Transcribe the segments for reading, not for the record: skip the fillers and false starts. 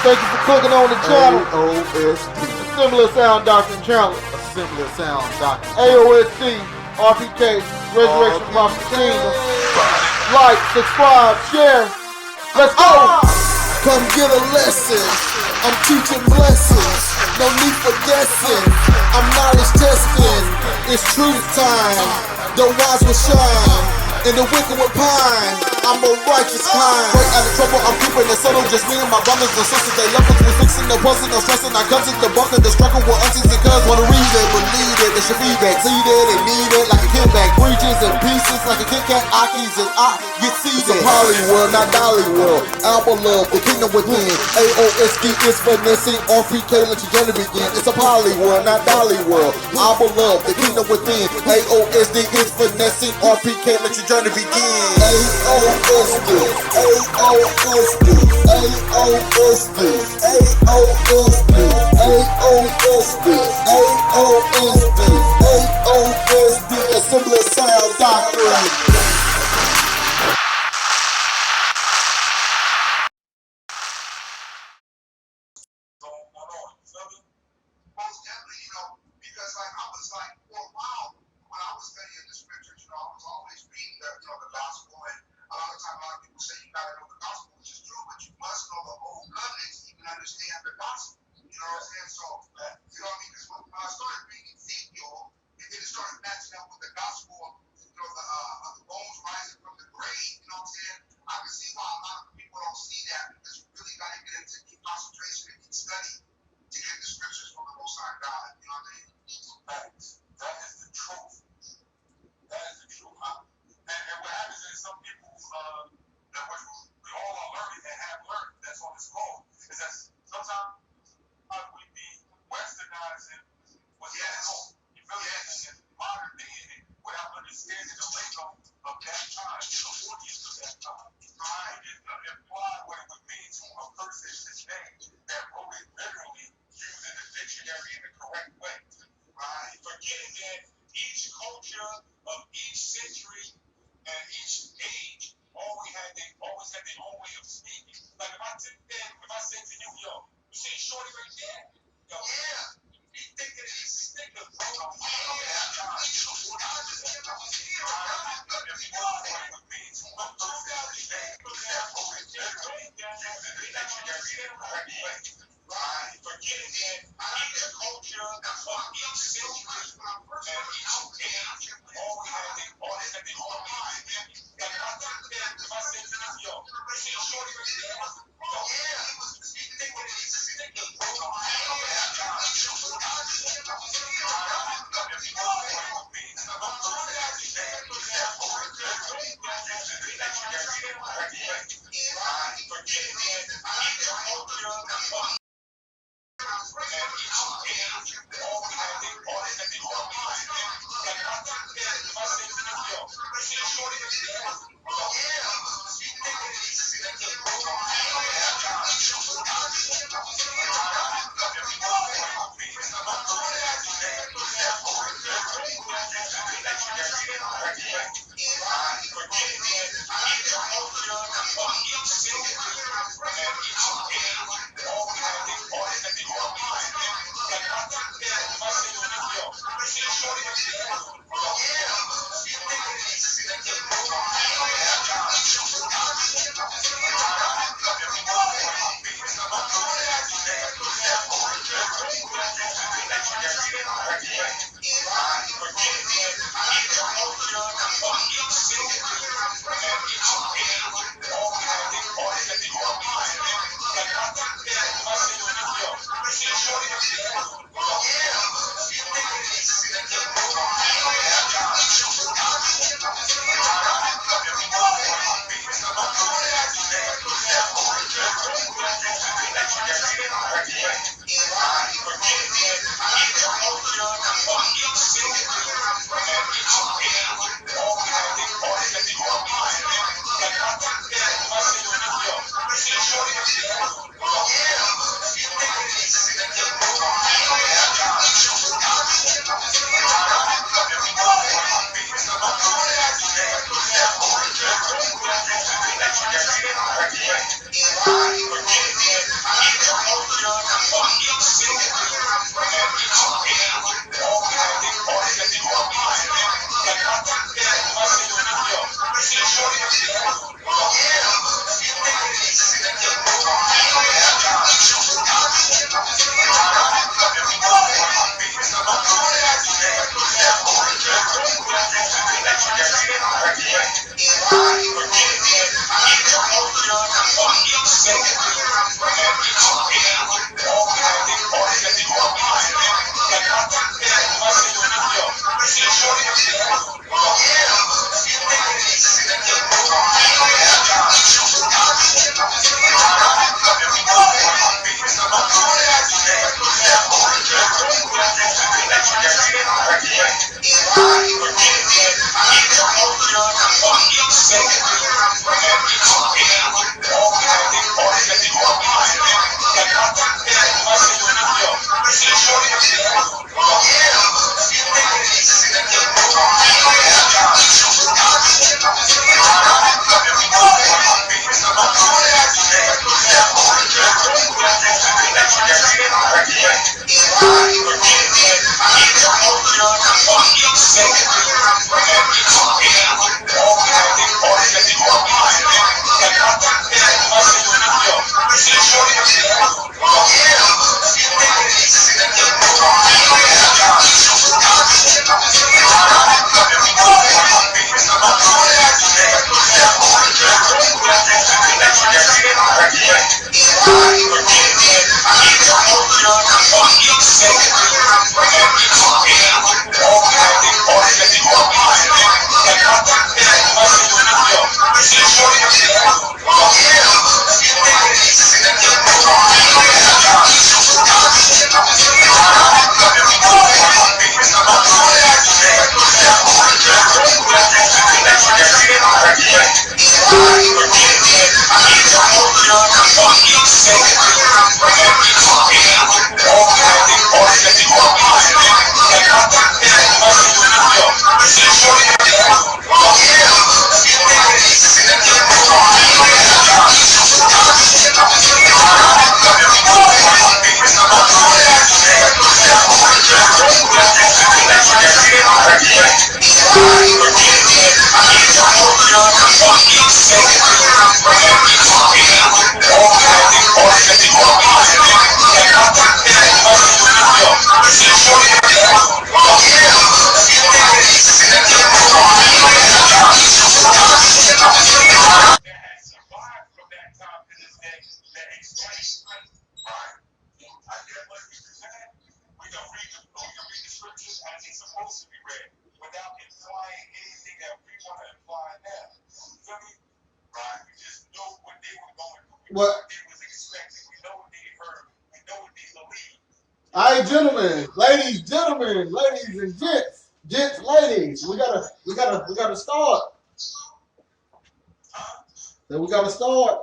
Thank you for clicking on the channel. AOSD. Similar Sound Doctrine Chandler. Assembly Sound Doctrine. AOSD, RPK, Resurrection Prophet Kingdom. Like, subscribe, share. Let's go! Come get a lesson. I'm teaching blessings. No need for guessing. I'm knowledge testing. It's truth time. The wise will shine, and the wicked will pine. I'm a righteous kind. Straight out of trouble, I'm keeping it subtle. Just me and my brothers and sisters. They love us. We fixing the puzzle, no stressing. Our cousins, the bucket, the struggle with aunties and cuz. Wanna read it, believe it. They should feedback. See it and need it like a kid back. Breaches and pieces like a Kit Kat. Aki's and I get seated. It's a Hollywood, not Dollywood. Album love, the kingdom within. AOSD is finessing. RPK, let your journey begin. It's a Hollywood, not Dollywood. Album love, the kingdom within. AOSD is finessing. RPK, let your journey begin. AOSD, AOSD, AOSD, AOSD, AOSD, AOSD, AOSD, Assembly Sound Doctrine. Most definitely, because I was for a while when I was studying the scriptures, I was always reading the gospel, and a lot of times a lot of people say you gotta know the gospel, which is true, but you must know the old covenant to even understand the gospel. You know what I'm saying? So, you know what I mean? Because when I started reading Ezekiel, and then it started matching up with the gospel of the bones rising from the grave. You know what I'm saying? I can see why a lot of people don't see that, because you really gotta get into deep concentration and deep study to get the scriptures from the Most High God. You know what I mean? Facts. That is the truth. That is the truth. And what happens is some people, that we all are learning and have learned, that's what it's called, is that sometimes we be westernizing what's going on. You feel me? And modern day without understanding the lingo of that time, the audience of that time. Right. It imply what it would mean to a person today that wrote it literally using the dictionary in the correct way. Right. Forgetting that each culture of each century and each age always had their own way of speaking. Like if I said to you, yo, you see Shorty right there? Yo, yeah. You thinking it's niggas, bro. Forgetting that each culture of each century and each age always had their own way. Like if I said to you, yo, you see Shorty right there? Yo, yeah. You thinking it's niggas, bro. What? All right, gentlemen, ladies and gents, ladies, we gotta start. Then we gotta start.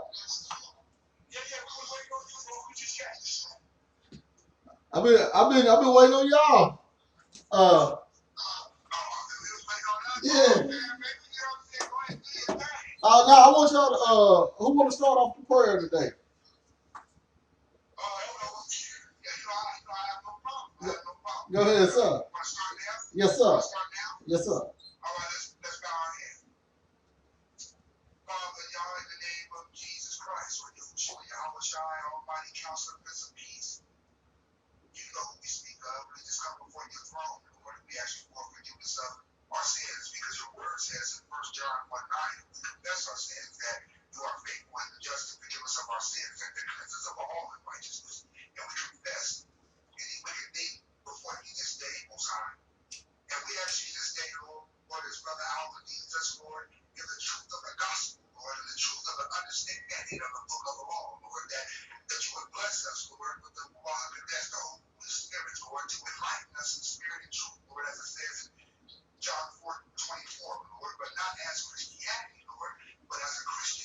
I've been waiting on y'all. Yeah. Now I want y'all to who want to start off the prayer today? Go ahead, sir. Yes, sir. Yes, sir. Let's bow our head. Father, y'all, in the name of Jesus Christ, or Yahushua, Yahweh Shai, Almighty Counselor, Prince of Peace, you know who we speak of. We just come before your throne, Lord, and we ask you for forgiveness of our sins, because your word says in 1 John 1:9, if we confess our sins, that you are faithful and just to forgive us of our sins and to cleanse us of all unrighteousness. And we confess any wicked thing before you this day, Most High. And we ask you this day, Lord, as Brother Alvin leads us, Lord, in the truth of the gospel, Lord, and the truth of the understanding of the book of the law, Lord, that you would bless us, Lord, with the Ruach Kadesh, the Holy Spirit, Lord, to enlighten us in spirit and truth, Lord, as it says in John 4:24, Lord, but not as Christianity, Lord, but as a Christian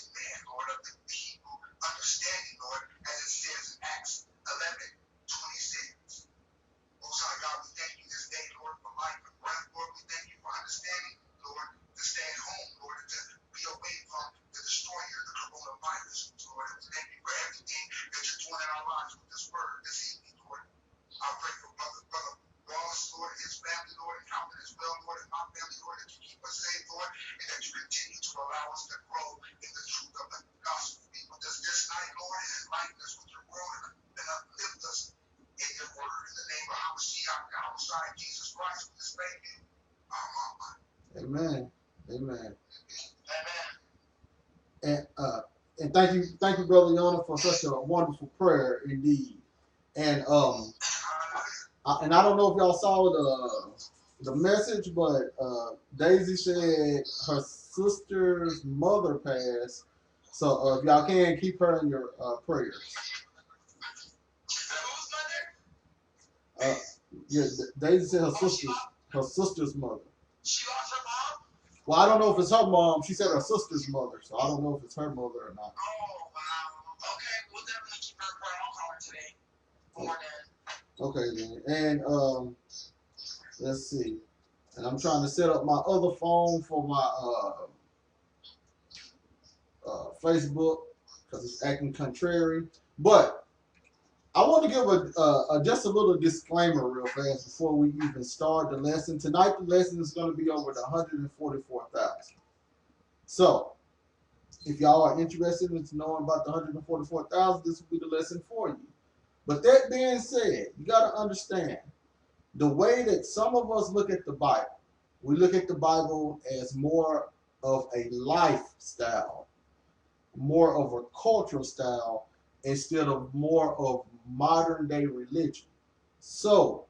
grow in the truth of the gospel. Be with us this night, Lord, and enlighten us with your word and uplift us in your word. In the name of our Jesus Christ, we just thank you. Amen. Amen. Amen. And thank you, Brother Yona, for such a wonderful prayer indeed. And I don't know if y'all saw the message, but Daisy said her sister's mother passed. So if y'all can, keep her in your prayers. Whose mother? Yeah, Daisy said her sister's mother. She lost her mom? Well, I don't know if it's her mom. She said her sister's mother, so I don't know if it's her mother or not. Oh, wow. Okay, we'll definitely keep her in prayer. I'll call her today. Okay, then. And let's see. And I'm trying to set up my other phone for my Facebook because it's acting contrary. But I want to give a just a little disclaimer real fast before we even start the lesson. Tonight the lesson is going to be over the 144,000. So if y'all are interested in knowing about the 144,000, this will be the lesson for you. But that being said, you got to understand the way that some of us look at the Bible. We look at the Bible as more of a lifestyle, more of a cultural style, instead of more of modern day religion. So,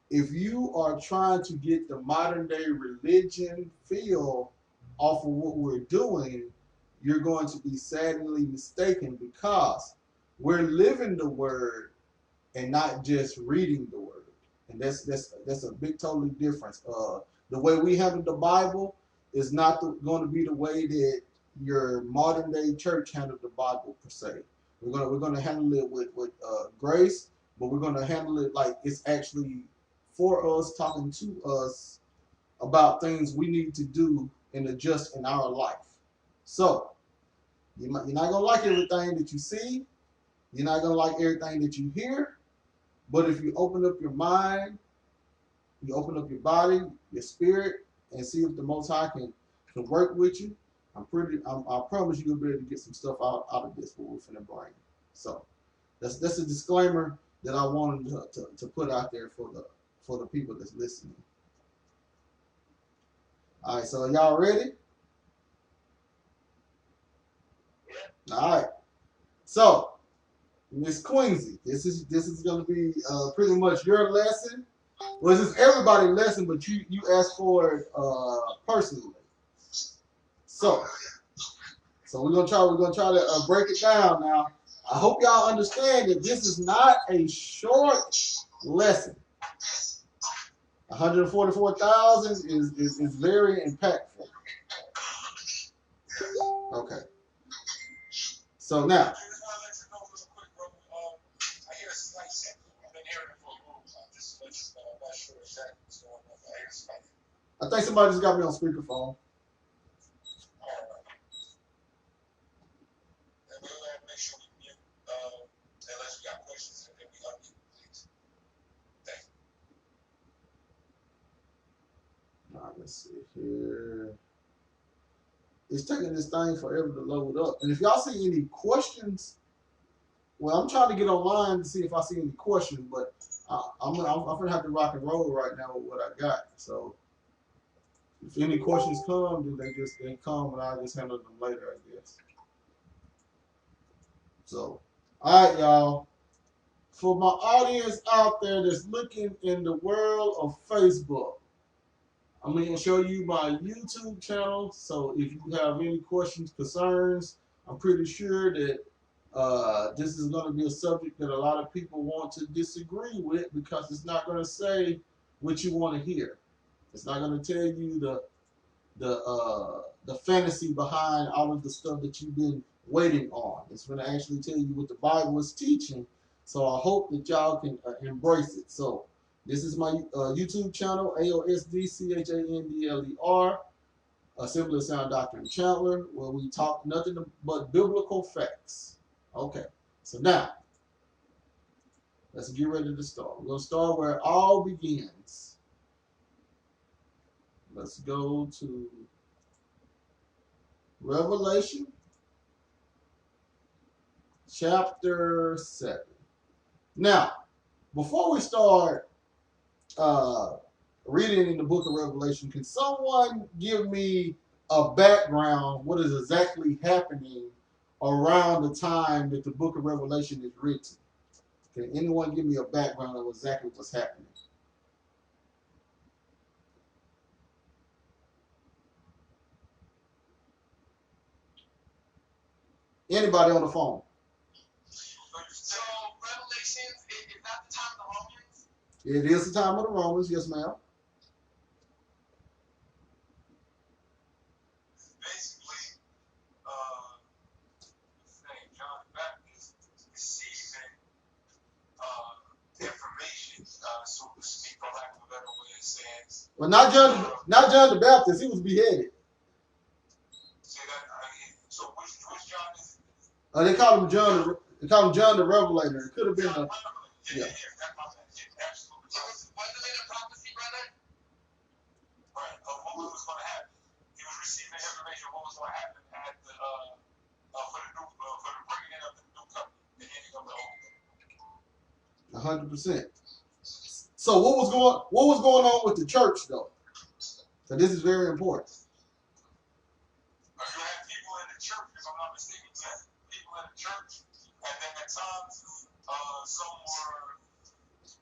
if you are trying to get the modern day religion feel off of what we're doing, you're going to be sadly mistaken because we're living the word and not just reading the word. And that's a big totally difference. The way we handle the Bible is not going to be the way that your modern day church handled the Bible per se. We're gonna handle it with grace, but we're gonna handle it like it's actually for us, talking to us about things we need to do and adjust in our life. So you're not gonna like everything that you see. You're not gonna like everything that you hear. But if you open up your mind, you open up your body, your spirit, and see if the Most High can work with you, I promise you'll be able to get some stuff out of this what we're finna bring. So that's a disclaimer that I wanted to put out there for the people that's listening. All right, so are y'all ready? All right. So Miss Quincy, this is going to be pretty much your lesson. Well, this is everybody's lesson, but you asked for it personally. So we're gonna try to break it down now. I hope y'all understand that this is not a short lesson. 144,000 is very impactful. Okay. So now. I think somebody just got me on speakerphone. All right, let's see here. It's taking this thing forever to load up. And if y'all see any questions, well, I'm trying to get online to see if I see any questions, but I'm gonna have to rock and roll right now with what I got. So if any questions come, then they come and I'll just handle them later, I guess. So, all right, y'all. For my audience out there that's looking in the world of Facebook, I'm going to show you my YouTube channel. So if you have any questions, concerns, I'm pretty sure that this is going to be a subject that a lot of people want to disagree with because it's not going to say what you want to hear. It's not going to tell you the fantasy behind all of the stuff that you've been waiting on. It's going to actually tell you what the Bible is teaching. So I hope that y'all can embrace it. So this is my YouTube channel, AOSD-144, Assembly of Sound Doctrine Chandler, where we talk nothing but biblical facts. Okay, so now let's get ready to start. We're going to start where it all begins. Let's go to Revelation chapter 7. Now, before we start reading in the book of Revelation, can someone give me a background, what is exactly happening around the time that the book of Revelation is written? Can anyone give me a background of exactly what's happening? Anybody on the phone? So Revelations is that the time of the Romans? It is the time of the Romans, yes, ma'am. Basically, John the Baptist receiving information, so to speak, for lack of a better way of saying. Well, not John the Baptist. He was beheaded. Say that again. So which John is? They call him John. They call him John the Revelator. It could have been a Yeah. Absolutely. Wasn't it a prophecy, brother? Right. Of what was going to happen. He was receiving information of what was going to happen at the for the bringing in of the new covenant, the ending of the old. 100%. So what was going on with the church though? So this is very important. You had people in the church, if I'm not mistaken, you had people in the church, and then at times some were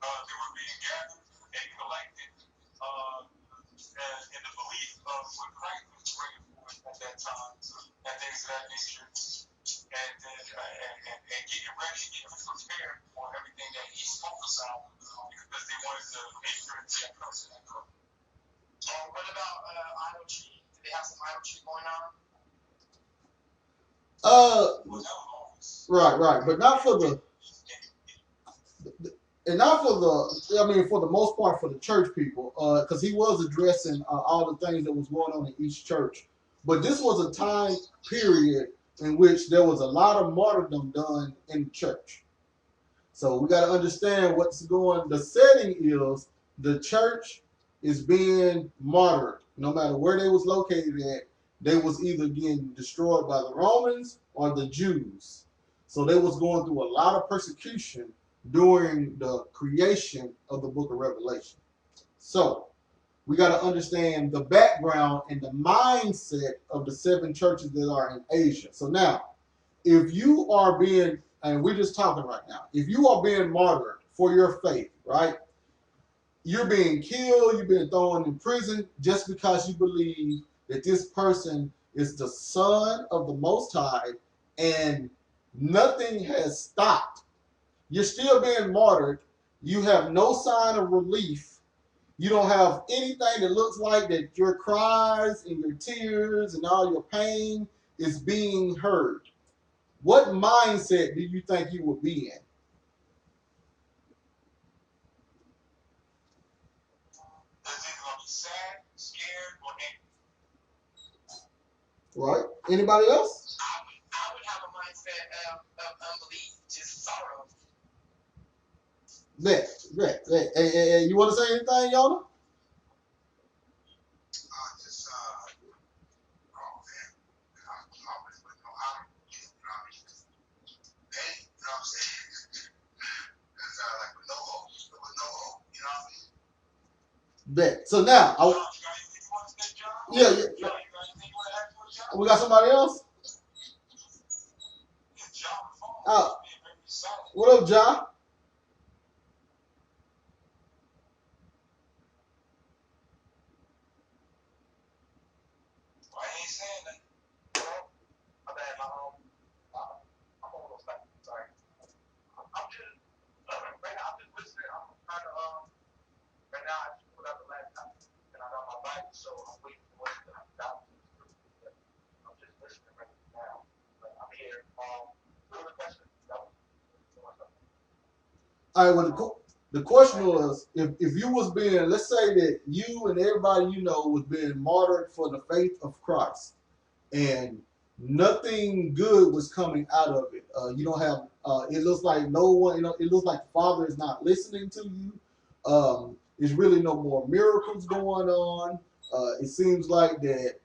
they were being gathered and collected in the belief of what Christ was bringing forth at that time and things of that nature, and then and getting ready, getting prepared for everything that he spoke about because they wanted to enter into that person. What about idolatry? Do they have some idolatry going on? Right, but not for the, and not for the. I mean, for the most part, for the church people, because he was addressing all the things that was going on in each church. But this was a time period in which there was a lot of martyrdom done in the church. So we got to understand what's going. The setting is the church is being martyred. No matter where they was located at, they was either getting destroyed by the Romans or the Jews. So they was going through a lot of persecution during the creation of the book of Revelation. So we got to understand the background and the mindset of the 7 churches that are in Asia. So now, if you are being, and we're just talking right now, if you are being martyred for your faith, right? You're being killed, you're being thrown in prison just because you believe that this person is the Son of the Most High, and nothing has stopped. You're still being martyred. You have no sign of relief. You don't have anything that looks like that your cries and your tears and all your pain is being heard. What mindset do you think you would be in? Sad, scared, or angry. Right? Anybody else? I would have a mindset of unbelief, just sorrow. Hey, you want to say anything, Yona? Bet. So now, yeah. We got somebody else? What up, John? So I'm waiting for what I'm about to do. I'm just listening right now. But I'm here. What are the questions? All right, well, the question was, if you was being, let's say that you and everybody you know was being martyred for the faith of Christ, and nothing good was coming out of it. You don't have, it looks like no one, it looks like the Father is not listening to you. There's really no more miracles going on. It seems like that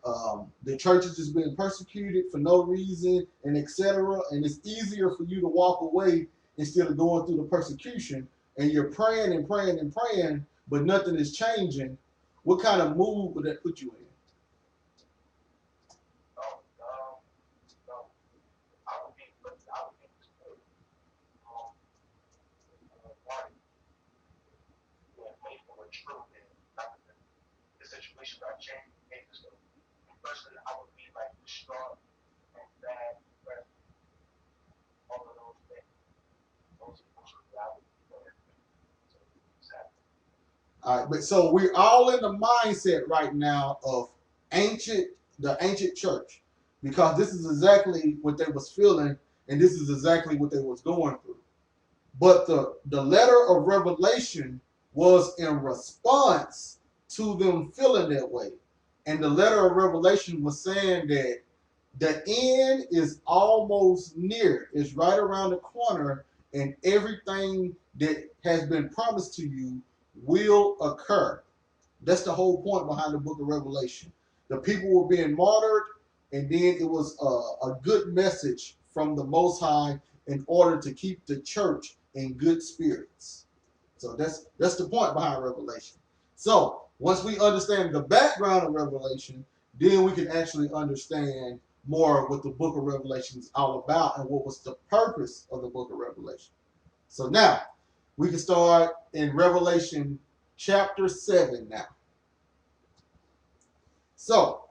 the church is just being persecuted for no reason, and etc. And it's easier for you to walk away instead of going through the persecution. And you're praying and praying and praying, but nothing is changing. What kind of mood would that put you in? The situation got changed. Personally, I would be like distraught and sad, depressed, all of those things. Those emotions that I would be going through. So, sad. All right, but so we're all in the mindset right now of the ancient church, because this is exactly what they was feeling, and this is exactly what they was going through. But the letter of Revelation was in response to them feeling that way. And the letter of Revelation was saying that the end is almost near. It's right around the corner, and everything that has been promised to you will occur. That's the whole point behind the book of Revelation. The people were being martyred, and then it was a good message from the Most High in order to keep the church in good spirits. So that's the point behind Revelation. So once we understand the background of Revelation, then we can actually understand more what the book of Revelation is all about and what was the purpose of the book of Revelation. So now we can start in Revelation chapter 7 now. So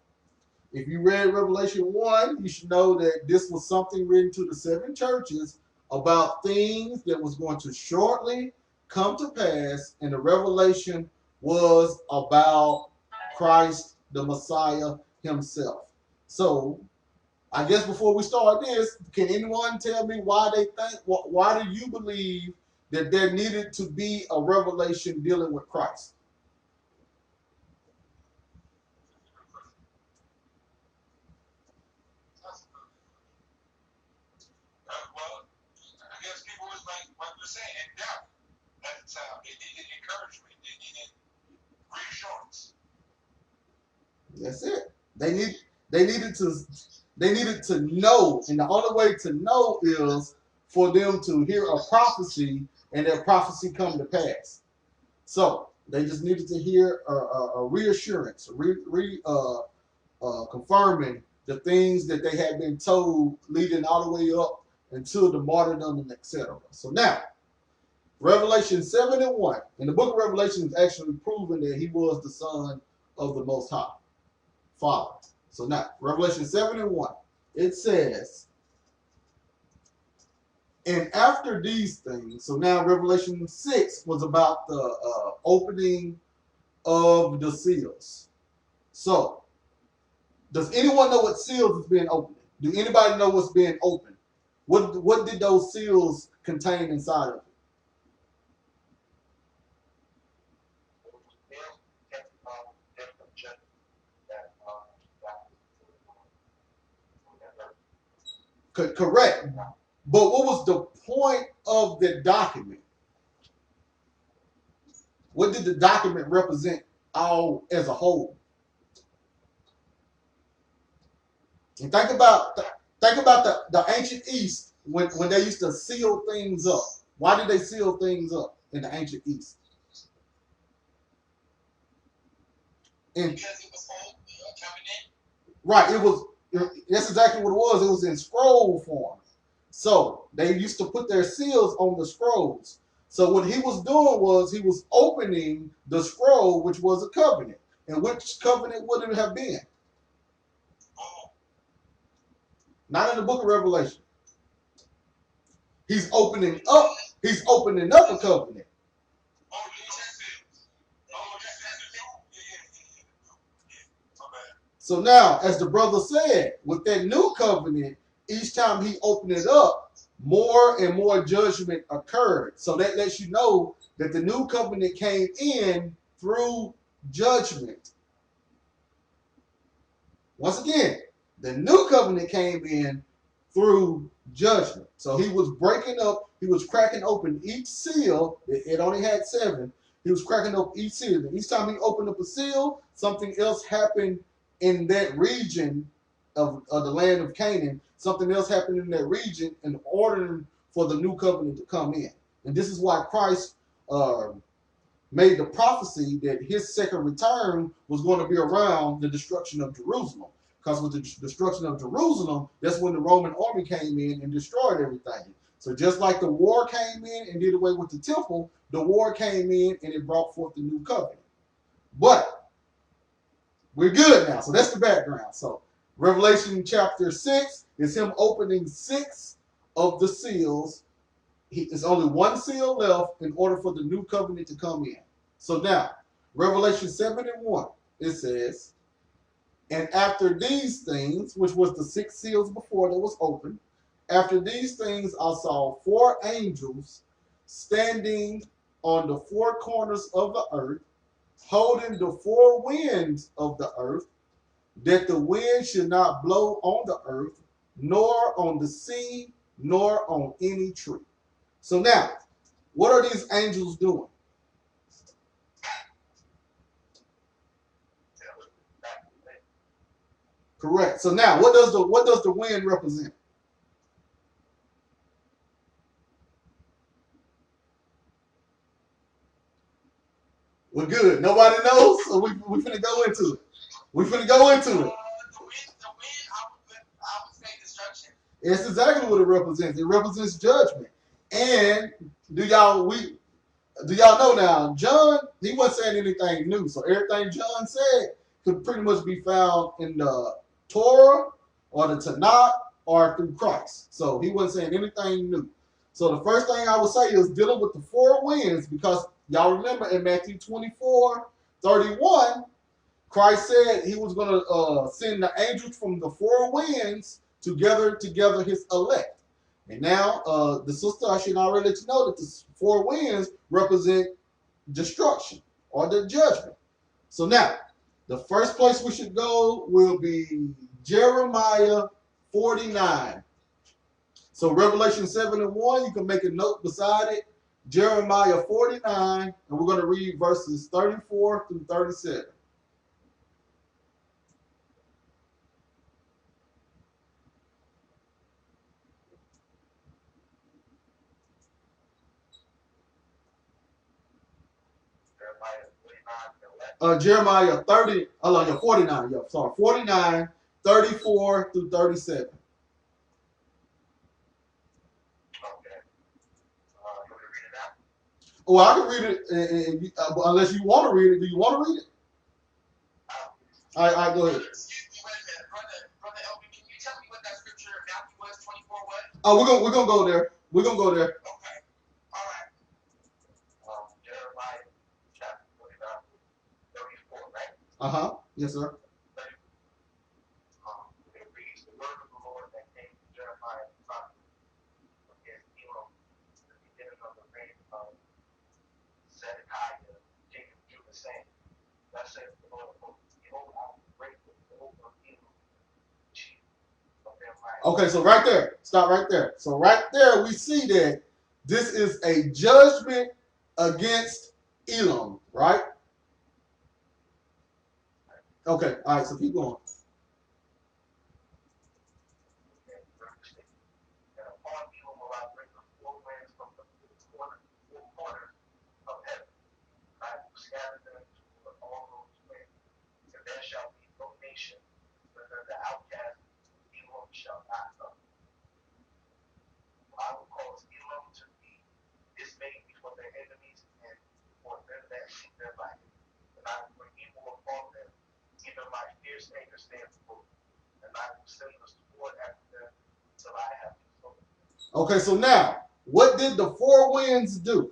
if you read Revelation 1, you should know that this was something written to the 7 churches about things that was going to shortly come to pass, and the revelation was about Christ, the Messiah himself. So I guess before we start this, can anyone tell me why do you believe that there needed to be a revelation dealing with Christ? Well, I guess people was like what we're saying, in doubt at the time. They needed encouragement. They needed reassurance. That's it. They needed to know, and the only way to know is for them to hear a prophecy and that prophecy come to pass. So they just needed to hear a reassurance, confirming the things that they had been told leading all the way up until the martyrdom and etc. So now, Revelation 7 and 1. In the book of Revelation is actually proving that he was the Son of the Most High Father. So now, Revelation 7 and 1. It says, and after these things, so now Revelation 6 was about the opening of the seals. So, does anyone know what seals is being opened? Do anybody know what's being opened? What did those seals contain inside of it? Correct. But what was the point of the document? What did the document represent all as a whole? And think about the ancient East when they used to seal things up. Why did they seal things up in the ancient East? And, because it was old, covenant. Right, it was. That's exactly what it was. It was in scroll form. So they used to put their seals on the scrolls. So what he was doing was he was opening the scroll, which was a covenant. And which covenant would it have been? Not in the book of Revelation. He's opening up a covenant. So now, as the brother said, with that new covenant, each time he opened it up, more and more judgment occurred. So that lets you know that the new covenant came in through judgment. Once again, the new covenant came in through judgment. So he was breaking up, he was cracking open each seal. It only had 7. He was cracking up each seal. And each time he opened up a seal, something else happened in that region of the land of Canaan. Something else happened in that region in order for the new covenant to come in. And this is why Christ made the prophecy that his second return was going to be around the destruction of Jerusalem. Because with the destruction of Jerusalem, that's when the Roman army came in and destroyed everything. So just like the war came in and did away with the temple, the war came in and it brought forth the new covenant. But we're good now. So that's the background. So Revelation chapter 6 is him opening 6 of the seals. There's only one seal left in order for the new covenant to come in. So now, Revelation 7:1, it says, and after these things, which was the 6 seals before that was opened, after these things I saw 4 angels standing on the 4 corners of the earth, holding the 4 winds of the earth, that the wind should not blow on the earth, nor on the sea, nor on any tree. So now, what are these angels doing? Correct. So now, what does the wind represent? We're good. Nobody knows, so we finna go into it. We finna go into it. The wind, I would say destruction. It's exactly what it represents. It represents judgment. And do y'all know now? John, he wasn't saying anything new. So everything John said could pretty much be found in the Torah or the Tanakh or through Christ. So he wasn't saying anything new. So the first thing I would say is dealing with the 4 winds, because y'all remember in Matthew 24:31, Christ said he was going to send the angels from the 4 winds to gather together his elect. And now the sister, I should already let you know that the 4 winds represent destruction or the judgment. So now, the first place we should go will be Jeremiah 49. So Revelation 7:1, you can make a note beside it. Jeremiah 49, and we're going to read verses 34 through 37. Jeremiah 30, 49, 49, 34 through 37. Well, I can read it, unless you want to read it. Do you want to read it? All right, go ahead. Excuse me, wait a minute. Brother Elvin, can you tell me what that scripture in Matthew was, 24 what? Oh, we're gonna go there. We're gonna go there. Okay. All right. Jeremiah chapter 49, 34, right? Yes, sir. It reads, the word of the Lord that came to Jeremiah the prophet against Elam, the beginning of the reign of Zedekiah, king of Judah, saying, thus saith the Lord of hosts, behold, I will break the yoke of Elam, chief of their might. Okay, so right there. Stop right there. So right there we see that this is a judgment against Elam, right? Okay, all right, so keep going. And upon Elam will I bring the 4 winds from the 4 corners of heaven. I will scatter them to all those winds, and there shall be no nation, whether the outcast of Elam shall not come. I will cause Elam to be dismayed before their enemies and before them that seek their life. And I will bring evil upon them, even my fierce anger stands before them, and I will send the sword after them till I have destroyed them. Okay, so now, what did the 4 winds do?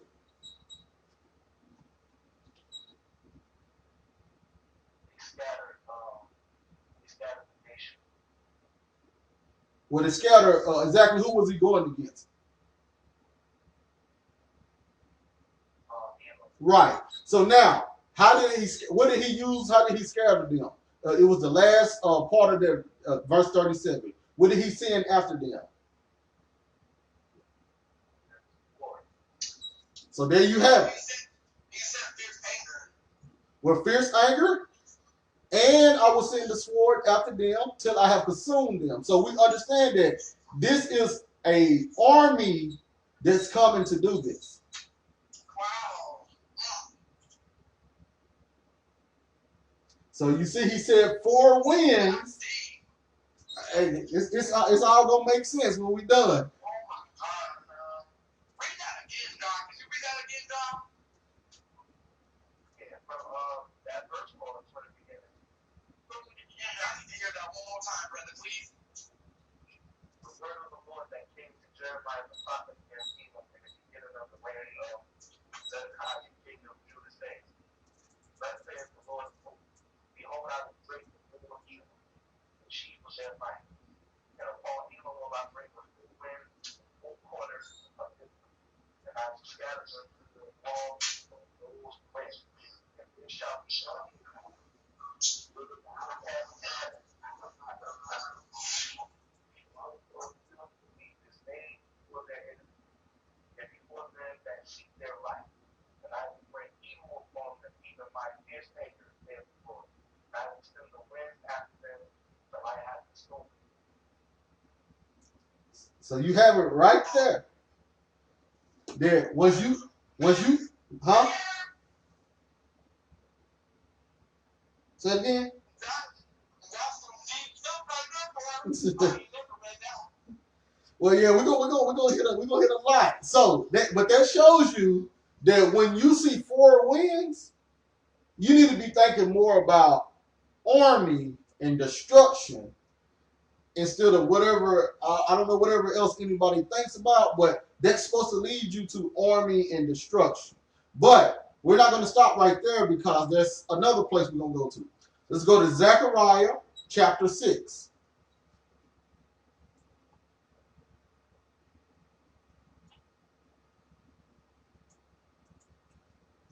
They scattered the nation. Well, they scattered, exactly who was he going against? Right. So now, what did he use? How did he scatter them? It was the last part of their verse 37. What did he send after them? So there you have it. He sent with fierce anger, and I will send the sword after them till I have consumed them. So we understand that this is a army that's coming to do this. Wow. So you see, he said 4 winds. Hey, it's all gonna make sense when we done. Oh my God. Read that again, Doc. Can you read that again, Doc? Yeah, from that verse for the beginning. Yeah, I need to hear that one more time, brother, please. The word of the Lord that came to Jeremiah the prophet in the beginning of the land of Zedekiah, king of Judah, says, thus saith the Lord, behold, I will break the bow of evil, the chief of their fight, and upon evil will I bring the full wind, four corners of it, and I will scatter them to the wall of those places, and they shall be shut. So you have it right there. There, was you, huh? Say it again. Well, yeah, we're gonna hit a lot. So but that shows you that when you see 4 winds, you need to be thinking more about army and destruction instead of whatever I don't know whatever else anybody thinks about, but that's supposed to lead you to army and destruction. But we're not going to stop right there because there's another place we're going to go to. Let's go to Zechariah chapter 6.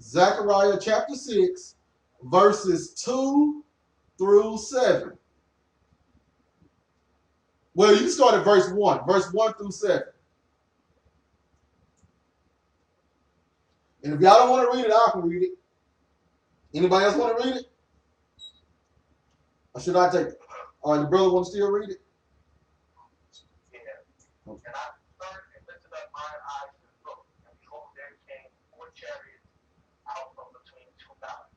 Zechariah chapter 6, verses 2 through 7. Well, you can start at verse 1, verse 1 through 7. And if y'all don't want to read it, I can read it. Anybody else want to read it? Or should I take it? All right, the brother want to still read it? Yeah. And I turned and lifted up mine eyes and looked, and behold, there came 4 chariots out from between 2 mountains.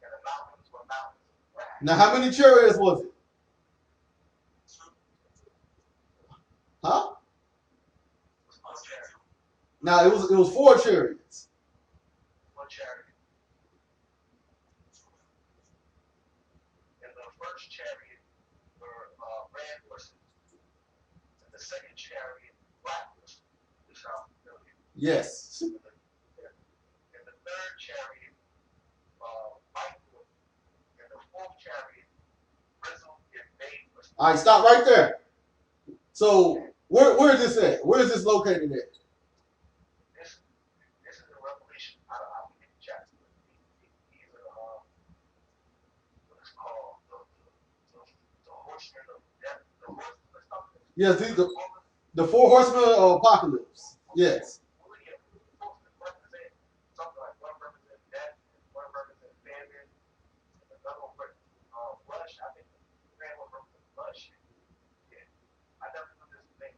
And the mountains were mountains of brass. Now, how many chariots was it? 2. Huh? Chariot. Now, it was 4 chariots. 1 chariot. And the first chariot were red horses, and the second chariot black horses, which are familiar. Yes. And the third chariot white horses, and the fourth chariot bristled and made horses. All right, stop right there. So, where is this at? Where is this located at? This is a revelation. I don't get the chapter. These are what it's called the horsemen of death. The horsemen of something. Yes, the 4 horsemen of apocalypse. Yes. Something like one represents death, one represents famine, and another one represents flesh. I think the grand one represents flesh. Yeah. I never knew this thing.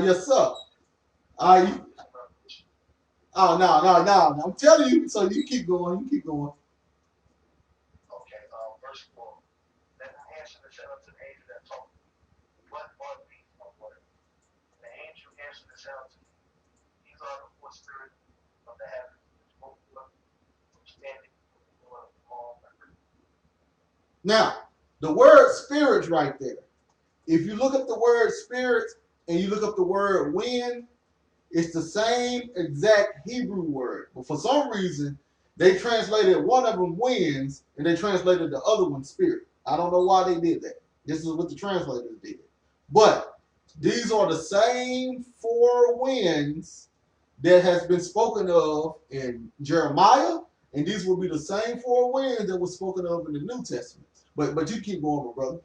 Yes, sir. No. I'm telling you, so you keep going. Okay, verse 4. Then I answered and said unto the angel that told me, what are these, my Lord? And the angel answered and said unto me, these are the 4 spirits of the heavens, which both look, which standing before the Lord of all earth. Now, the word spirits right there. If you look up the word spirit and you look up the word wind, it's the same exact Hebrew word. But for some reason, they translated one of them winds and they translated the other one spirit. I don't know why they did that. This is what the translators did. But these are the same 4 winds that has been spoken of in Jeremiah, and these will be the same 4 winds that were spoken of in the New Testament. But you keep going, my brother.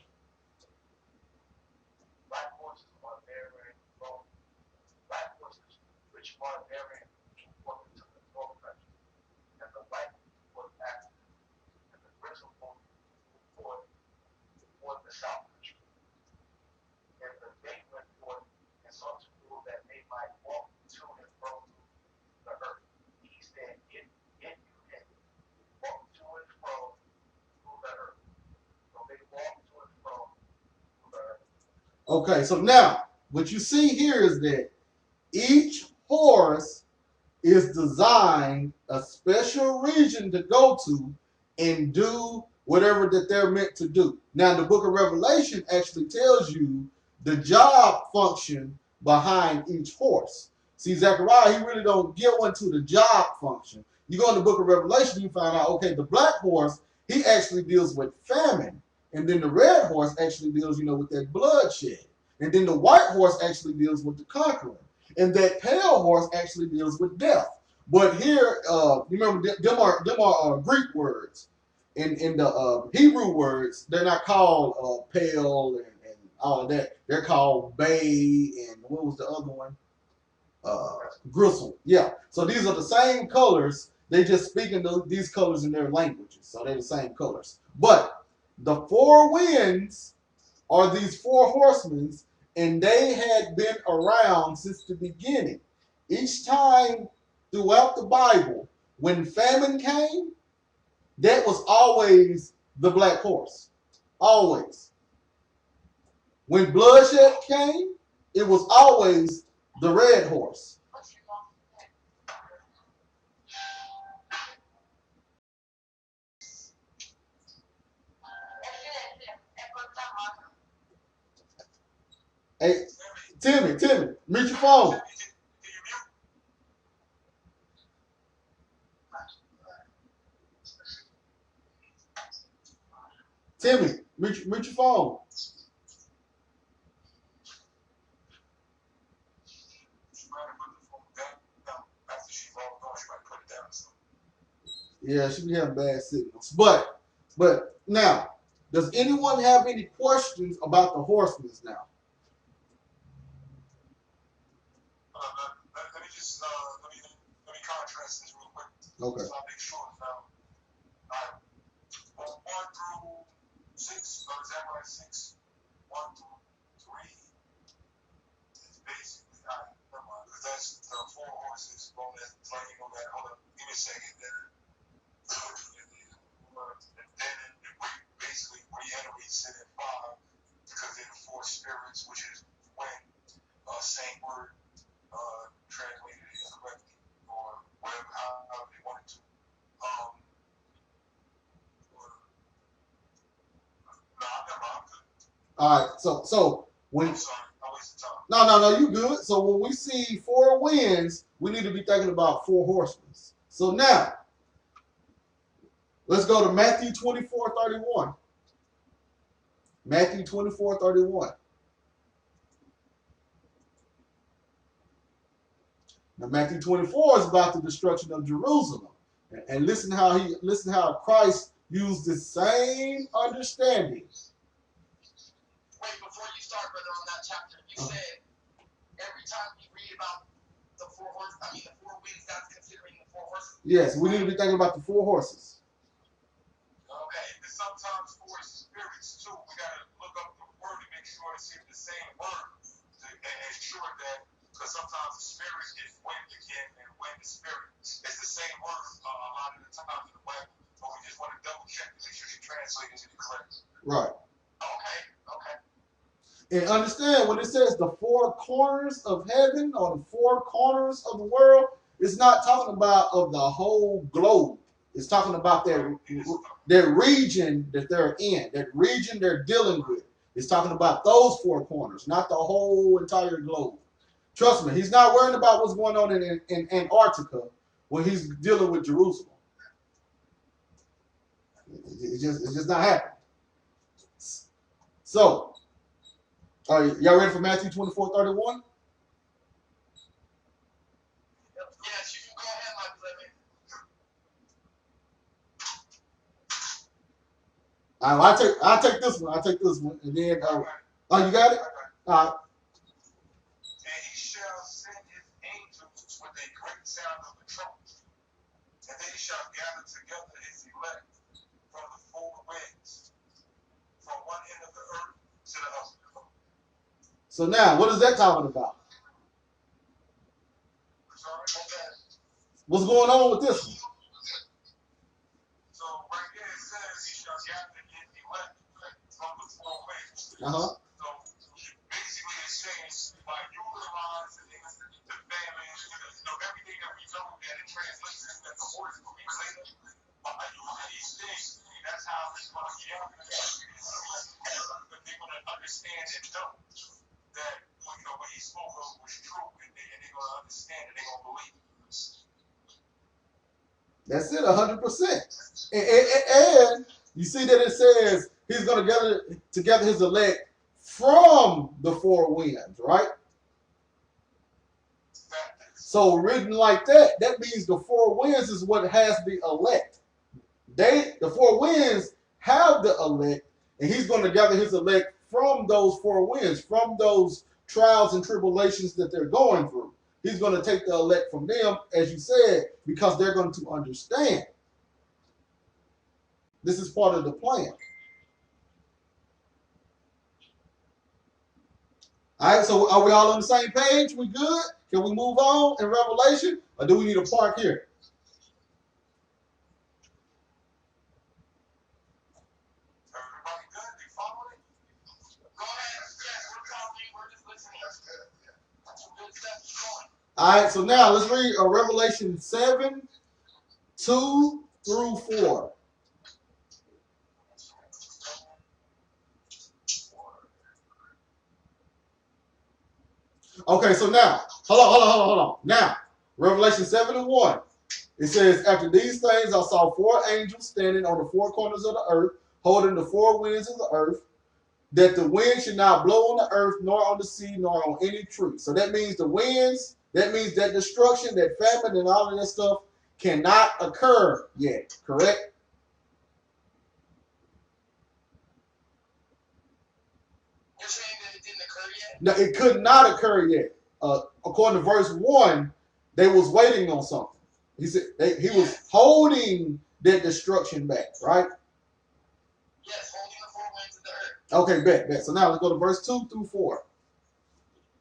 Black horses are bearing both. Black horses, which are bearing forth into the north country, and the white was Africa. Okay, so now what you see here is that each horse is designed a special region to go to and do whatever that they're meant to do. Now, the book of Revelation actually tells you the job function behind each horse. See, Zechariah, he really don't get one to the job function. You go in the book of Revelation, you find out, okay, the black horse, he actually deals with famine. And then the red horse actually deals, with that bloodshed. And then the white horse actually deals with the conqueror. And that pale horse actually deals with death. But here, you remember, them are Greek words. In the Hebrew words, they're not called pale and all of that. They're called bay and what was the other one? Gristle. Yeah. So these are the same colors. They just speak in these colors in their languages. So they're the same colors. But the four winds are these four horsemen, and they had been around since the beginning. Each time throughout the Bible, when famine came, that was always the black horse. Always. When bloodshed came, it was always the red horse. Hey, Timmy, mute your phone. Timmy, mute your phone. Yeah, she be having bad signals. But now, does anyone have any questions about the horsemen now? Let me just let me contrast this real quick. Okay. So I'll make sure now. All right. 1 through 6, Zechariah 6, 1 through 3 is basically because that's the four horses on that plane on that. Hold on, give me a second. And then it basically reiterates it in 5 because they're the four spirits, which is when same word translated incorrectly or whatever, however they wanted to. All right, so when I'm sorry, I wasted time. No, you good. So when we see four winds, we need to be thinking about four horsemen. So now, let's go to Matthew 24:31. Matthew 24:31. Now Matthew 24 is about the destruction of Jerusalem. And listen how Christ used the same understanding. Wait, before you start, brother, on that chapter, you said every time we read about the four winds, that's considering the four horses. Yes, we need to be thinking about the four horses. Okay, and sometimes four spirits too. We gotta look up the word to make sure it's the same word to ensure that, because sometimes the spirit is wind again and wind is spirit. It's the same word a lot of the times in the Bible, but we just want to double check to make sure you translate it correctly. Right. Okay. And understand when it says the four corners of heaven or the four corners of the world, it's not talking about of the whole globe. It's talking about their region that they're in, that region they're dealing with. It's talking about those four corners, not the whole entire globe. Trust me, he's not worrying about what's going on in Antarctica when he's dealing with Jerusalem. It's just not happening. So, all right, y'all ready for Matthew 24:31? Yes, you can go ahead, my beloved. I'll take this one. And then, oh, you got it? And he shall send his angels with a great sound of the trumpet, and they shall gather together his elect from the four winds, from one end of the earth to the other. So now, what is that talking about? What's going on with this one? So right here it says he shall gather his elect from the four winds. Uh-huh. So That's it, 100%. And you see that it says he's going to gather together his elect from the four winds, right? So written like that, that means the four winds is what has the elect. The four winds have the elect, and he's going to gather his elect from those four winds, from those trials and tribulations that they're going through. He's going to take the elect from them, as you said, because they're going to understand. This is part of the plan. All right, so are we all on the same page? We good? Can we move on in Revelation? Or do we need a park here? Everybody good? You following? Go ahead. Yes, we're talking. We're just listening. That's some good stuff going. All right, so now let's read Revelation 7, 2 through 4. Okay, so now, hold on. Now, Revelation 7 and 1. It says, after these things I saw four angels standing on the four corners of the earth, holding the four winds of the earth, that the wind should not blow on the earth, nor on the sea, nor on any tree. So that means the winds, that means that destruction, that famine, and all of that stuff cannot occur yet, correct? You're saying that it didn't occur yet? No, it could not occur yet. According to verse 1, they was waiting on something. He said he was holding that destruction back, right? Yes, holding the four winds of the earth. Okay, bet. So now let's go to verse 2 through 4.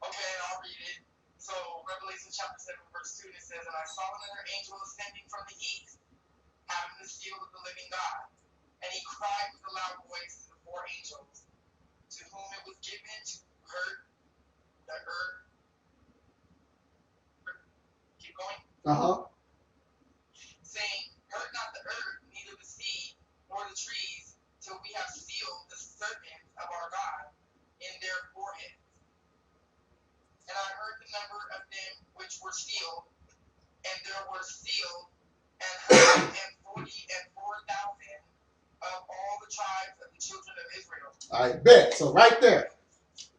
Okay, I'll read it. So Revelation chapter 7, verse 2, it says, and I saw another angel ascending from the east, having the seal of the living God. And he cried with a loud voice to the four angels, to whom it was given to hurt the earth. Keep going. Saying, hurt not the earth, neither the sea, nor the trees, till we have sealed the servants of our God in their foreheads. And I heard the number of them which were sealed, and there were sealed 144,000 of all the tribes of the children of Israel. I bet. So right there,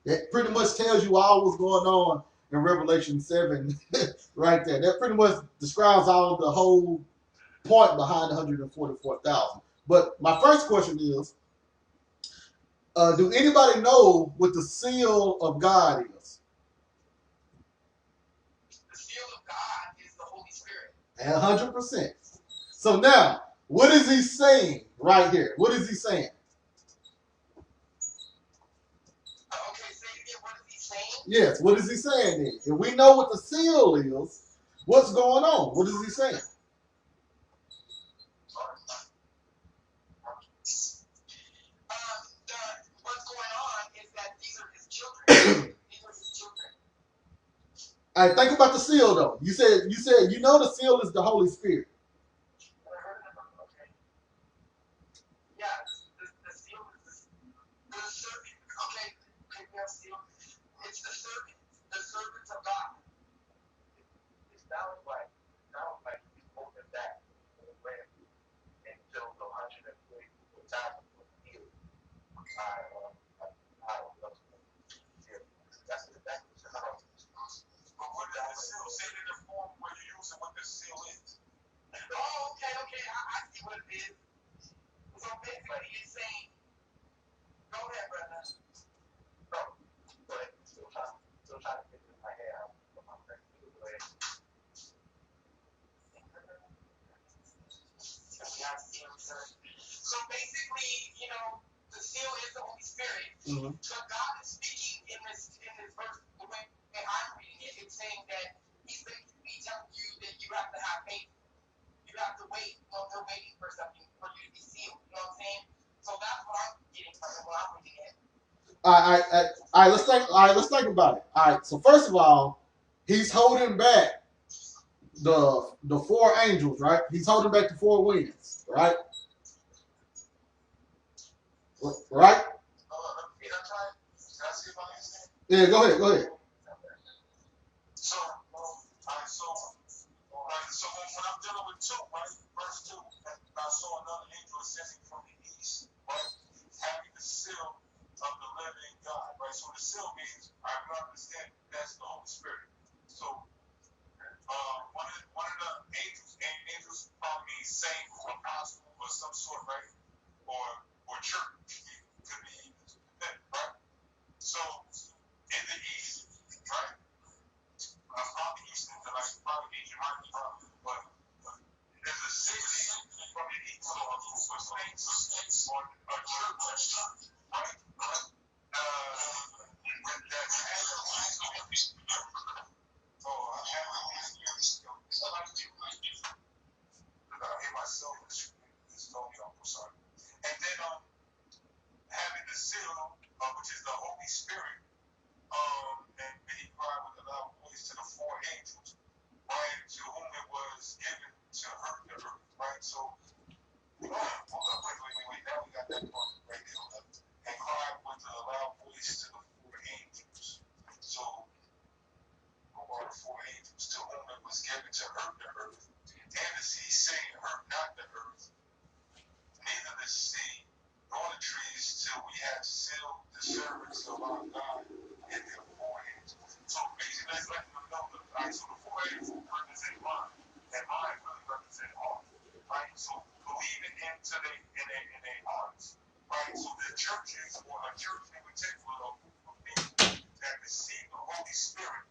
that pretty much tells you all what's going on in Revelation 7. Right there. That pretty much describes all the whole point behind 144,000. But my first question is, do anybody know what the seal of God is? The seal of God is the Holy Spirit. 100%. So now, what is he saying right here? What is he saying? Okay, say it again. What is he saying? Yes, what is he saying then? If we know what the seal is, what's going on? What is he saying? What's going on is that these are his children. These are his children. All right, think about the seal though. You said you know the seal is the Holy Spirit. Okay. Yeah, the seal is the servant. Okay, we have seal. It's the servants of God. It sounds like he's holding back the land until the 144,000 was healed. That's how. But what does the seal say in the form where you're using what the seal is? Oh, okay, I see what it is. So basically it's saying, go ahead, brother. No, but still trying to get it in my head. So basically, the seal is the Holy Spirit. Mm-hmm. But God is speaking in this verse, the way I'm reading it, it's saying that he's basically telling you that you have to have faith. You have to wait. They're waiting for something for you to be sealed. You know what I'm saying? So that's what I'm getting from it when I'm reading it. All right, let's think about it. All right, so first of all, he's holding back the four angels, right? He's holding back the four winds, right? Right? Yeah, go ahead. So when I'm dealing with two, right? was given to hurt the earth, and the sea saying, hurt not the earth, neither the sea nor the trees, till we have sealed the servants of our God in their foreheads. So basically, that's letting them know that, right? So the foreheads represent mind, and mind really represent heart, right? So believing into their hearts, right? So the churches, or a church in particular, a group of people that receive the Holy Spirit,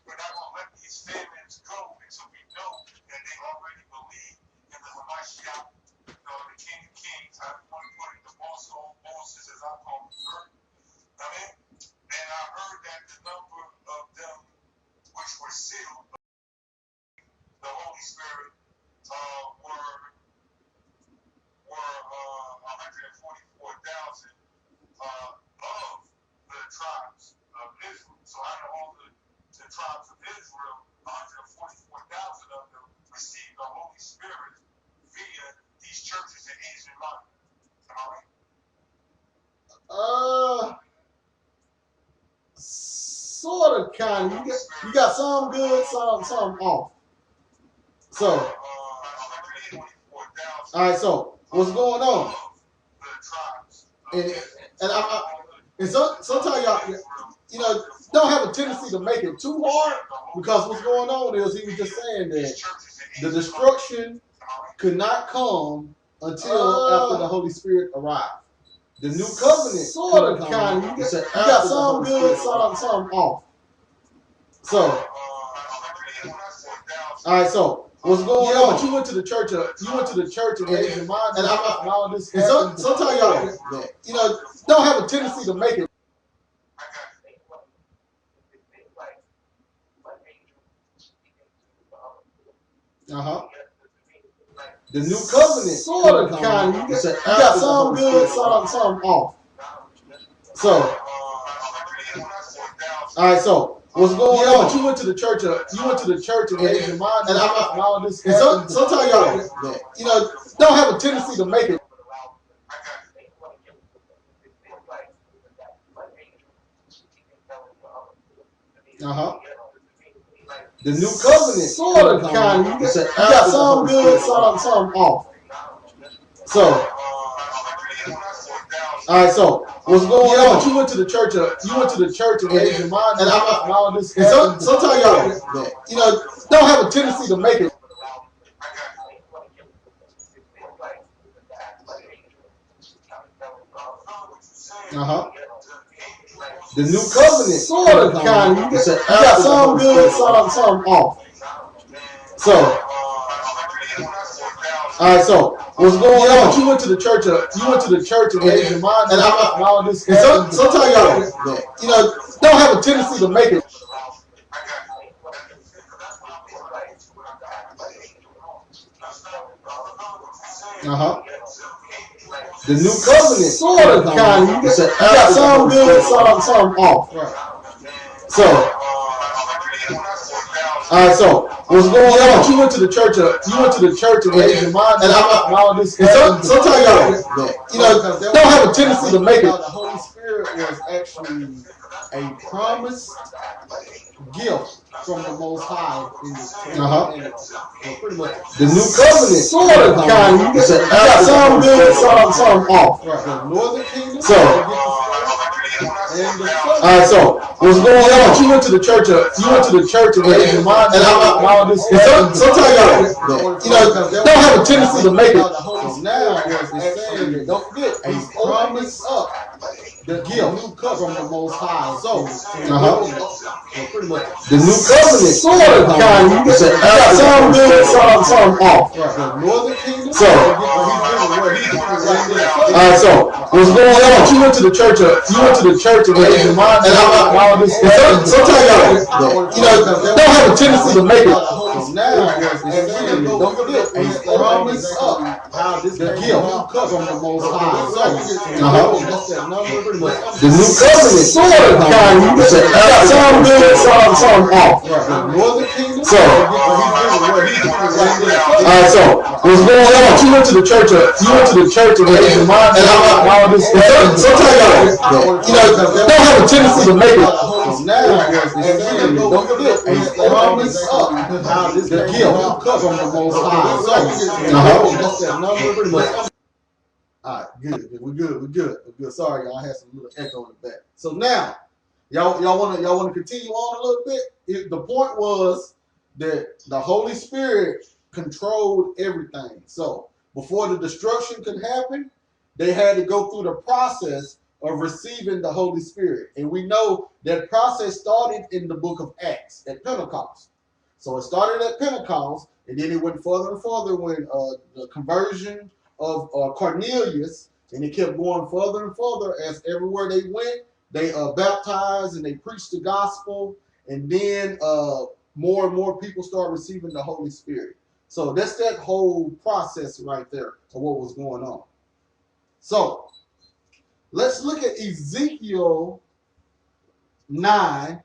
we're not going to let these famines go until we know that they already believe in the Hamashiach, the King of Kings. I want to put it the boss of all bosses, as I call him. Amen. And I heard that the number of them which were sealed, the Holy Spirit, were 144,000 of the tribes of Israel. So out of all the tribes of Israel, 144,000 of them received the Holy Spirit via these churches in Asia Minor. Am I right? Sort of, kind of. You got some good, some off. So, all right. So, what's going on? And sometimes y'all, don't have a tendency to make it too hard, because what's going on is he was just saying that the destruction could not come until after the Holy Spirit arrived. The new covenant sort of, kind of. You got some good, some off. So, all right. So, what's going on? But you went to the church. And Asia Minor, and all this. And sometimes y'all, don't have a tendency to make it. The new covenant sort of, kind of. You got some good, some off. So, all right. So, what's going on? But you went to the church. And Asia Minor, and all this. And sometimes y'all, don't have a tendency to make it. The new covenant sort of, kind of. You got some good, some off. So, all right. So, what's going on? But you went to the church. And Asia Minor, and all this. And sometimes y'all, don't have a tendency to make it. The new covenant sort of, kind of. You got some good, some off. So, all right. So, what's going on? But you went to the church. And Asia Minor, and all this. And sometimes y'all, don't have a tendency to make it. The new covenant sort of, kind of. You got some good, some off. So, all right. So, what's going on? But you went to the church. And Asia Minor, and all this. And sometimes y'all, don't have a tendency to make it. The Holy Spirit was actually a promised gift from the Most High in this pretty much the new covenant sort of, kind of. You got some good, some off. The northern kingdom. So, all right. So, what's going on? But you went to the church. And Asia Minor, and all this. And sometimes y'all, don't have a tendency to make it. So now it's saying, don't forget, a promise up the gift from the Most High. So, pretty much the new covenant sort of, kind of. You got some good, some off. The northern kingdom. So, all right. So, what's going on? But you went to the church. And Asia Minor, and all this. And sometimes y'all, don't have a tendency to make it. So now it's saying, don't forget, a promise up the gift from the Most High. So, the new covenant sort of, kind of. You got some good, some off. The northern kingdom. So, Alright, so what's going on? You went to the church and all this stuff. Sometimes don't have a tendency to make it. So now, the gift from the Most High. All right, good. We're good. Sorry, y'all. I had some little echo in the back. So now, y'all wanna continue on a little bit. The point was that the Holy Spirit controlled everything. So before the destruction could happen, they had to go through the process of receiving the Holy Spirit, and we know that process started in the book of Acts at Pentecost. So it started at Pentecost, and then it went further and further when the conversion of Cornelius, and it kept going further and further as everywhere they went, they baptized and they preached the gospel, and then more and more people start receiving the Holy Spirit. So that's that whole process right there of what was going on. So let's look at Ezekiel 9.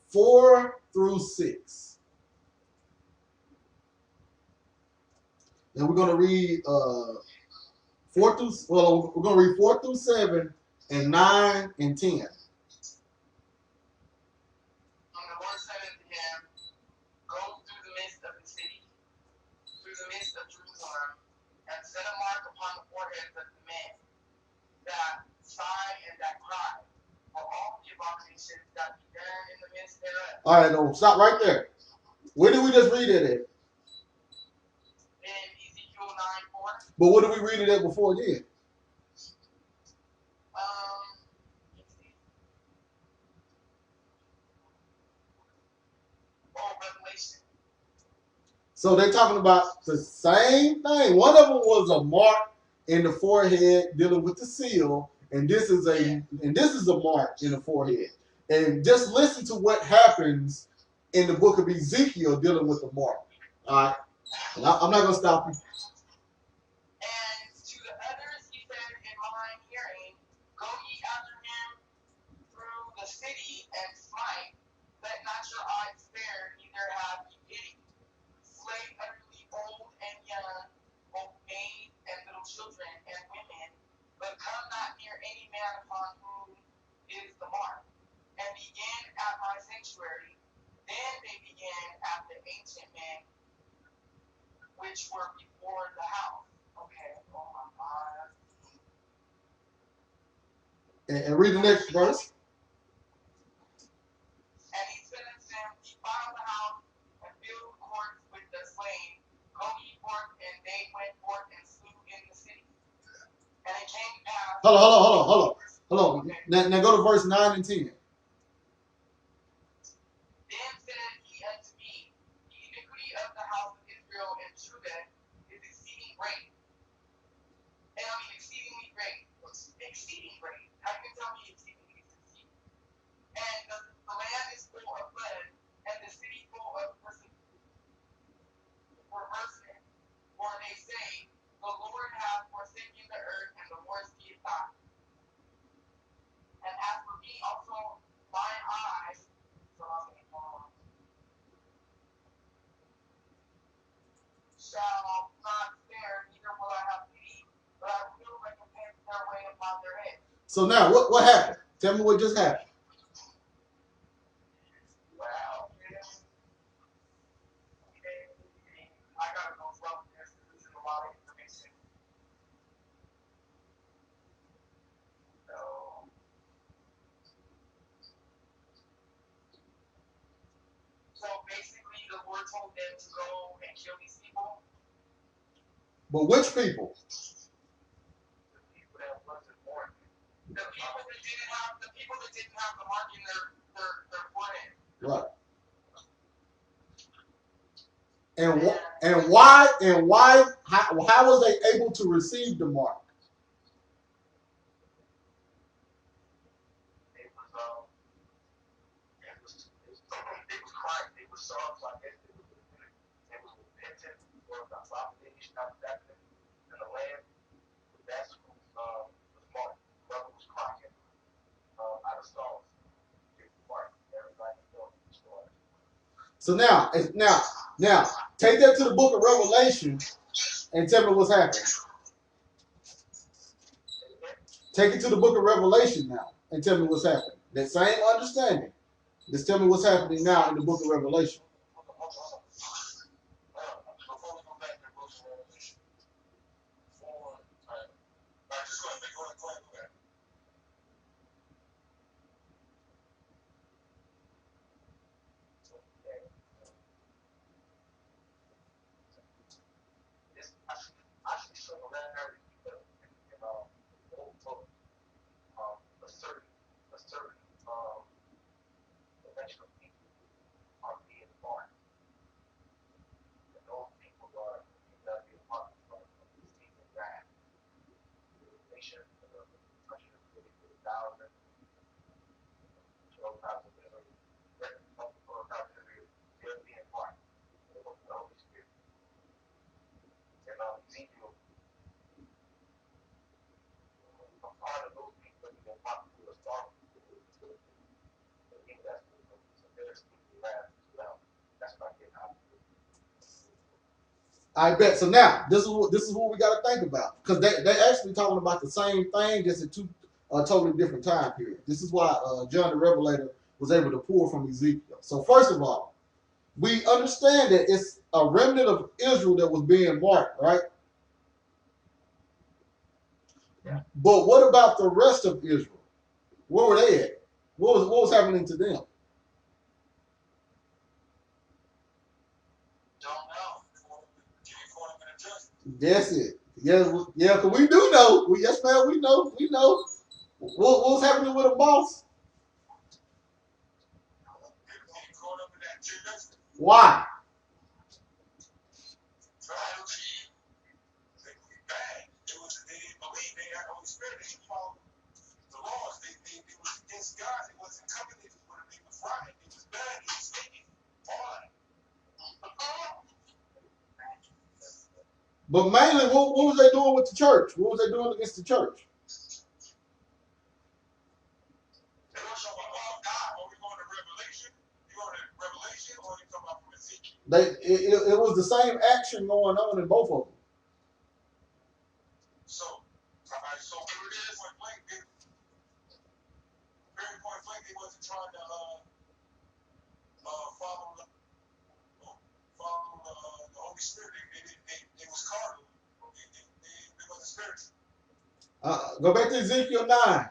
Four through 6. And we're gonna read we're gonna read 4 through 7 and 9 and 10. And the Lord said unto him, Go through the midst of the city, through the midst of Jerusalem, and set a mark upon the foreheads of the men that sigh and that cry, for all the abominations that be done in the midst thereof. All right, no, stop right there. Where did we just read it at? In Ezekiel 9:4. But what did we read it at before then? Revelation. So they're talking about the same thing. One of them was a mark in the forehead dealing with the seal, and this is a mark in the forehead. And just listen to what happens in the book of Ezekiel dealing with the mark. All right, and I'm not gonna stop you. And to the others he said in mine hearing, Go ye after him through the city and smite. Let not your eyes spare, neither have ye pity. Slay utterly old and young, both maids and little children and women, but come not near any man upon whom is the mark. And begin at my sanctuary. Then they began at the ancient men which were before the house. Okay, oh my God. And read the next verse. And he said unto them, Defile the house and fill the courts with the slain. Go ye forth, and they went forth and slew in the city. And it came out. Hold on. Okay. Now go to verse 9 and 10. Then said he unto me, The iniquity of the house of Israel and Judah is exceeding great. And I mean exceedingly great. Exceeding great. How can you tell me exceedingly great? And the land is full of blood, and the city full of perverseness. For they say, The Lord hath forsaken the earth, and the Lord seeth not. And as for me also, mine eyes shall not spare, neither will I have pity, but I will recompense their way upon their head. So now, what happened? Tell me what just happened. Well, I gotta go slow with this because this is a lot of information. So basically, the Lord told them to go and kill these people. But which people? The people that wasn't born. The people that didn't have the mark in their forehead. Right. And why? How was they able to receive the mark? It was Christ. It was songs like that. It was repentant for the abomination of So now, take that to the book of Revelation and tell me what's happening. Take it to the book of Revelation now and tell me what's happening. That same understanding. Just tell me what's happening now in the book of Revelation. I bet. So now this is what we got to think about, because they actually talking about the same thing, just in two totally different time periods. This is why John the Revelator was able to pull from Ezekiel. So first of all, we understand that it's a remnant of Israel that was being marked, right? Yeah. But what about the rest of Israel? Where were they at? What was happening to them? That's it. Yeah, because we do know. Yes, man, we know. We know. What was happening with the boss? Why? But mainly, what was they doing with the church? What was they doing against the church? It was the same action going on in both of them. So here it is, very point blank, they wasn't trying to follow the Holy Spirit. They was carnal. They wasn't spiritual. Go back to Ezekiel 9.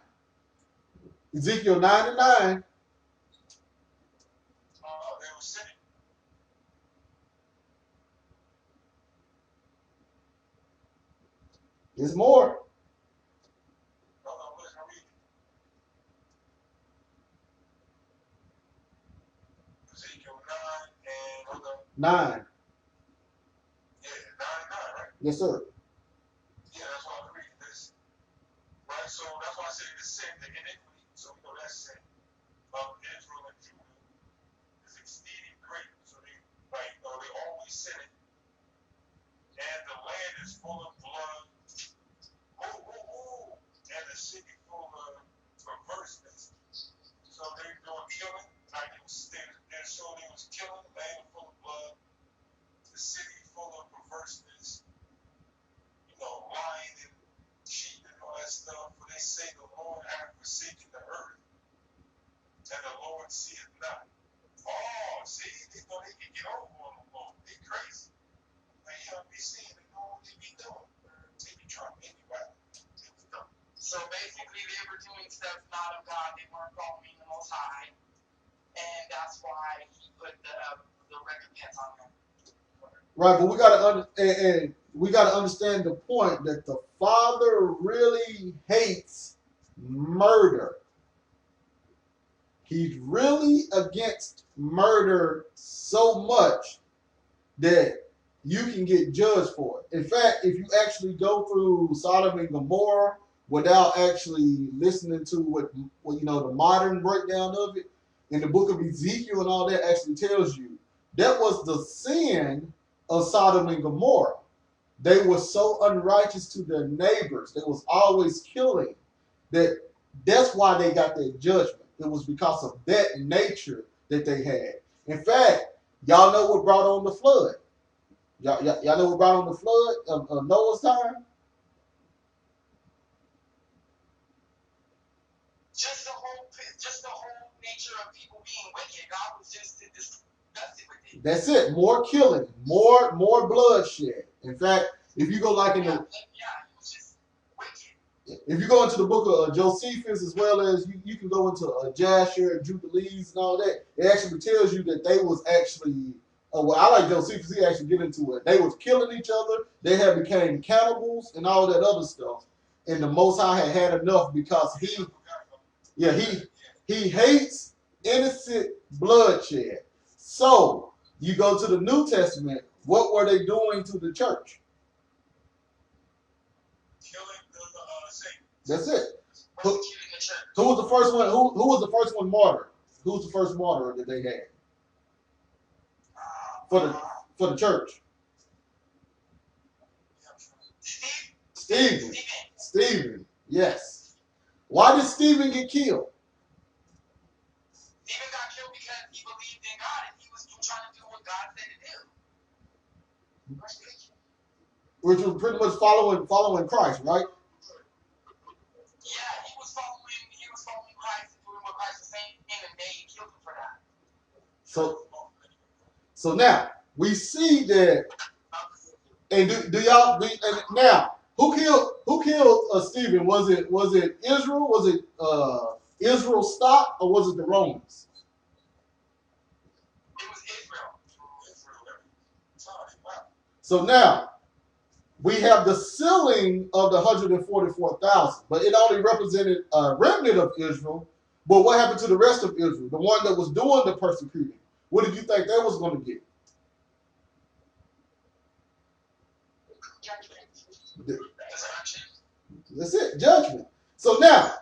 Ezekiel 9 and 9. They were sinning. There's more. Ezekiel 9 and 9. Yeah, 9 and 9, right? Yes, sir. Yeah, that's why I'm reading this. Right, so that's why I say the sin, the iniquity. So we know that's sin of Israel and Judah is exceeding great. So they always sinning. And the land is full of blood. And the city full of perverseness. So they're doing killing. Like they showed they was killing. The land full of blood. The city full of perverseness. Lying and cheating and all that stuff. For they say the Lord hath forsaken the earth, and the Lord seeth not. Oh, see, they know they can get over on the Lord. They crazy. They don't be seeing they know what they be doing. They be trying anyway. So basically, they were doing stuff not of God. They weren't following the Most High, and that's why He put the recompense on them. Right, but we gotta understand the point that the Father really hates murder. He's really against murder so much that you can get judged for it. In fact, if you actually go through Sodom and Gomorrah without actually listening to what the modern breakdown of it, in the book of Ezekiel and all that actually tells you that was the sin of Sodom and Gomorrah. They were so unrighteous to their neighbors. They was always killing. That's why they got their judgment. It was because of that nature that they had. In fact, Y'all know what brought on the flood? Y'all know what brought on the flood of Noah's time? Just the whole nature of people being wicked. God was just disgusted with it. That's it. More killing, more bloodshed. In fact, if you go like in the it was just wicked. if you go into the book of Josephus, as well as you can go into Jasher, Jubilees, and all that, it actually tells you that they was actually. Well, I like Josephus. He actually get into it. They was killing each other. They had became cannibals and all that other stuff. And the Most High had enough because he hates innocent bloodshed. So you go to the New Testament. What were they doing to the church? Killing the saints. That's it. Who was the first one? Who was the first one martyred? Who was the first martyr that they had for the church? Stephen. Yes. Why did Stephen get killed? Stephen got killed because he believed in God and he was trying to do what God said to do. Which was pretty much following Christ, right? Yeah, he was following Christ and doing what Christ was saying, and they killed him for that. So now we see that, and do y'all? And now, who killed Stephen? Was it Israel? Was it Israel stock, or was it the Romans? It was Israel. So now we have the sealing of the 144,000, but it only represented a remnant of Israel. But what happened to the rest of Israel, the one that was doing the persecuting? What did you think they was going to get? That's it, judgment. So now,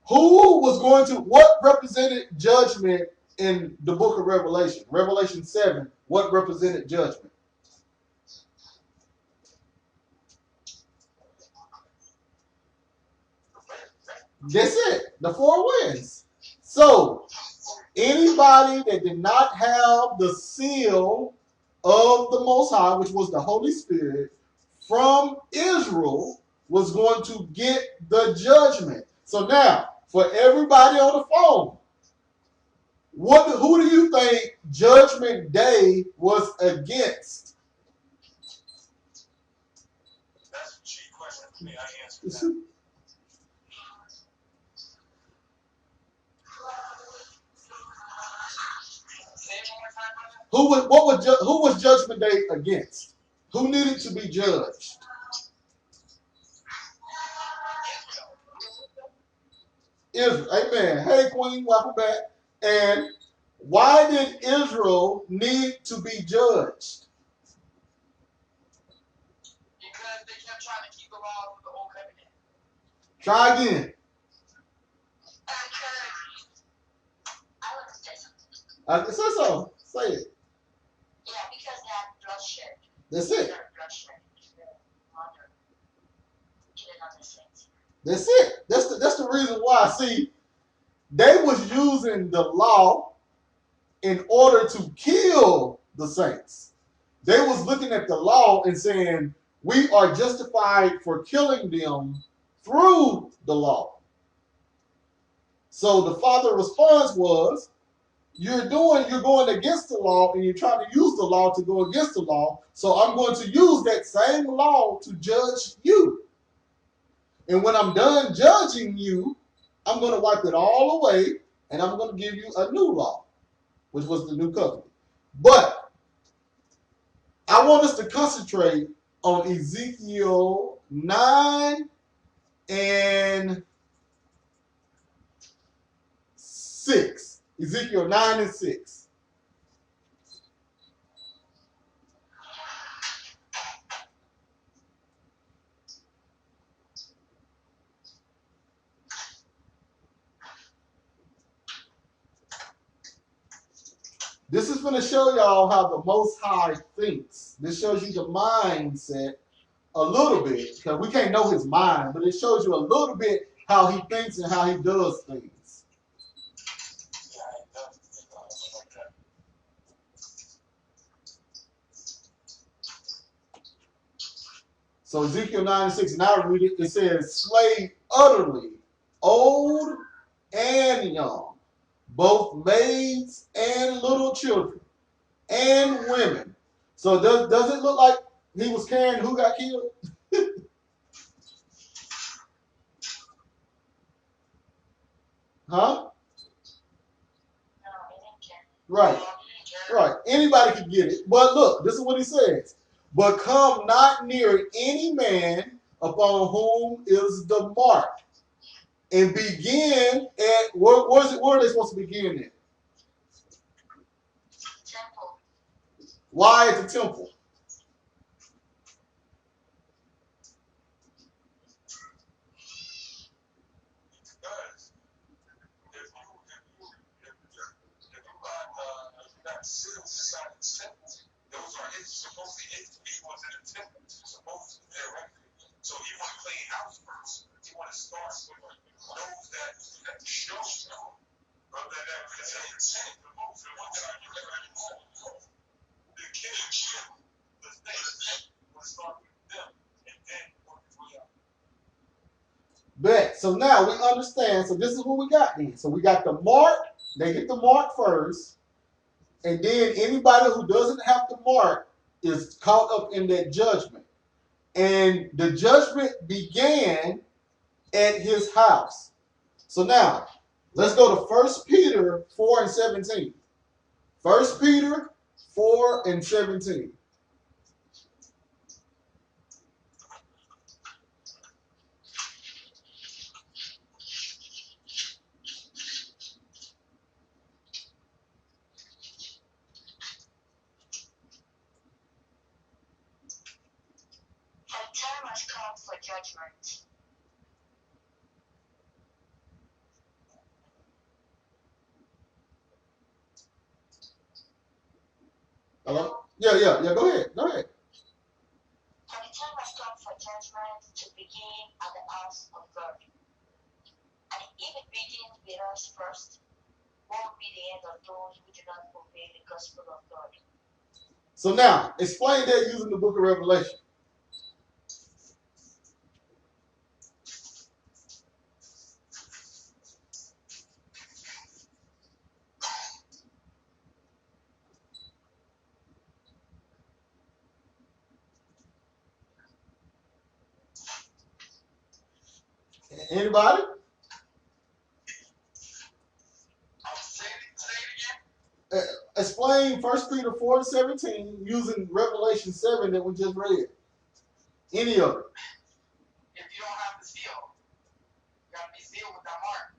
what represented judgment in the book of Revelation? Revelation 7, what represented judgment? That's it, the four winds. So, anybody that did not have the seal of the Most High, which was the Holy Spirit, from Israel, was going to get the judgment. So now, for everybody on the phone, who do you think Judgment Day was against? That's a cheap question for me. I answered that. Who was Judgment Day against? Who needed to be judged? Israel. Amen. Hey, Queen, welcome back. And why did Israel need to be judged? Because they kept trying to keep the law of the old covenant. Try again. I want to say something. Say it. Yeah, because they had bloodshed. That's it. Bloodshed. That's it. That's the reason why. See, they was using the law in order to kill the saints. They was looking at the law and saying, we are justified for killing them through the law. So the Father's response was, you're going against the law, and you're trying to use the law to go against the law. So I'm going to use that same law to judge you. And when I'm done judging you, I'm going to wipe it all away, and I'm going to give you a new law, which was the new covenant. But I want us to concentrate on Ezekiel 9 and 6. Ezekiel 9 and 6. This is going to show y'all how the Most High thinks. This shows you the mindset a little bit, because we can't know his mind, but it shows you a little bit how he thinks and how he does things. So Ezekiel 9:6, and I read it, it says, slay utterly, old and young, both maids and little children, and women. So does it look like he was carrying who got killed? Huh? Right. Right. Anybody can get it. But look, this is what he says. But come not near any man upon whom is the mark. And begin at where are they supposed to begin at? Temple. Why at the temple? Those are supposed to his people in the temple. Supposed to be there, right? So he want to clean house first. He want to start with those that show rather than that present the most. The ones that are the king, the state, will start with them and then work his way out. Bet. So now we understand. So this is what we got then. So we got the mark. They get the mark first. And then anybody who doesn't have the mark is caught up in that judgment. And the judgment began at his house. So now, let's go to 1 Peter 4:17. 1 Peter 4:17. Time has come for judgment. Hello? Yeah. Go ahead. And the time has come for judgment to begin at the house of God. And if it begins with us first, what will be the end of those who do not obey the gospel of God? So now, explain that using the book of Revelation. Anybody? Say it again. Explain 1 Peter 4:17 using Revelation 7 that we just read. Any of it. If you don't have the seal, you got to be sealed with that mark.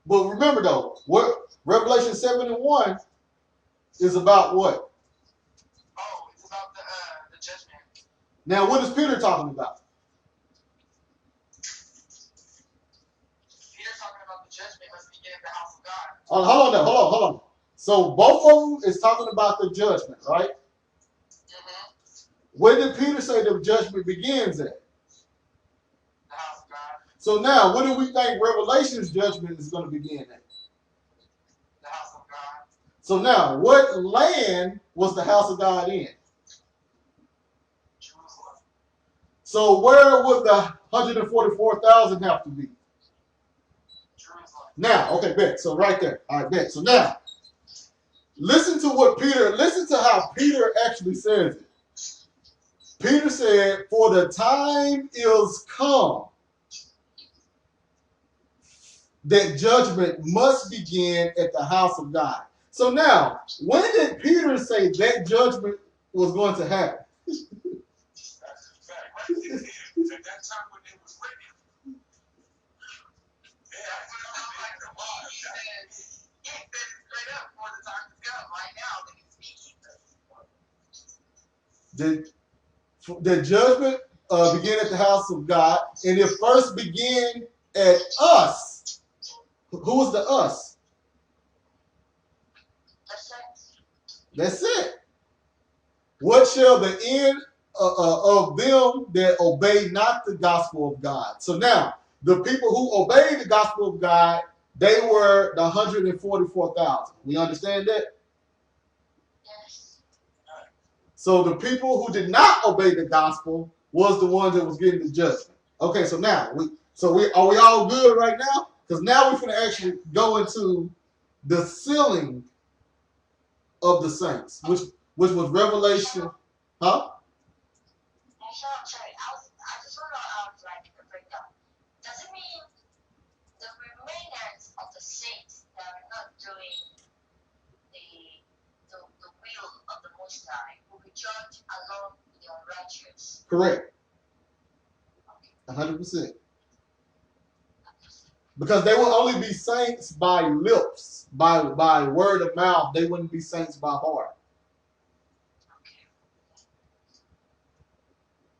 But remember though, what Revelation 7:1 is about what? Oh, it's about the judgment. Now, what is Peter talking about? Peter's talking about the judgment must begin at the house of God. Hold on. So both of them is talking about the judgment, right? Mm-hmm. Where did Peter say the judgment begins at? The house of God. So now, what do we think Revelation's judgment is going to begin at? The house of God. So now, what land was the house of God in? Jerusalem. So where would the 144,000 have to be? Jerusalem. Now, okay, bet. So right there. All right, bet. So now, listen to how Peter actually says it. Peter said, for the time is come that judgment must begin at the house of God. So now, when did Peter say that judgment was going to happen? That's a fact, right? At that time when it was written. Yeah, like the law. He said it straight up for the time to come. Right now, that he's speaking. The judgment began at the house of God, and it first began at us. Who was the us? That's it. What shall the end of them that obey not the gospel of God? So now, the people who obeyed the gospel of God, they were the 144,000. We understand that? Yes. So the people who did not obey the gospel, was the one that was getting the judgment. Okay, so now are we all good right now? Because now we're going to actually go into the sealing of the saints, which was Revelation, huh? Sorry, I just want to like a breakdown. Does it mean the remainers of the saints that are not doing the will of the Most High will be judged along with the unrighteous? Correct. 100%. Because they will only be saints by lips, by word of mouth. They wouldn't be saints by heart. Okay.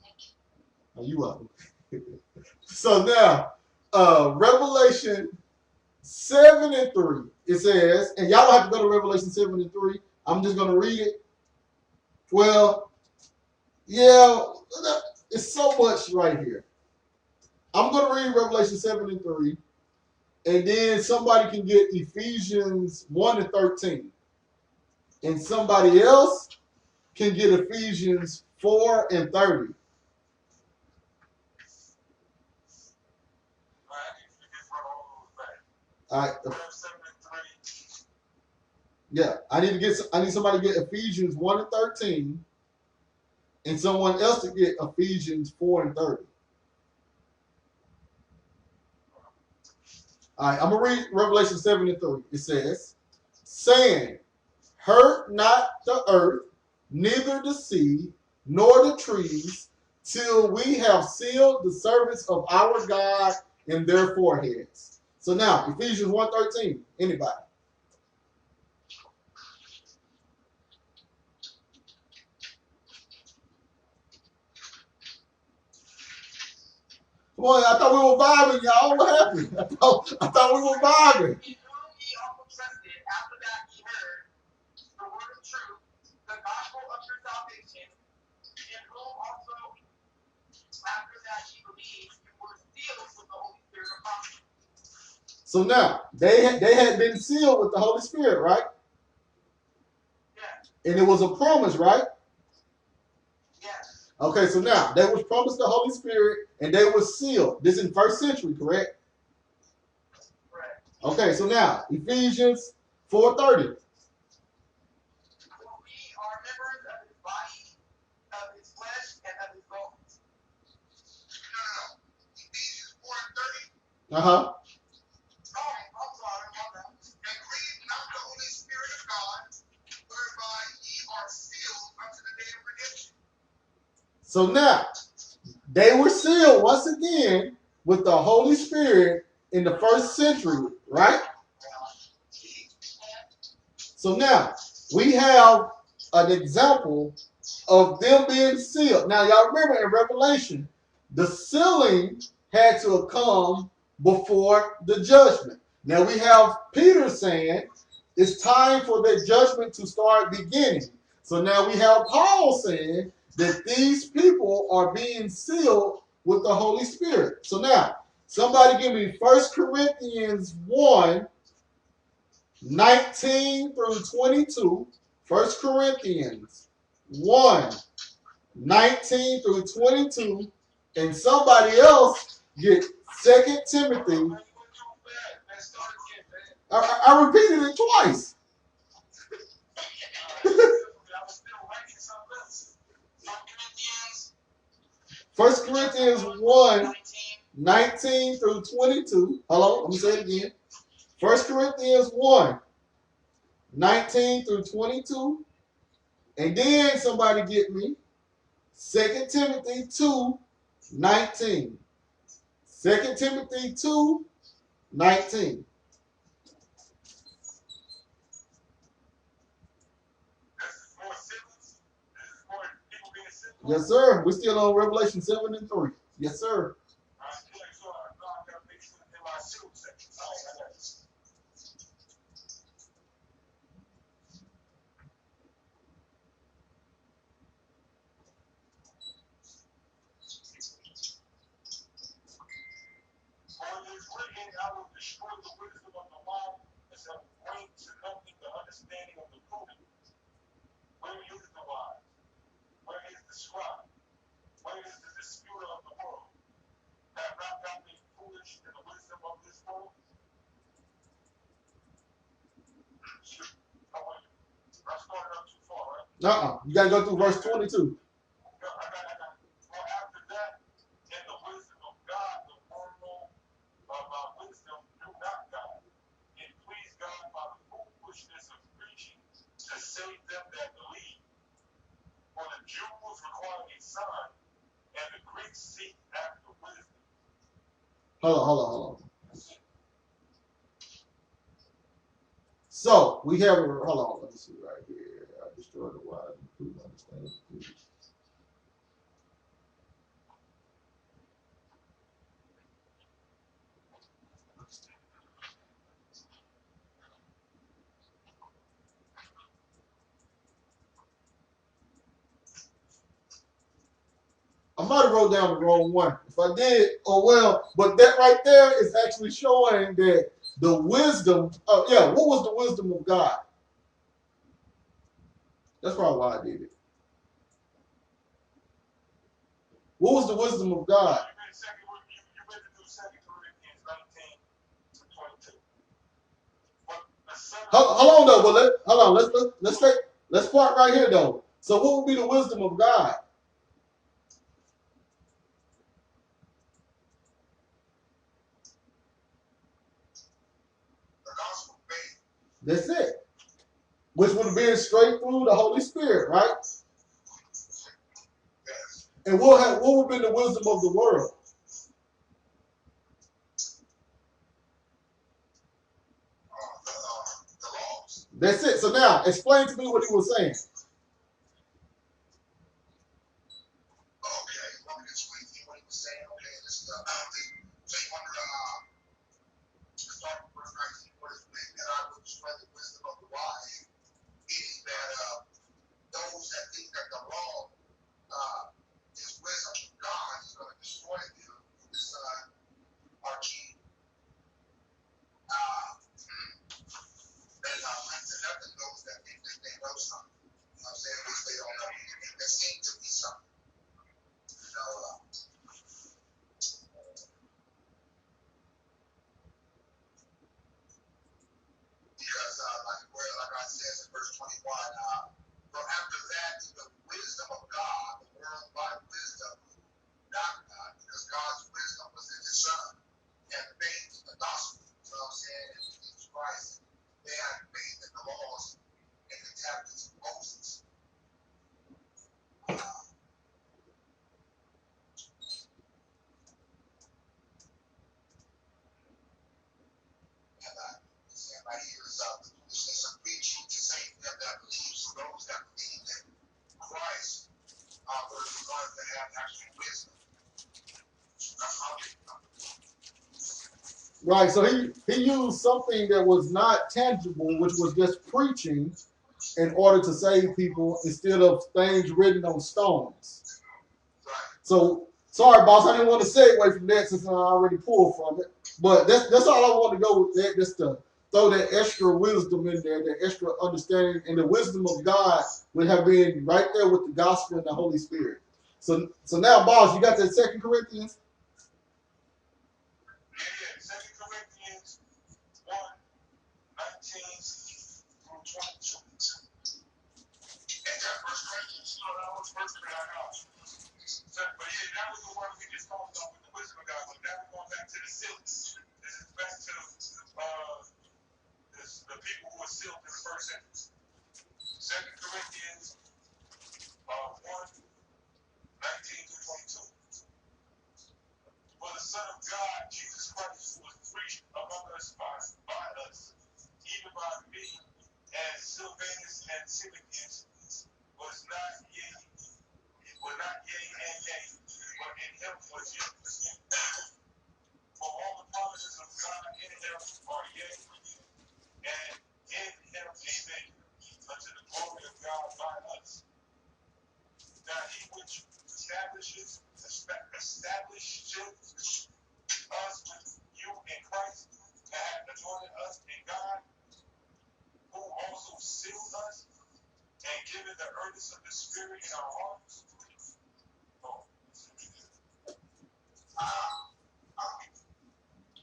Thank you. Are you welcome? So now, Revelation 7 and 3, it says, and y'all don't have to go to Revelation 7 and 3. I'm just going to read it. Well, yeah, it's so much right here. I'm going to read Revelation 7 and 3, and then somebody can get Ephesians 1 and 13. And somebody else can get Ephesians 4 and 30. All right. Yeah, I need somebody to get Ephesians 1 and 13, and someone else to get Ephesians 4 and 30. All right, I'm gonna read Revelation 7 and 3. It says, saying, hurt not the earth, neither the sea, nor the trees, till we have sealed the servants of our God in their foreheads. So now, Ephesians 1:13. Anybody? Boy, I thought we were vibing, y'all. What happened? I thought we were vibing. He also trusted after that he heard the word of truth, the gospel of your salvation, in whom also after that he believed you were sealed with the Holy Spirit of prophecy. So now they had been sealed with the Holy Spirit, right? Yeah. And it was a promise, right? Yes. Okay, so now they was promised the Holy Spirit and they were sealed. This in first century, correct? Correct. Okay, so now Ephesians 4:30. For we are members of his body, of his flesh, and of his bones. No. Ephesians 4:30. Uh-huh. I'm sorry, my bad. And grieve not the Holy Spirit of God, whereby ye are sealed unto the day of redemption. So now they were sealed once again with the Holy Spirit in the first century, right? So now we have an example of them being sealed. Now y'all remember in Revelation, the sealing had to come before the judgment. Now we have Peter saying it's time for the judgment to start beginning. So now we have Paul saying that these people are being sealed with the Holy Spirit. So now, somebody give me 1 Corinthians 1, 19 through 22. 1 Corinthians 1, 19 through 22. And somebody else get 2 Timothy. I repeated it twice. First Corinthians 1, 19 through 22. Hello, let me say it again. 1 Corinthians 1, 19 through 22. And then somebody get me 2 Timothy 2, 19. 2 Timothy 2, 19. Yes, sir. We're still on Revelation 7 and 3. Yes, sir. I will destroy the wisdom of the law and shall bring to nothing the understanding of the prudent. Where is the wise? Where is the scribe? Where is the You got to go through verse 22. Hold on. So we have hold on. Let me see right here. I destroyed the wise. Please understand. I might have wrote down the wrong one. If I did, oh well. But that right there is actually showing that the wisdom. Oh yeah, what was the wisdom of God? That's probably why I did it. What was the wisdom of God? Hold on though, but hold on. Let's start right here though. So what would be the wisdom of God? That's it. Which would have been straight through the Holy Spirit, right? And what would be the wisdom of the world? That's it. So now, explain to me what he was saying. Right, so he used something that was not tangible, which was just preaching in order to save people instead of things written on stones. So, sorry, boss, I didn't want to segue from that since I already pulled from it. But that's all I want to go with that, just to throw that extra wisdom in there, that extra understanding, and the wisdom of God would have been right there with the gospel and the Holy Spirit. So now, boss, you got that 2 Corinthians?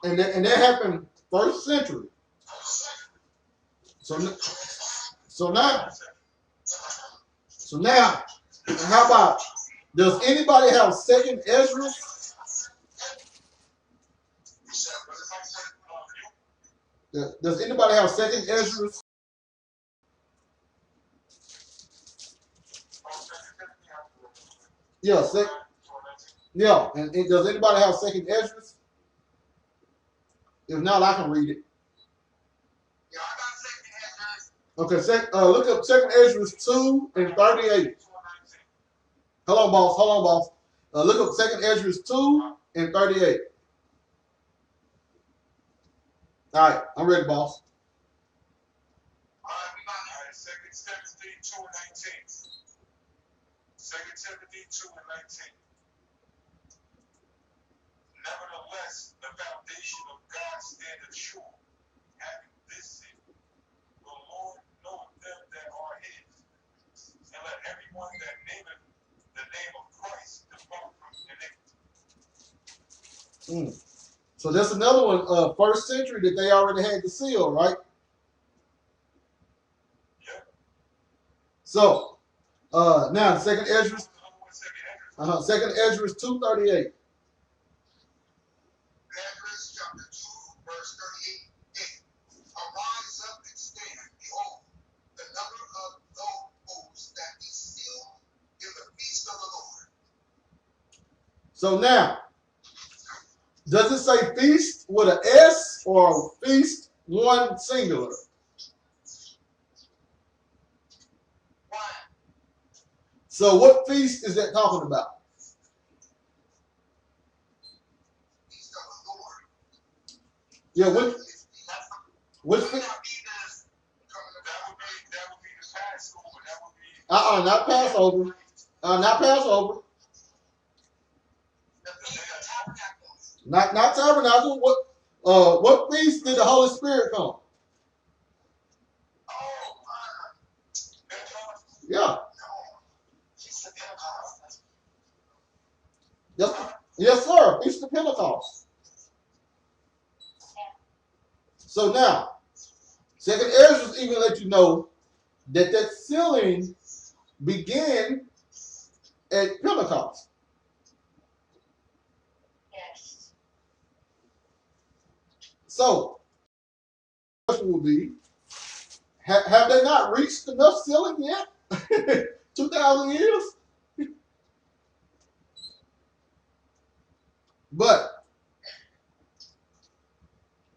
And that happened first century. So now, how about, does anybody have second Ezra? Does anybody have second Ezra? Yeah, yeah. And does anybody have second Ezra? If not, I can read it. Yeah, I got second Ezra. Okay, look up second Ezra 2 and 38. Hold on, boss. Look up second Ezra 2 and 38. All right, I'm ready, boss. All right, we got it. 2 Timothy 2 and 19. 2 Timothy 2 and 19. Nevertheless, the foundation of God standeth sure, having this seal. The Lord knoweth them that are his, and let everyone that nameth the name of Christ depart from iniquity. So that's another one, first century, that they already had the seal, right? Yep. So now second Ezra, second Ezra 2:38. Ezra chapter 2, verse 38. Arise up and stand. Behold, the number of those that be sealed in the feast of the Lord. So now, does it say feast with an S or feast one singular? One. So what feast is that talking about? Feast of the Lord. Yeah, which feast? That would be the Passover. That would be Not Passover. Not Passover. the Feast of Tabernacles. Not Tabernacle. What feast did the Holy Spirit come? Oh, Pentecost. Yeah. No. Feast of Pentecost. Yes, sir. Feast of Pentecost. So now, second Ezra even let you know that sealing began at Pentecost. Yes. So, the question will be, have they not reached enough sealing yet? 2,000 years? But,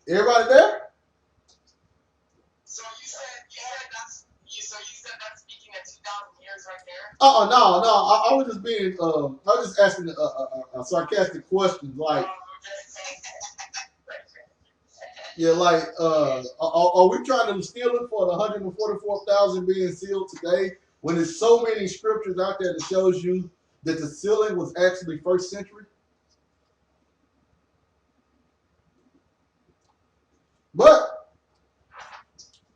everybody there? So you said that's speaking at 2,000 years right there? No. I was just being, I was just asking a sarcastic question, like, yeah, like, are we trying to steal it for the 144,000 being sealed today when there's so many scriptures out there that shows you that the sealing was actually first century? But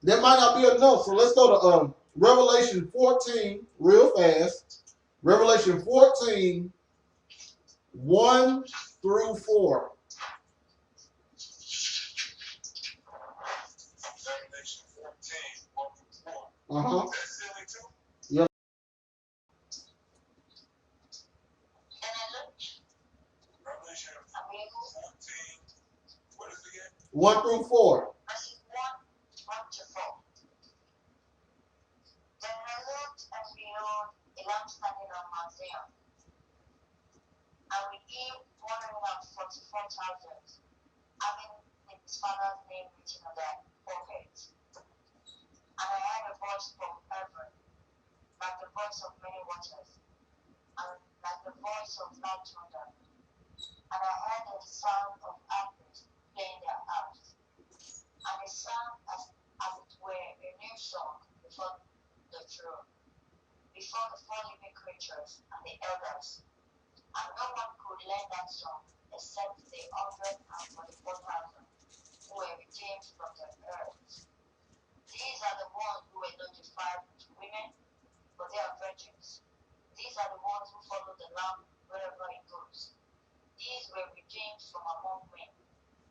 that might not be enough. So let's go to Revelation 14 real fast. Revelation 14, 1 through 4. Revelation 14, 1 through 4. Uh-huh. Is that sealing too? Yep. Revelation 14, what is it again? 1 through 4. Verses 1 to 4. Then I looked, and behold, a lamb standing on Mount Zion, and with him 144,000, having his father's name written on their foreheads. And I heard a voice from heaven, like the voice of many waters, and like the voice of loud thunder. And I heard the sound of harpists playing their harps. And they sang as it were a new song before the throne, before the four living creatures and the elders. And no one could learn that song except the 144,000 who were redeemed from the earth. These are the ones who were not defiled with women, but they are virgins. These are the ones who follow the Lamb wherever it goes. These were redeemed from among men,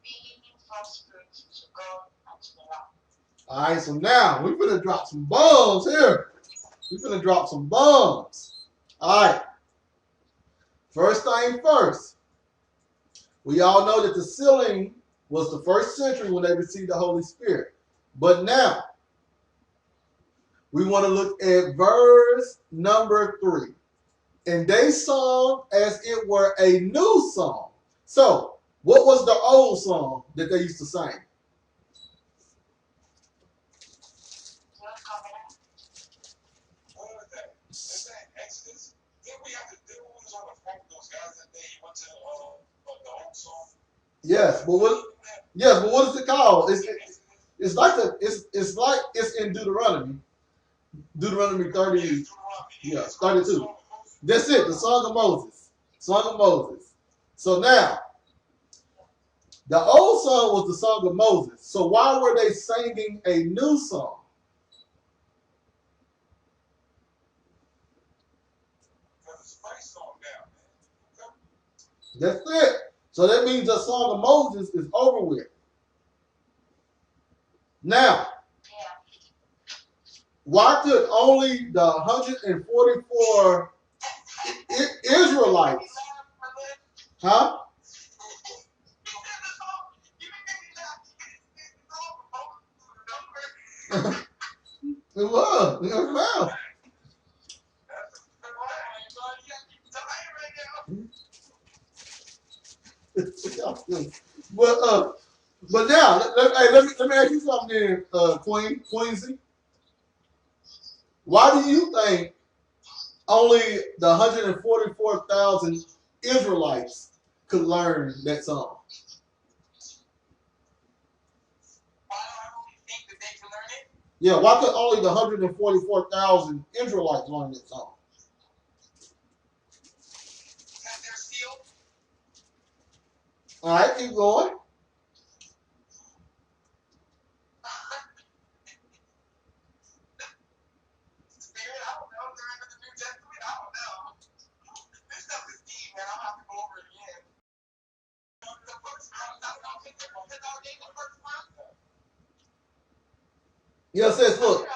being first fruits to God and to the Lamb. All right, so now we finna drop some bombs here. We finna drop some bombs. All right. First thing first. We all know that the sealing was the first century when they received the Holy Spirit. But now, we want to look at verse number 3. And they sung as it were a new song. So, what was the old song that they used to sing? Yes, but what is it called? It's like it's in Deuteronomy. Deuteronomy 30, 32. That's it, the Song of Moses. Song of Moses. So now, the old song was the Song of Moses. So why were they singing a new song? That's it. So that means the Song of Moses is over with. Now, why could only the 144 Israelites, huh? It was. Well. But now, let me ask you something, Queensy. Why do you think only the 144,000 Israelites could learn that song? Yeah, why could only the 144,000 Israelites learn that song? All right, keep going. Yeah, it says, look,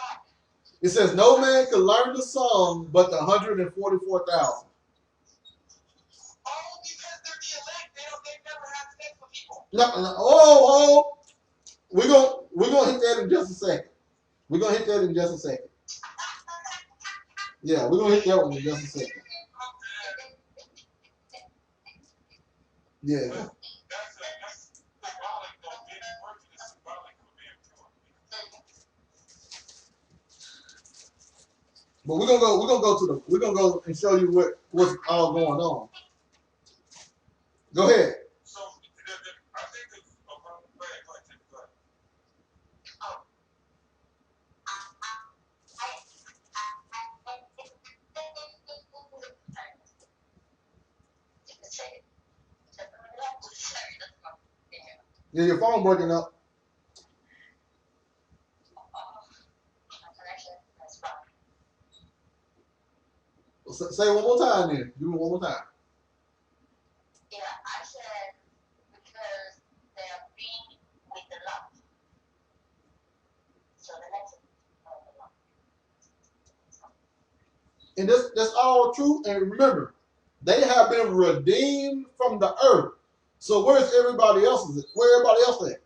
it says no man could learn the song but the 144,000. No, we're gonna hit that in just a second. We're gonna hit that in just a second. Yeah, we're gonna hit that one in just a second. Yeah. But we're gonna go and show you what's all going on. Go ahead. Yeah, your phone breaking up. Say it one more time then. Do it one more time. Yeah, I said because they're being with the love. So the next and that's all true. And remember, they have been redeemed from the earth. So where's everybody else? Where everybody else at?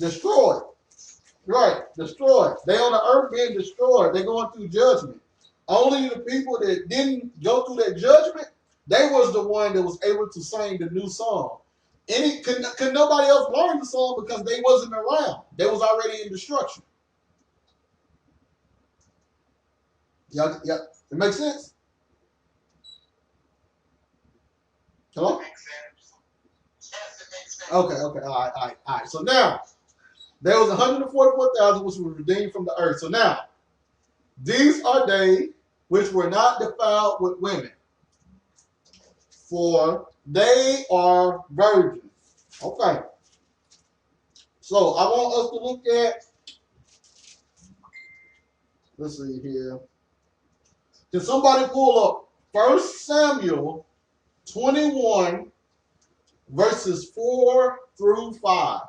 Destroyed. Right, destroyed. They on the earth being destroyed. They're going through judgment. Only the people that didn't go through that judgment, they was the one that was able to sing the new song. Could nobody else learn the song because they wasn't around. They was already in destruction. Yeah, it makes sense? Hello? It makes sense. Yes, it makes sense. Okay, all right. So now, there was 144,000 which were redeemed from the earth. So now, these are they which were not defiled with women, for they are virgins. Okay. So I want us to look at, let's see here. Can somebody pull up 1 Samuel 21, verses 4 through 5.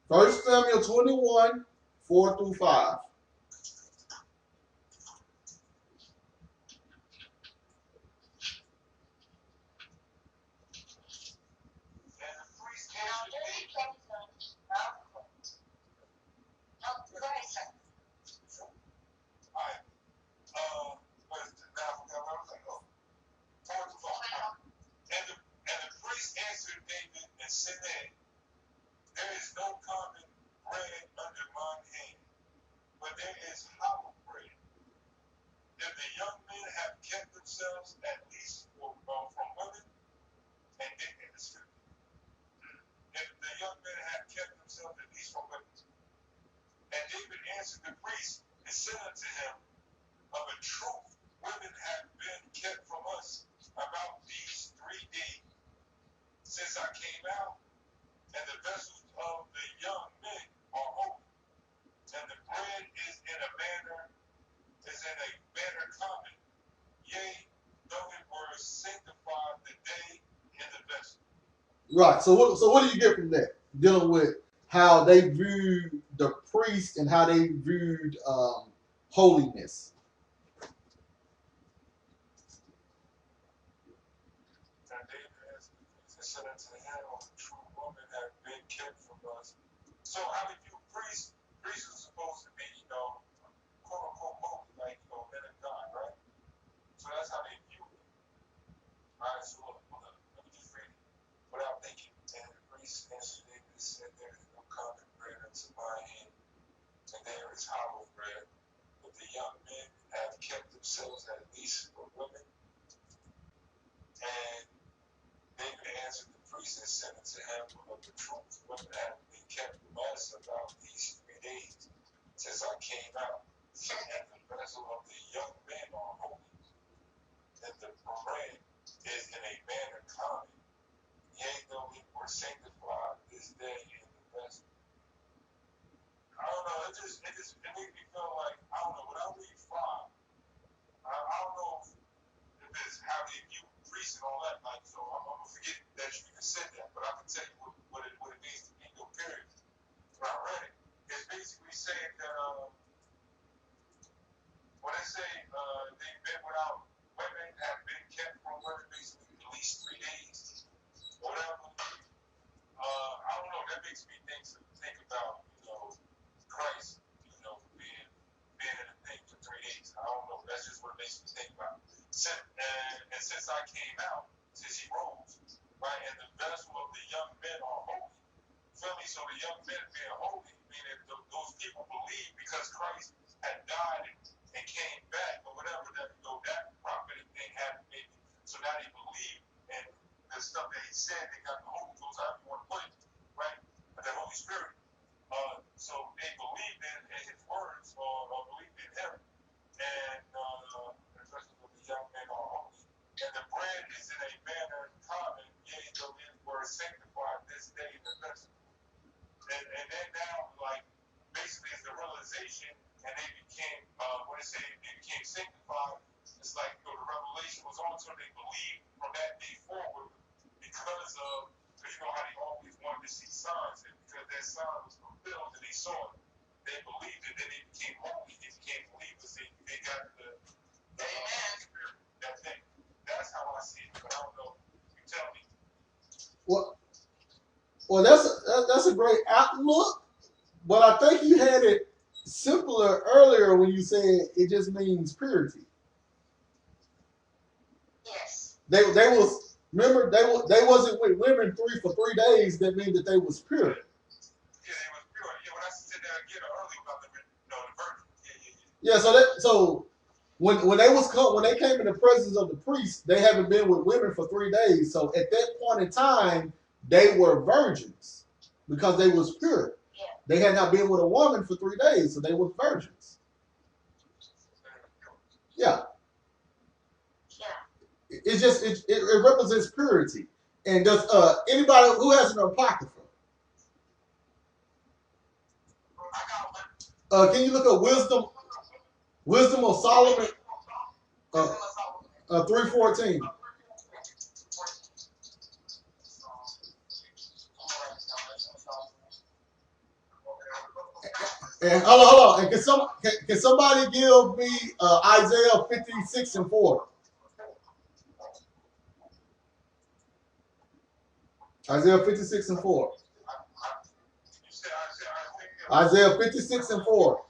First Samuel 21, 4 through 5. There is no common bread under mine hand, but there is hollow bread. If the young men have kept themselves at least from women, and in the scripture, if the young men have kept themselves at least from women, and David answered the priest and said unto him, of a truth, women have been kept from us about these 3 days since I came out, and the vessels of the young men are holy, and the bread is in a manner common, yea, though it were sanctified the day in the vessel. Right. So what do you get from that? Dealing with how they viewed the priest and how they viewed holiness. And David answered and said unto him, of the true woman have been kept from us. So how did you priests? Priests are supposed to be, quote unquote holy, like men of God, right? So that's how they view it. Alright, so look, let me just read it without thinking. And the priest answered David and said, there is no common bread unto my hand, and there is hollow bread. But the young men have kept themselves at least from women. And David answered the priest and said unto him, of the truth, women have been kept from us about these 3 days since I came out, and the vessel of the young men are holy, and the bread is in a manner common, yea, though it were sanctified this day in the vessel. I don't know, it made me feel like, I don't know, when I read 5, I don't know if it's how they view priests and all that, like, so I'm gonna forget that you even said that, but I can tell you what it means to me, period. When I read it, it's basically saying that, when they say they've been without women, have been kept from women basically at least 3 days, whatever. I don't know. That makes me think about Christ, being in a thing for 3 days. I don't know. That's just what it makes me think about. And since I came out, since he rose, right, and the vessel of the young men are holy. Feel me? So the young men being holy, meaning those people believe because Christ had died and came back or whatever, that prophetic thing happened maybe. So now they believe in the stuff that he said. They got the Holy Ghost, however you want to put it, right? The Holy Spirit. So they believed in his words or believed in him. And the vessels of the young men are holy. And the bread is in a manner common, yea, though it were sanctified this day in the vessel. And then now, like, basically it's the realization, and they became, they became sanctified. It's like, the revelation was on, so they believed from that day forward because you know how they always wanted to see signs, and because that sign was fulfilled and they saw it, they believed it, then they became holy, they became believers, they got the Spirit, that thing. That's how I see it, but I don't know, you tell me. Well, that's a great outlook, but I think you had it simpler earlier when you said it just means purity. Yes. They was, remember, they wasn't with women for 3 days. That means that they was pure. Yeah, they was pure. Yeah, when I said that again earlier about the virgin. Yeah. So when they came in the presence of the priest, they haven't been with women for 3 days. So at that point in time, they were virgins because they was pure. Yeah. They had not been with a woman for 3 days, so they were virgins. Yeah. Yeah. It represents purity. And does anybody who has an apocrypha? Can you look at Wisdom of Solomon 3:14? And hold on. And can somebody give me Isaiah 56:4? Isaiah 56:4. Isaiah 56:4.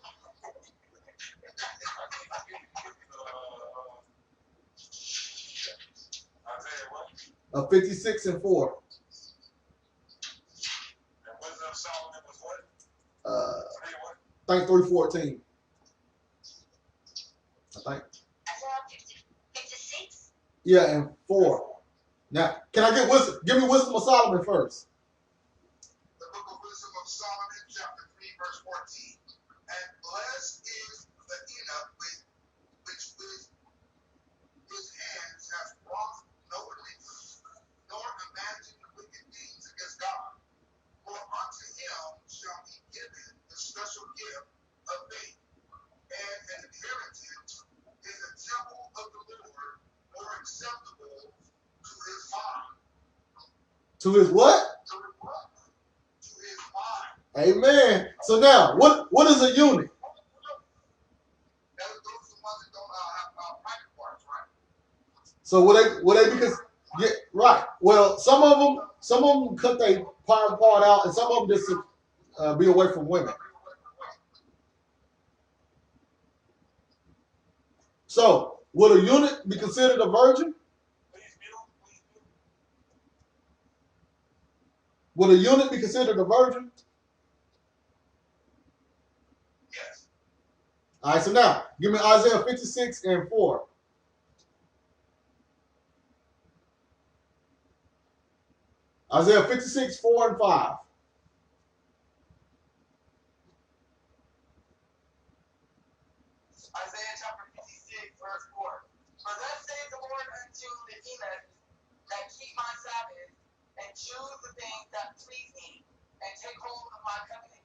56:4. And Wisdom of Solomon was what? I think 3:14. I think. 56? Yeah, and 4. Now, can I get wisdom? Give me Wisdom of Solomon first. The book of Wisdom of Solomon, chapter 3, verse 14. And blessed is the Enoch which with his hands has wrought no iniquity, nor imagined wicked things against God. For unto him shall be given the special gift of faith, and an inheritance in the temple of the Lord, more acceptable to his mind. To his what? To his mind. Amen. So now, what is a eunuch? Those are the ones that don't have private parts, right? So would they because yeah, right. Well, some of them cut their part out, and some of them just be away from women. So would a eunuch be considered a virgin? Would a eunuch be considered a virgin? Yes. All right. So now, give me Isaiah 56:4. Isaiah 56:4 and 5. Isaiah chapter 56, verse 4. For thus saith the Lord unto the Enoch that keep my Sabbath, and choose the things that please me, and take hold of my covenant.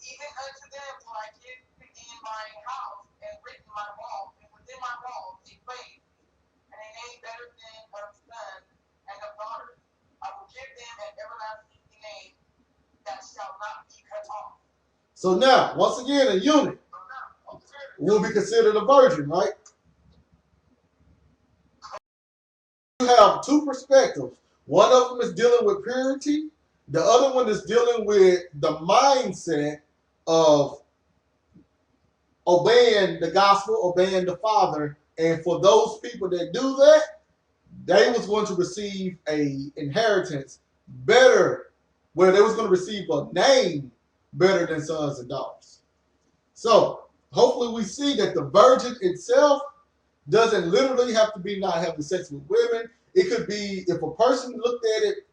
Even unto them will I give in my house, and written my walls, and within my walls a place, and a name better than of sons and of daughters. I will give them an everlasting name that shall not be cut off. So now, once again, a eunuch will be considered a virgin, right? You have two perspectives. One of them is dealing with purity. The other one is dealing with the mindset of obeying the gospel, obeying the Father. And for those people that do that, they was going to receive a inheritance better, where they was going to receive a name better than sons and daughters. So hopefully we see that the virgin itself doesn't literally have to be not having sex with women. It could be, if a person looked at it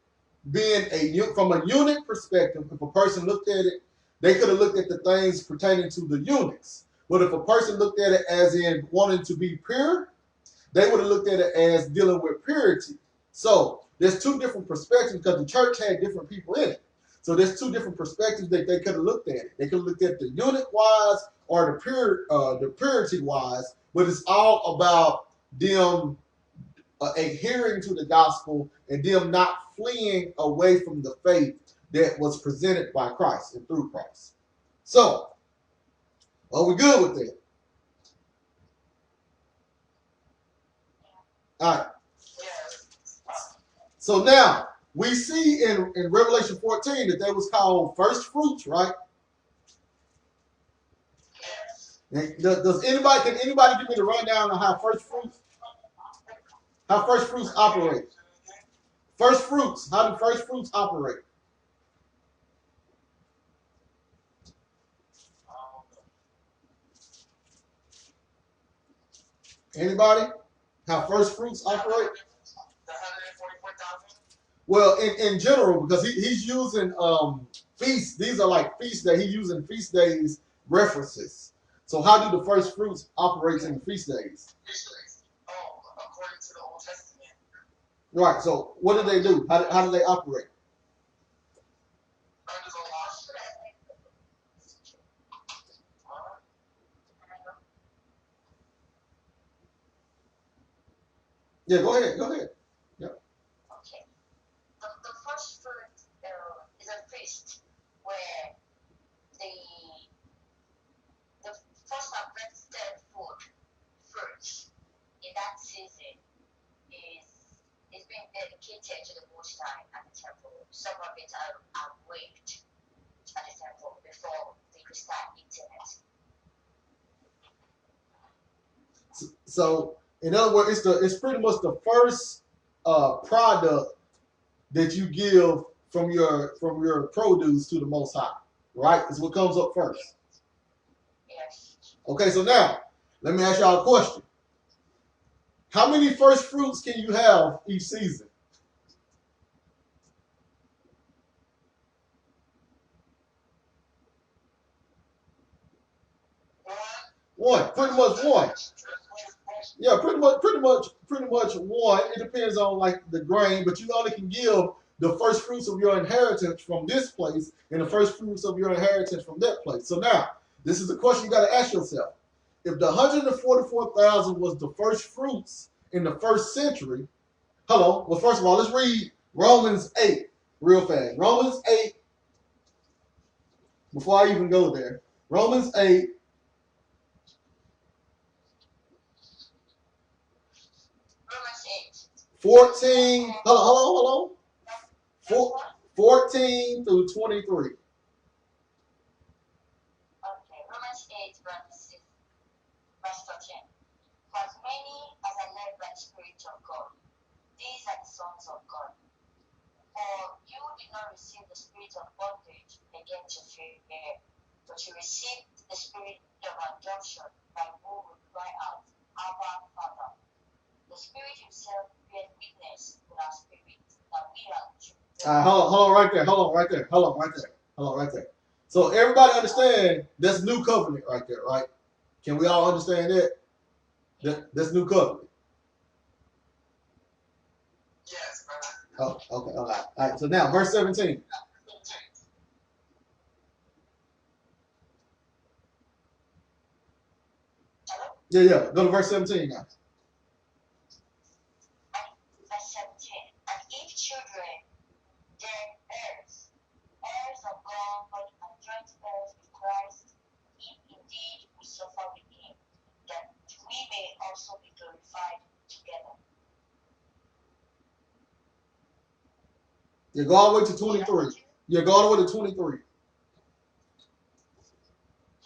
being from a eunuch perspective, if a person looked at it, they could have looked at the things pertaining to the eunuchs. But if a person looked at it as in wanting to be pure, they would have looked at it as dealing with purity. So there's two different perspectives because the church had different people in it. So there's two different perspectives that they could have looked at it. They could have looked at the eunuch wise or the purity wise, but it's all about them adhering to the gospel and them not fleeing away from the faith that was presented by Christ and through Christ. So, are we good with that? All right. So now we see in Revelation 14 that they was called first fruits, right? And can anybody give me the rundown on how first fruits operate? First fruits, how do first fruits operate? Anybody? How first fruits operate? Well, in general, because he's using feasts. These are like feasts that he's using feast days references. So how do the first fruits operate in the feast days? According to the Old Testament, Right. So what do they do? How do they operate? Under the law. Yeah, go ahead. Go ahead. Yep. Okay. The first fruit is a feast where the the first harvested fruits in that season is being dedicated to the Most High at the temple. Some of it are waked at the temple before they could start eating it. So in other words, it's pretty much the first product that you give from your produce to the Most High, right? It's what comes up first. Yes. Okay, so now let me ask y'all a question. How many first fruits can you have each season? One, pretty much one. Yeah, pretty much one. It depends on like the grain, but you only can give the first fruits of your inheritance from this place and the first fruits of your inheritance from that place. So now, this is a question you got to ask yourself. If the 144,000 was the first fruits in the first century, hello. Well, first of all, let's read Romans 8 real fast. Romans 8, before I even go there. Romans 8, 14, hold on. 14 through 23. Okay, Romans 8, verse 13. For as many as are led by the Spirit of God, these are the sons of God. For you did not receive the spirit of bondage again to fear, but you received the spirit of adoption, by whom we cry out, Abba, Father. The Spirit Himself bears witness with our spirit that we are children. Hold on right there. So everybody understand that's new covenant right there, right? Can we all understand that? That's new covenant. Yes, Oh, okay, all right. So now verse 17. Yeah. Go to verse 17 now. Verse 17. And if children, then heirs of God, and joint heirs with Christ, if indeed we suffer with Him, that we may also be glorified together. You go all the way to 23. You go all the way to 23. For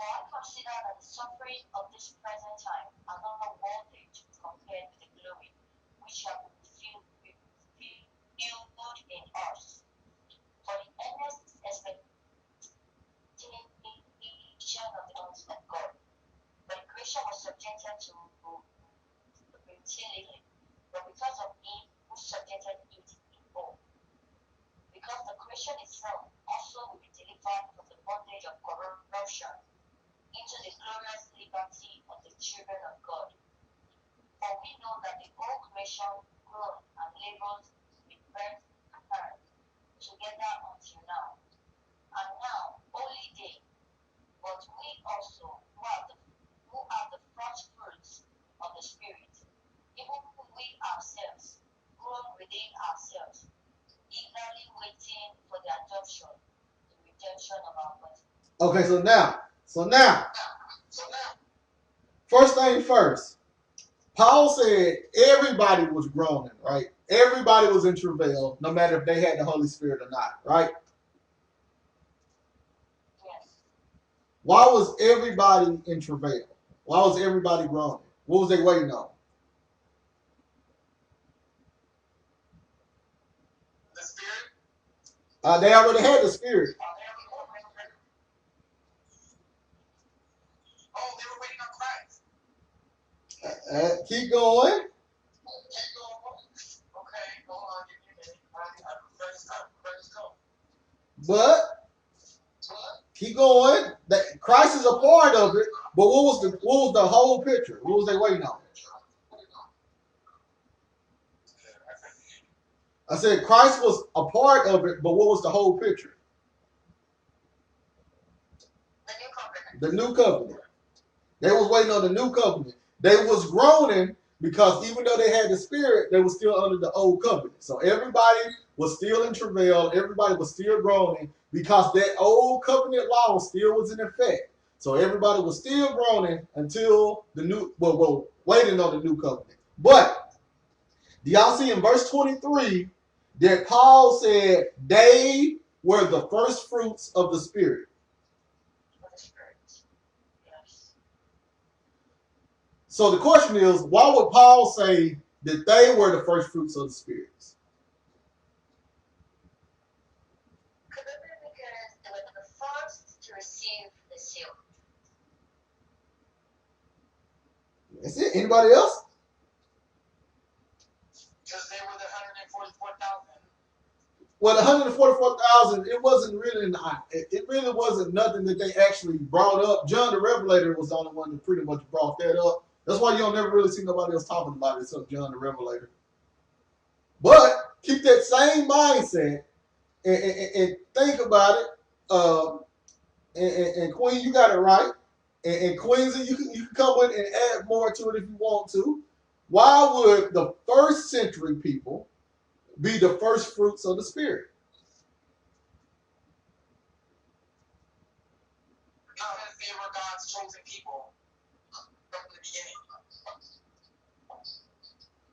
I consider that the suffering of this present time are not worthy to be compared with the glory which shall be revealed in us. For the earnest expectation of the sons of God. But the creation was subjected to futility, but because of Him who subjected it in all. Because the creation itself also will be delivered from the bondage of corruption into the glorious liberty of the children of God. For we know that the whole creation groans and labors with birth and birth together until now. And now, only they, but we also who are the first fruits of the Spirit, even we ourselves, grown within ourselves, eagerly waiting for the adoption, the redemption of our body. Okay, so now, first thing first. Paul said everybody was groaning, right? Everybody was in travail, no matter if they had the Holy Spirit or not, right? Yes. Why was everybody in travail? Why was everybody groaning? What was they waiting on? the Spirit. They already had the Spirit. Oh, they were waiting on Christ. Keep going. Okay, hold on, give me a minute. First go. But keep going. That Christ is a part of it. But what was the whole picture? What was they waiting on? I said Christ was a part of it, but what was the whole picture? The new covenant. The new covenant. They was waiting on the new covenant. They was groaning because even though they had the Spirit, they were still under the old covenant. So everybody was still in travail. Everybody was still groaning because that old covenant law still was in effect. So everybody was still groaning until the new, waiting on the new covenant. But do y'all see in verse 23 that Paul said they were the first fruits of the Spirit? For the Spirit. Yes. So the question is, why would Paul say that they were the first fruits of the Spirit? Could it be because they were the first to receive the seal? That's it. Anybody else? Because they were the 144,000. Well, the 144,000, it wasn't really, it really wasn't nothing that they actually brought up. John the Revelator was the only one that pretty much brought that up. That's why you don't never really see nobody else talking about it except John the Revelator. But keep that same mindset and think about it. And Queen, you got it right. And Queensy, you can come with and add more to it if you want to. Why would the first century people be the first fruits of the Spirit? Because they were God's chosen people from the beginning.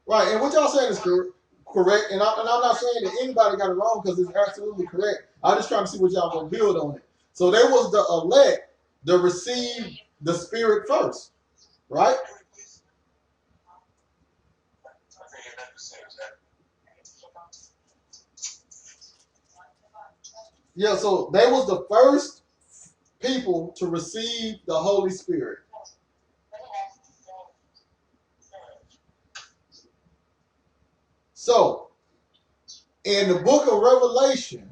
Right, and what y'all saying is correct, and I'm not saying that anybody got it wrong because it's absolutely correct. I'm just trying to see what y'all gonna build on it. So there was the elect that received the Spirit first, right? Yeah, so they was the first people to receive the Holy Spirit. So in the book of Revelation,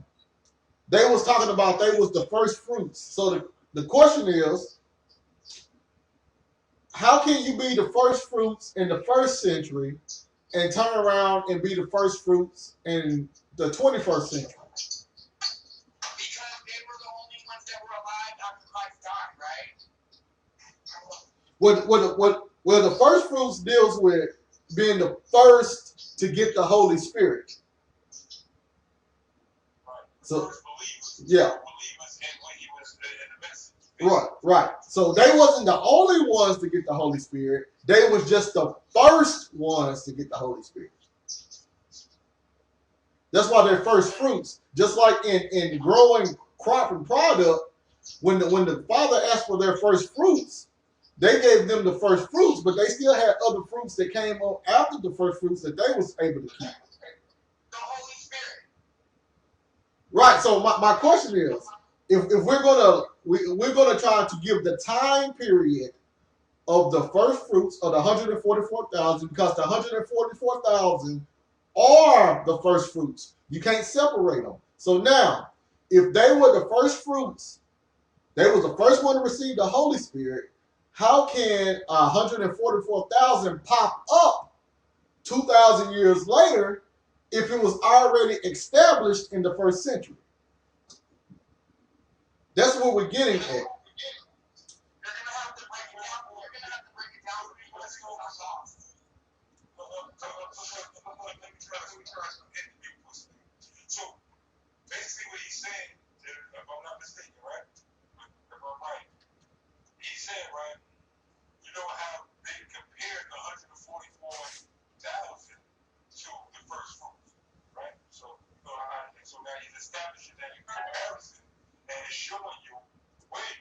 they was talking about they was the first fruits. So the question is, how can you be the first fruits in the first century and turn around and be the first fruits in the 21st century? Because they were the only ones that were alive after Christ died, right? Well, the first fruits deals with being the first to get the Holy Spirit. Right. So, first believers. Yeah. Believers and when he was in the message. Right. So they wasn't the only ones to get the Holy Spirit. They was just the first ones to get the Holy Spirit. That's why they're first fruits. Just like in growing crop and product, when the Father asked for their first fruits, they gave them the first fruits, but they still had other fruits that came up after the first fruits that they was able to keep. The Holy Spirit. Right. So my question is, if we're gonna try to give the time period of the first fruits of the 144,000, because the 144,000 are the first fruits. You can't separate them. So now, if they were the first fruits, they was the first one to receive the Holy Spirit. How can 144,000 pop up 2,000 years later if it was already established in the first century? That's what we're getting at. You're gonna have to break it down for people that still not lost. So basically what he's saying, if I'm not mistaken, right? If I'm right, he's saying, right, you know how they compared the 144,000 to the first fruits, right? So so now he's establishing that in comparison and he's showing you, wait,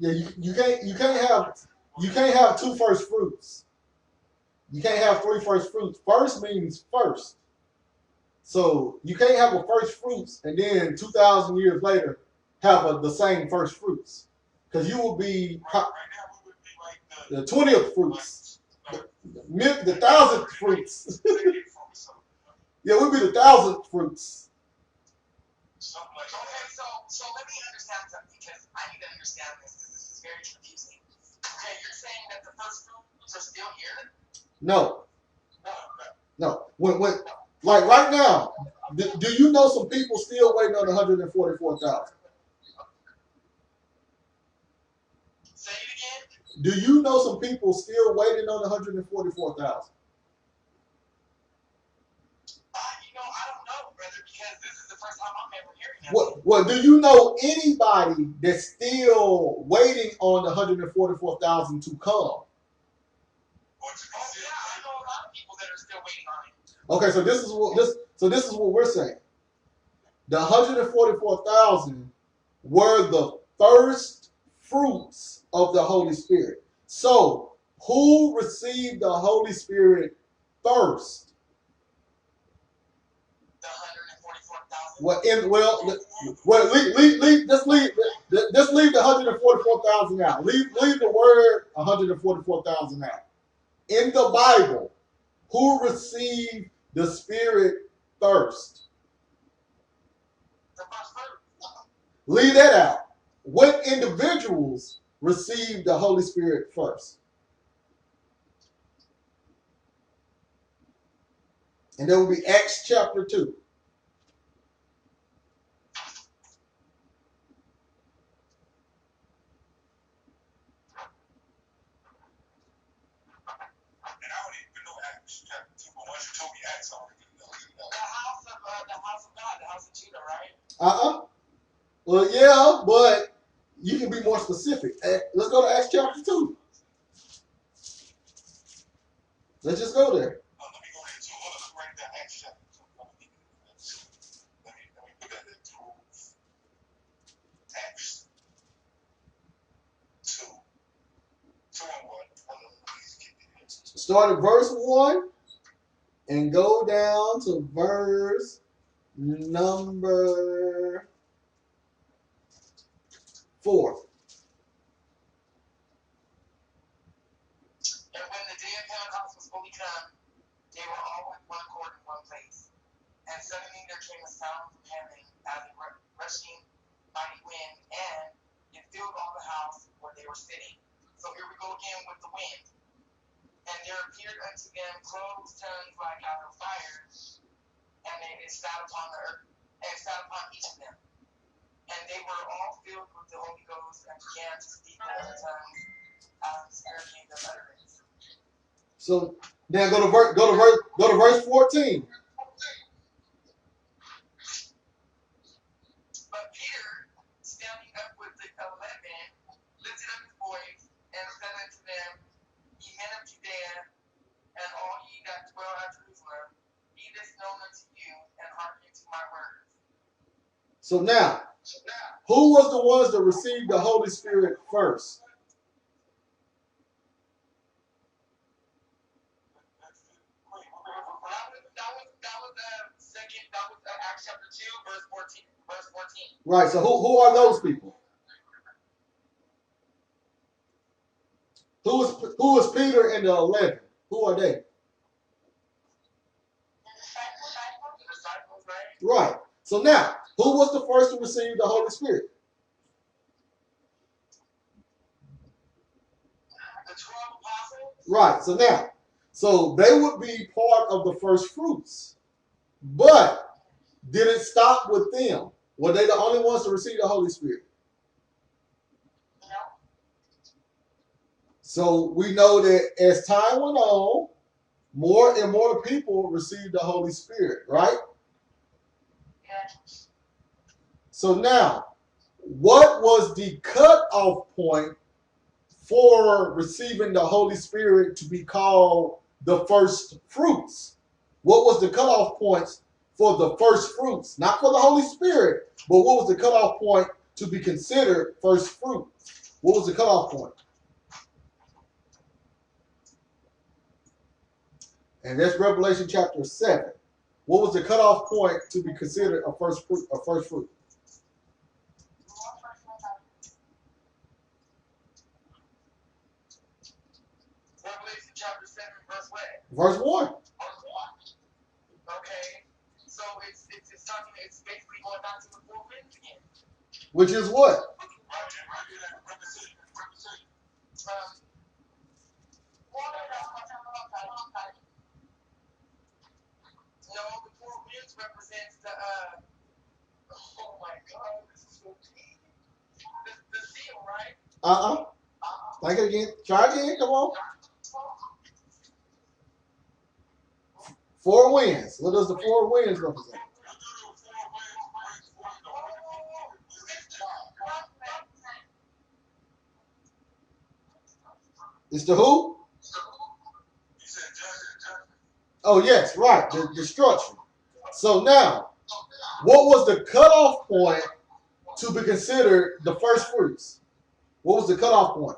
Yeah, you can't have two first fruits. You can't have three first fruits. First means first. So you can't have a first fruits and then 2,000 years later have the same first fruits, because you will be Right now, we would be like the 20th fruits, the 1,000th fruits. Yeah, we'll be the 1,000th fruits. Something like Okay, so let me understand something, because I need to understand this, because this is very confusing. Okay, you're saying that the first fruits are still here? No. When like right now, do you know some people still waiting on 144,000? Say it again? Do you know some people still waiting on 144,000? I don't know, brother, because this is the first time I'm ever hearing that. Well, do you know anybody that's still waiting on the 144,000 to come? Oh, yeah, I know a lot of people that are still waiting on it. Okay, so this is what we're saying. The 144,000 were the first fruits of the Holy Spirit. So, who received the Holy Spirit first? The 144,000? Just leave the 144,000 out. Leave the word 144,000 out. In the Bible, who received the Spirit first? The first fruit. Leave that out. What individuals received the Holy Spirit first? And that will be Acts chapter 2. And I don't even know Acts chapter 2, but once you told me Acts, I already know. The house of God, the house of Judah, right? Well, yeah, but you can be more specific. Let's go to Acts chapter 2. Let's just go there. Let me go there too. Hold on, let me write down Acts chapter 2. Let me put that in 2. Acts 2. 2 and 1. Hold on, please get there. Start at verse 1 and go down to verse number 4. And when the day of Pentecost was fully come, they were all with one accord in one place. And suddenly there came a sound from heaven as a rushing mighty wind, and it filled all the house where they were sitting. So here we go again with the wind. And there appeared unto them cloven tongues like out of fire, and it sat upon the earth, and it sat upon each of them. And they were all filled with the Holy Ghost and began to speak in other tongues as the Spirit gave them utterance. So now go to verse 14. But Peter, standing up with the 11, lifted up his voice and said unto them, Ye men of Judea, and all ye that dwell at Jerusalem, be this known unto you, and hearken to my words. So now, who was the ones that received the Holy Spirit first? That was Acts chapter 2, verse 14. Right, so who are those people? Who is Peter and the 11? Who are they? The Disciples, right? Right. So now, who was the first to receive the Holy Spirit? The 12 apostles? Right. So they would be part of the first fruits. But did it stop with them? Were they the only ones to receive the Holy Spirit? No. So we know that as time went on, more and more people received the Holy Spirit, right? Yes. So now, what was the cutoff point for receiving the Holy Spirit to be called the first fruits? What was the cutoff points for the first fruits? Not for the Holy Spirit, but what was the cutoff point to be considered first fruit? What was the cutoff point? And that's Revelation chapter 7. What was the cutoff point to be considered a first fruit? A first fruit? Revelation chapter 7, verse what? Verse 1. Okay. So it's talking, it's basically going back to the four winds again. Which is what? No, the four winds represents the oh my god, this is so deep. The seal, right? Think it again. Try again. Come on. Four winds. What does the four winds represent? It's the who? Oh, yes, right. The destruction. So now, what was the cutoff point to be considered the first fruits? What was the cutoff point?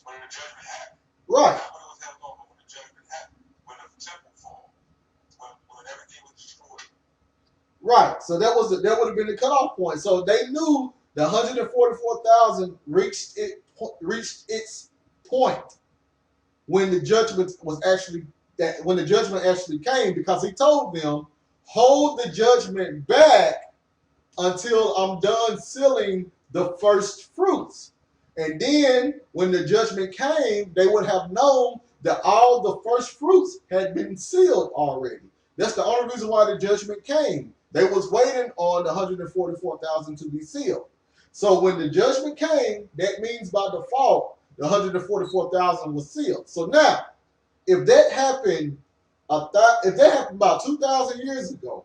When the judgment happened. Right. Not when it was held over, when the judgment happened. When the temple fall. When everything was destroyed. Right. So that would have been the cutoff point. So they knew the 144,000 reached its point when the judgment actually came, because he told them, hold the judgment back until I'm done sealing the first fruits. And then when the judgment came, they would have known that all the first fruits had been sealed already. That's the only reason why the judgment came. They was waiting on the 144,000 to be sealed. So when the judgment came, that means by default, the 144,000 was sealed. So now, if that happened about 2,000 years ago,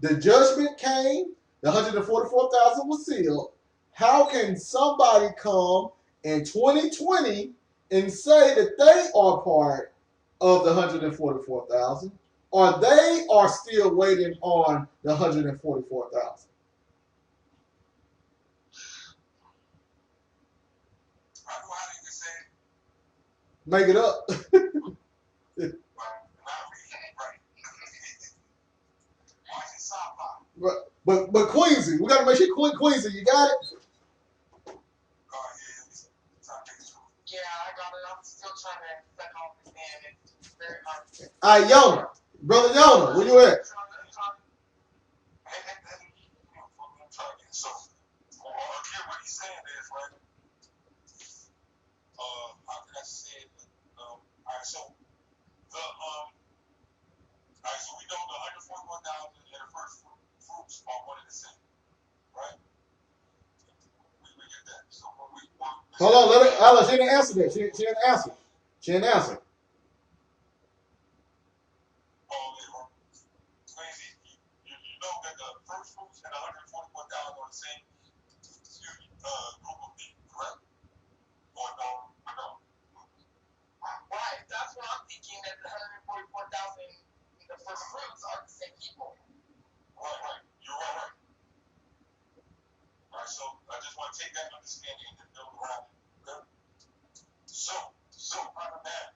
the judgment came, the 144,000 was sealed. How can somebody come in 2020 and say that they are part of the 144,000, or they are still waiting on the 144,000? Make it up. But Queasy, we gotta make sure Queasy, you got it? Yeah, I got it. I'm still trying to understand. It's very hard. All right, Yona. Brother Yona, where you at? So, here what he's saying is, right, how can I say it? Alright, so we know the 141,000 and the first fruits are one and the same, right? We get that. So Hold on, let her, Alice, she didn't answer that. She didn't answer. She didn't answer. Crazy. You know that the first fruits and the 141,000 are the same group of people, correct? Or no? Right, that's what I'm thinking, that the 144,000, the first fruits are the same people. Right. You're right. Alright, so I just want to take that understanding and build around it. Okay? So now.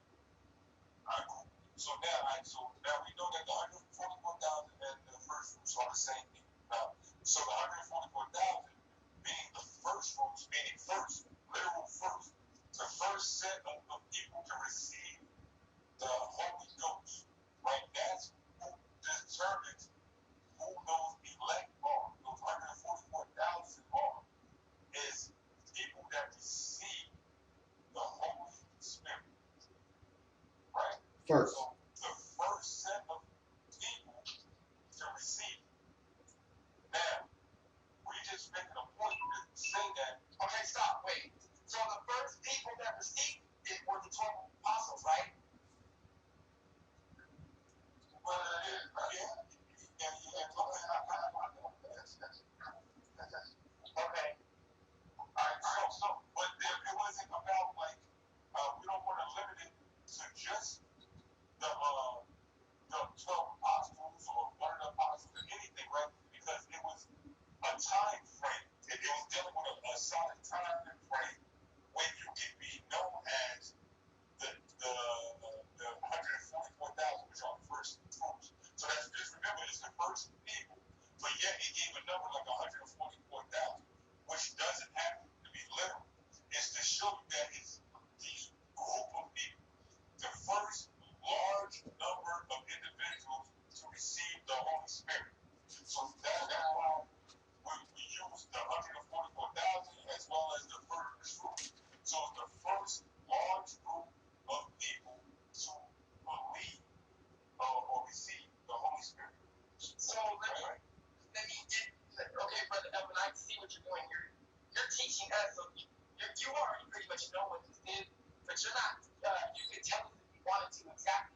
Alright, cool. So now we know that the 144,000 and the first fruits are the same thing. Now, so the 144,000 being the first fruits, meaning first, literal first, the first set of people to receive the Holy Ghost, right? That's who determines who those elect are. Those 144,000 are, is people that receive the Holy Spirit, right? First. So the first set of people to receive. Now, we just making a point to say that. Okay, stop, wait. So the first people that received it were the 12 apostles, right? Well, yeah. Okay. Alright, so, but it wasn't a but you're not. You can tell us if you wanted to exactly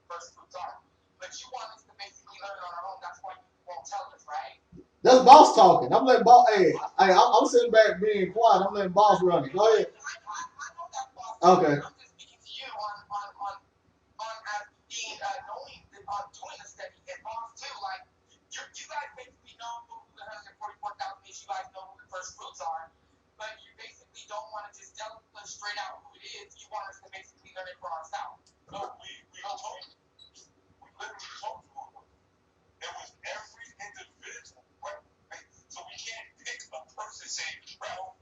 what first fruits are, but you want us to basically learn on our own. That's why you won't tell us, right? That's boss talking. I'm letting boss. Hey, I'm sitting back being quiet. I'm letting boss run it. Go ahead. I know that boss. Okay. I'm just speaking to you on as being knowing doing the study and boss too. Like you guys basically know who the 144,000 is. You guys know who the first fruits are, but you basically don't want to just tell us straight out who it is. You want us to basically learn it for ourselves. No, we told you. We literally told you who it was. It was every individual, right? So we can't pick a person, say Ralph,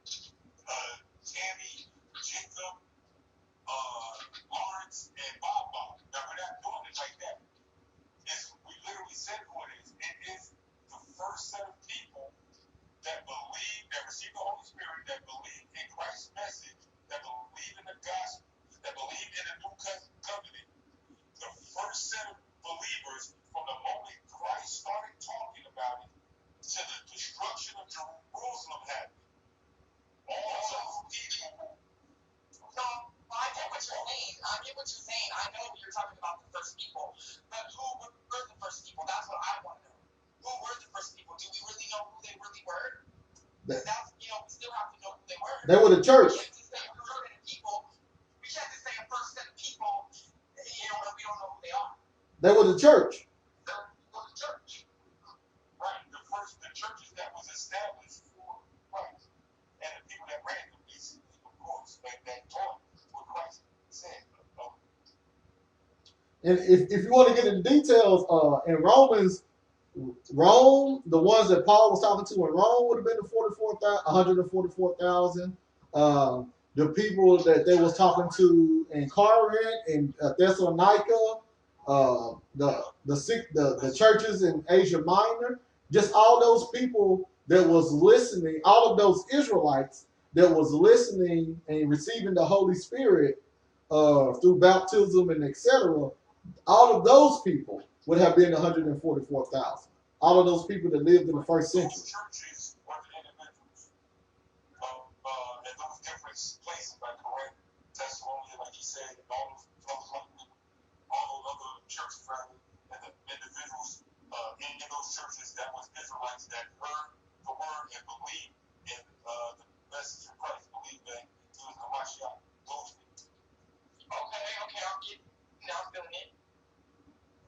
Tammy, Jacob, Lawrence, and Bob. Now we're not doing it like that. We literally said who it is. It is the first set of people that believe, that receive the Holy Spirit, that believe in Christ's message, that believe in the gospel, that believe in the new covenant. The first set of believers from the moment Christ started talking about it to the destruction of Jerusalem happened. All those people. No, I get what you're saying. I know you're talking about the first people, but who were the first people? That's what I want to know. Who were the first people? Do we really know who they really were? That's, we still have to know who they were. They were the church. We can't just say a first set of people. We can't just say a first set of people, and we don't know who they are. They were the church. They were the church. Right. The churches that was established for Christ. And the people that ran them, of course, that taught what Christ said. And if you want to get into details, in Romans, Rome, the ones that Paul was talking to in Rome would have been the 144,000. The people that they was talking to in Corinth and Thessalonica, the churches in Asia Minor, just all those people that was listening, all of those Israelites that was listening and receiving the Holy Spirit through baptism and etc. All of those people would have been 144,000. All of those people that lived in the first century. Those churches were the individuals in those different places, like Corinth, Thessalonica, like he said, and all those other churches, rather, and the individuals in those churches that was Israelites that heard the word and believed in the message of Christ, believed that he was the Mashiach. Those people. Okay, I'm getting. Now I'm feeling it.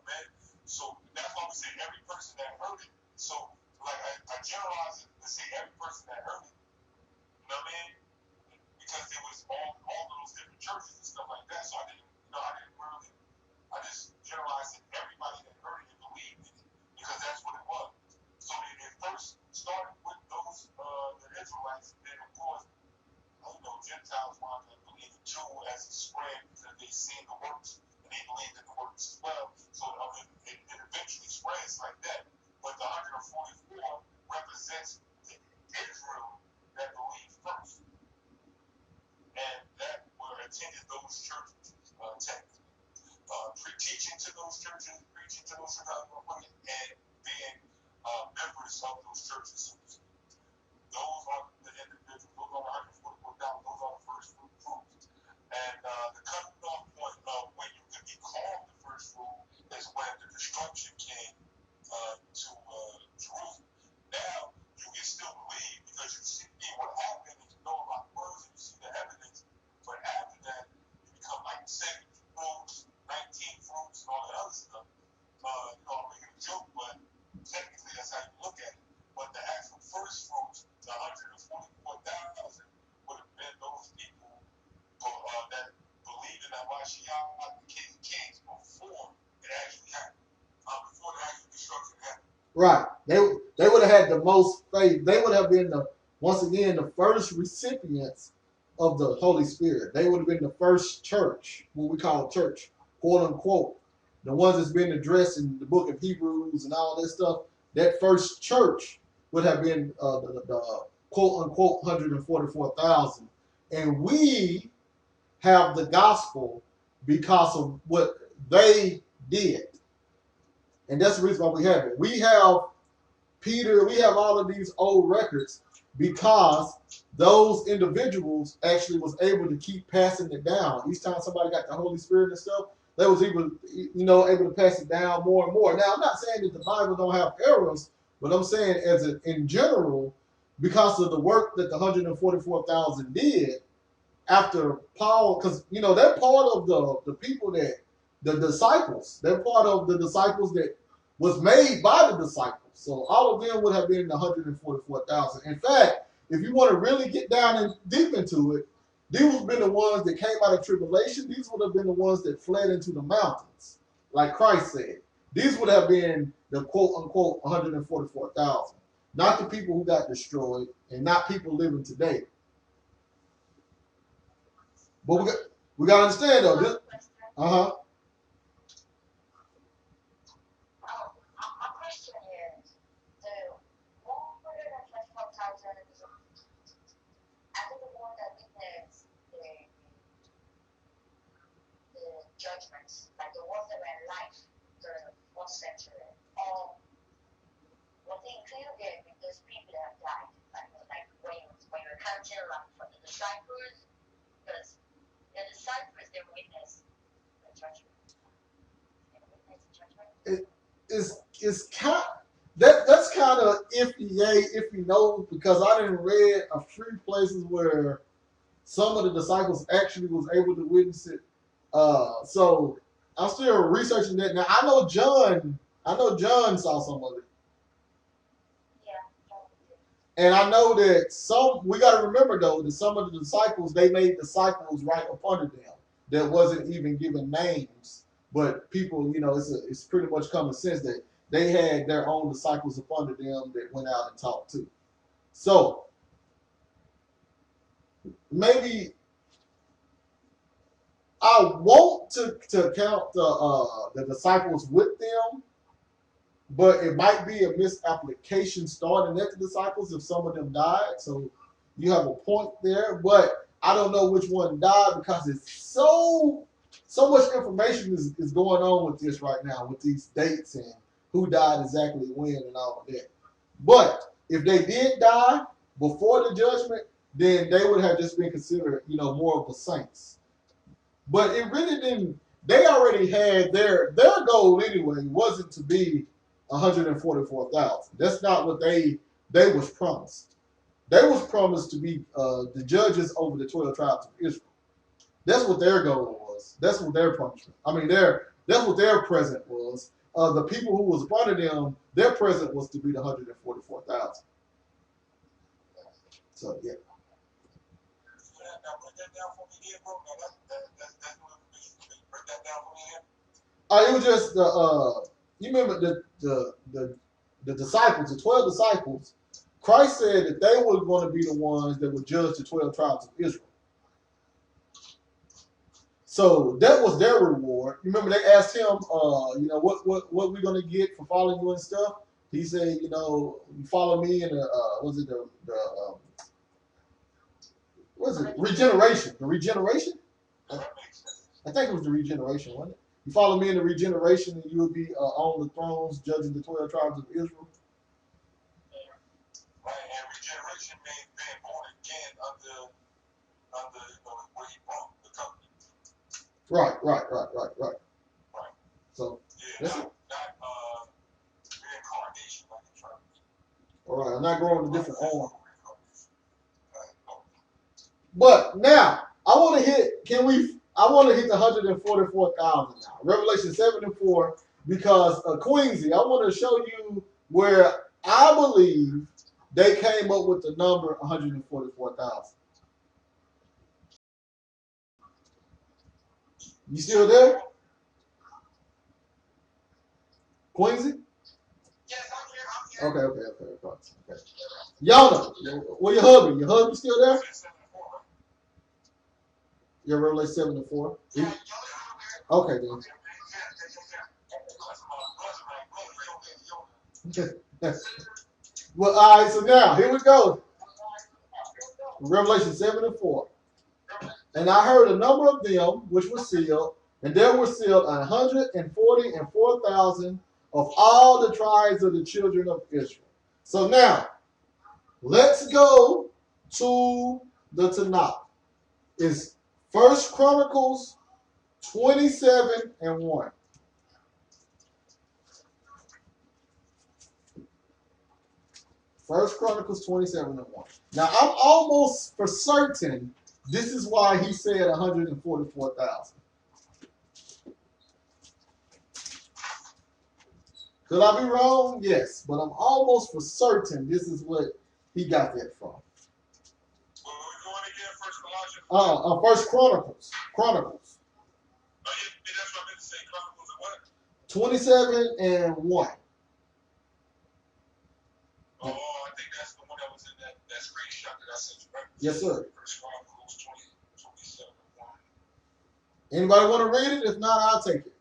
Man, so that's why we say every person that heard it. So, like, I generalize it to say every person that heard it. You know what I mean? Because it was all of those different churches and stuff like that. So I didn't really, I just generalized it. Everybody that heard it and believed in it, because that's what it was. So it first started with those, the Israelites, and then of course, Gentiles wanted to believe it too as it spread because they seen the works and they believed in the works as well. So it eventually spreads like that. But the 144 represents the Israel that believed first. And that were attended those churches, teaching to those churches, preaching to those churches, and being members of those churches. Those are the individuals. Those are the 144,000. Those are the first fruits. And the cutoff point of when you could be called the first fruit is when the destruction came to Jerusalem. Now you can still believe because you see what happened and you know about words and you see the evidence. But after that, you become like 7 fruits, 19 fruits, and all that other stuff. I'm making a joke, but technically that's how you look at it. But the actual first fruits, the 144,000, would have been those people that believed in that Mashiach, the King of Kings, before it actually happened. Before the actual destruction happened. Right. They would have had the most faith. They would have been once again the first recipients of the Holy Spirit. They would have been the first church, what we call a church, quote unquote. The ones that's been addressed in the book of Hebrews and all this stuff. That first church would have been the quote unquote 144,000. And we have the gospel because of what they did. And that's the reason why we have it. We have Peter, we have all of these old records because those individuals actually was able to keep passing it down. Each time somebody got the Holy Spirit and stuff, they was able, able to pass it down more and more. Now, I'm not saying that the Bible don't have errors, but I'm saying in general, because of the work that the 144,000 did after Paul, because they're part of the people that the disciples. They're part of the disciples that was made by the disciples. So all of them would have been the 144,000. In fact, if you want to really get down and deep into it, these would have been the ones that came out of tribulation. These would have been the ones that fled into the mountains, like Christ said. These would have been the quote unquote 144,000, not the people who got destroyed and not people living today. But we got to understand though. This, My question is, the 124,000 are they the one that witnessed the judgments, like the ones that were in life during the 4th century, or was they included with those people that have died? Like when you're counting like for the disciples, because the disciples they witnessed the judgment. They witnessed the judgment. it's kind that's kind of iffy no, because I didn't read a few places where some of the disciples actually was able to witness it. So I'm still researching that. Now I know John saw some of it. And I know that we got to remember though, that some of the disciples, they made disciples right up under them that wasn't even given names. But people, it's pretty much common sense that they had their own disciples up under them that went out and talked too. So maybe I want to count the disciples with them, but it might be a misapplication starting at the disciples if some of them died. So you have a point there, but I don't know which one died because it's so much information is going on with this right now with these dates and who died exactly when and all of that. But if they did die before the judgment, then they would have just been considered, more of the saints. But it really didn't. They already had their goal anyway. Wasn't to be 144,000. That's not what they was promised. They was promised to be the judges over the 12 tribes of Israel. That's what their goal was. That's what their punishment. That's what their present was. The people who was part of them, their present was to be the 144,000. So yeah. It was just you remember the disciples, the 12 disciples. Christ said that they were going to be the ones that would judge the 12 tribes of Israel. So that was their reward. Remember, they asked him, what we gonna get for following you and stuff. He said, you follow me in regeneration? The regeneration? I think it was the regeneration, wasn't it? You follow me in the regeneration, and you will be on the thrones, judging the 12 tribes of Israel. Right, and regeneration means being born again under where he brought the company. Right. Right. So yeah, not reincarnation like the tribes. All right, I'm not growing a different arm. But now I want to hit the 144,000 now. Revelation 7:4, because Queensy, I want to show you where I believe they came up with the number 144,000. You still there? Queensy? Yes, I'm here. Okay. Y'all know. Where your hubby? Your hubby still there? Your Revelation 7:4. Okay, then. Well, all right. So now here we go. Revelation 7:4. And I heard a number of them which were sealed, and there were sealed 144,000 of all the tribes of the children of Israel. So now, Let's go to the Tanakh. It's 1 Chronicles 27 and 1. 1 Chronicles 27 and 1. Now, I'm almost for certain this is why he said 144,000. Could I be wrong? Yes, but I'm almost for certain this is what he got that from. Well, we're going again, First Colossians. First Chronicles. Chronicles. Oh, yeah, that's what I meant to say. Chronicles of what? 27 and 1. Oh, I think that's the one that was in that screenshot that I sent you, right? Yes, sir. First Chronicles 27 1. Anybody want to read it? If not, I'll take it.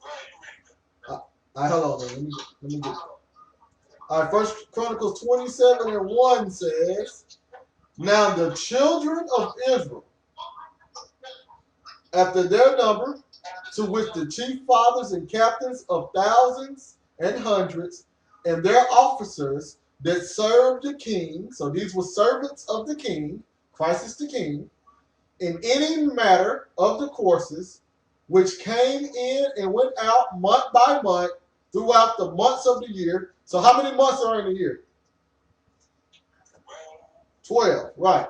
Go ahead, you read it. All right, hold on. Let me get it. All right, First Chronicles 27 and 1 says, now the children of Israel, after their number, to which the chief fathers and captains of thousands and hundreds, and their officers that served the king, so these were servants of the king, Christ is the king, in any matter of the courses, which came in and went out month by month throughout the months of the year. So how many months are in a year? 12, right.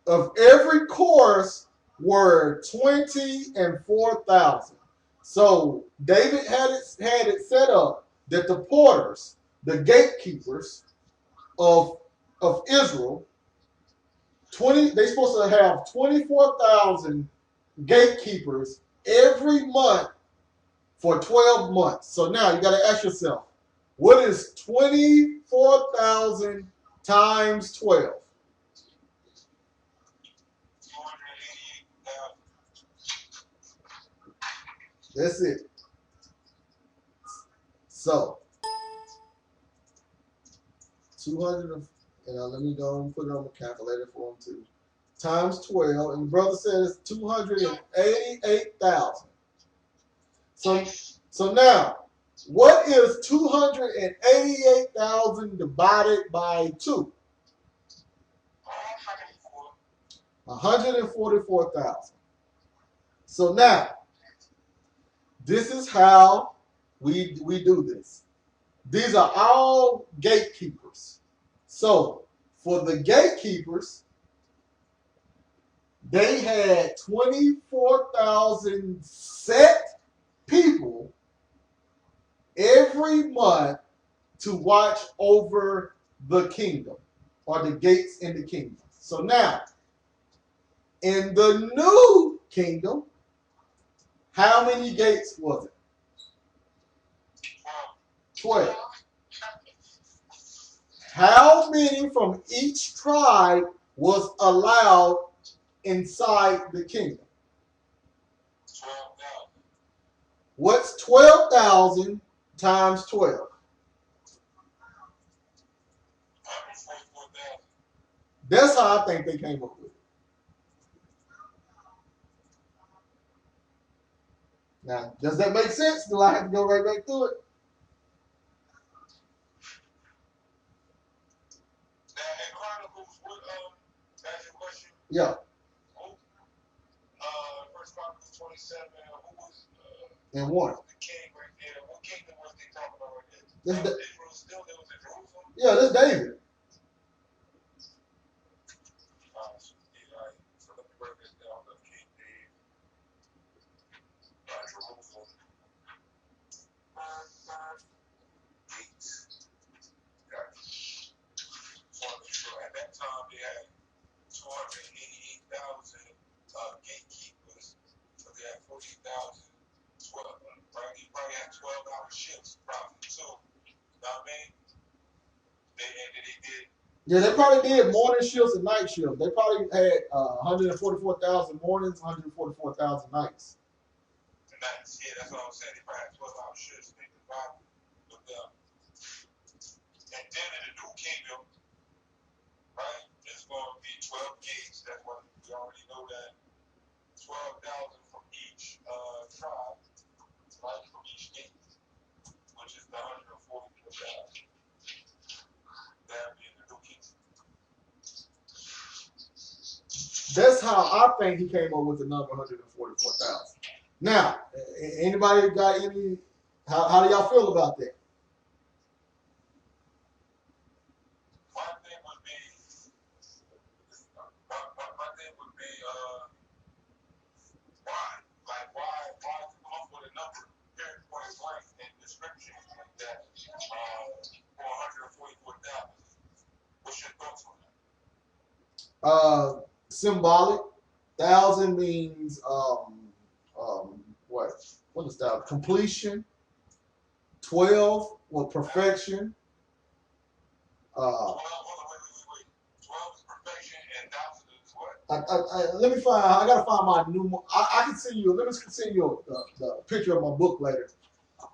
Of every course were 20 and 4,000. So David had it set up that the porters, the gatekeepers of Israel, they're supposed to have 24,000 gatekeepers every month for 12 months. So now you got to ask yourself, what is 24,000 times 12? 288,000. That's it. So 200, and let me go and put it on the calculator for him too. Times 12, and the brother says 288,000. So now, what is 288,000 divided by 2? 144,000. So now, this is how we do this. These are all gatekeepers. So for the gatekeepers, they had 24,000 set people every month to watch over the kingdom or the gates in the kingdom. So now, in the new kingdom, how many gates was it? 12. How many from each tribe was allowed inside the kingdom? 12,000. What's 12,000 times 12? 144,000. That's how I think they came up with it. Now, does that make sense? Do I have to go right back through it? Now, in Chronicles, that's your question? Yeah. First Chronicles 27, who was And one. the king right there? What kingdom was they talking about right there? This Israel still, there was in Jerusalem? Yeah, that's David. So let me break this down. The King David, Jerusalem, gates. So at that time, they had 288,000 gatekeepers. So they had 40,000, 12, right? You probably had 12-hour shifts, probably too. You know what I mean? They did. Yeah, they probably did morning shifts and night shifts. They probably had 144,000 mornings, 144,000 nights. Nights, yeah, that's what I was saying. They probably had 12-hour shifts. They divided with them. And then in the new kingdom, right, it's going to be 12 gates. That's what we already know that. 12,000 from each tribe, right, from each gate, which is That's how I think he came up with the number 144,000. Now, anybody got any? How do y'all feel about that? My thing would be, why? Like, why come up with a number, period, point blank, in description that, for 144,000? What's your thoughts on that? Symbolic. 1,000 means what is that? Completion. 12, well, perfection. 12, wait. 12 is perfection and 1,000 is what? Let me find. I gotta find my new. I can send you. Let me send you the picture of my book later.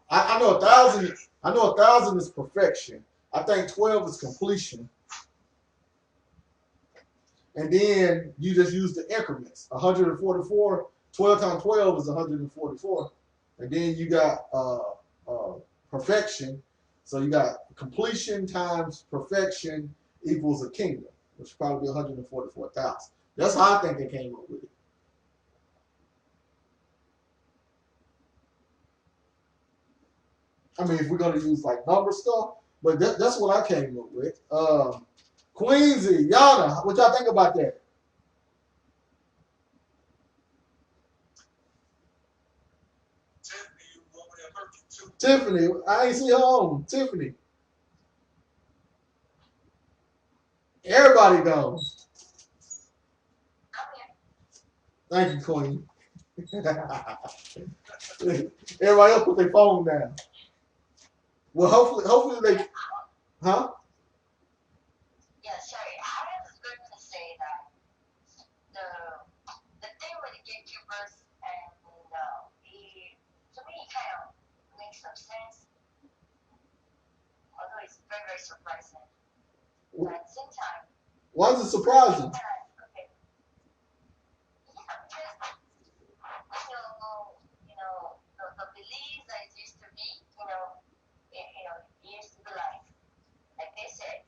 I know 1,000. I know 1,000 is perfection. I think 12 is completion. And then you just use the increments. 144. 12 times 12 is 144. And then you got perfection. So you got completion times perfection equals a kingdom, which would probably be 144,000. That's how I think they came up with it. I mean, if we're gonna use like number stuff, but that's what I came up with. Queensy, Yana, what y'all think about that? Tiffany, you over there lurking too. Tiffany, I ain't see her on. Tiffany. Everybody gone. Thank you, Queen. Everybody else put their phone down. Well, hopefully they, huh? Yeah, sorry. I was going to say that the thing with the gatekeepers and to me it kind of makes some sense, although it's very, very surprising. But at the same time, why is it surprising? okay, yeah, because the beliefs that it used to be, it used to be like they said,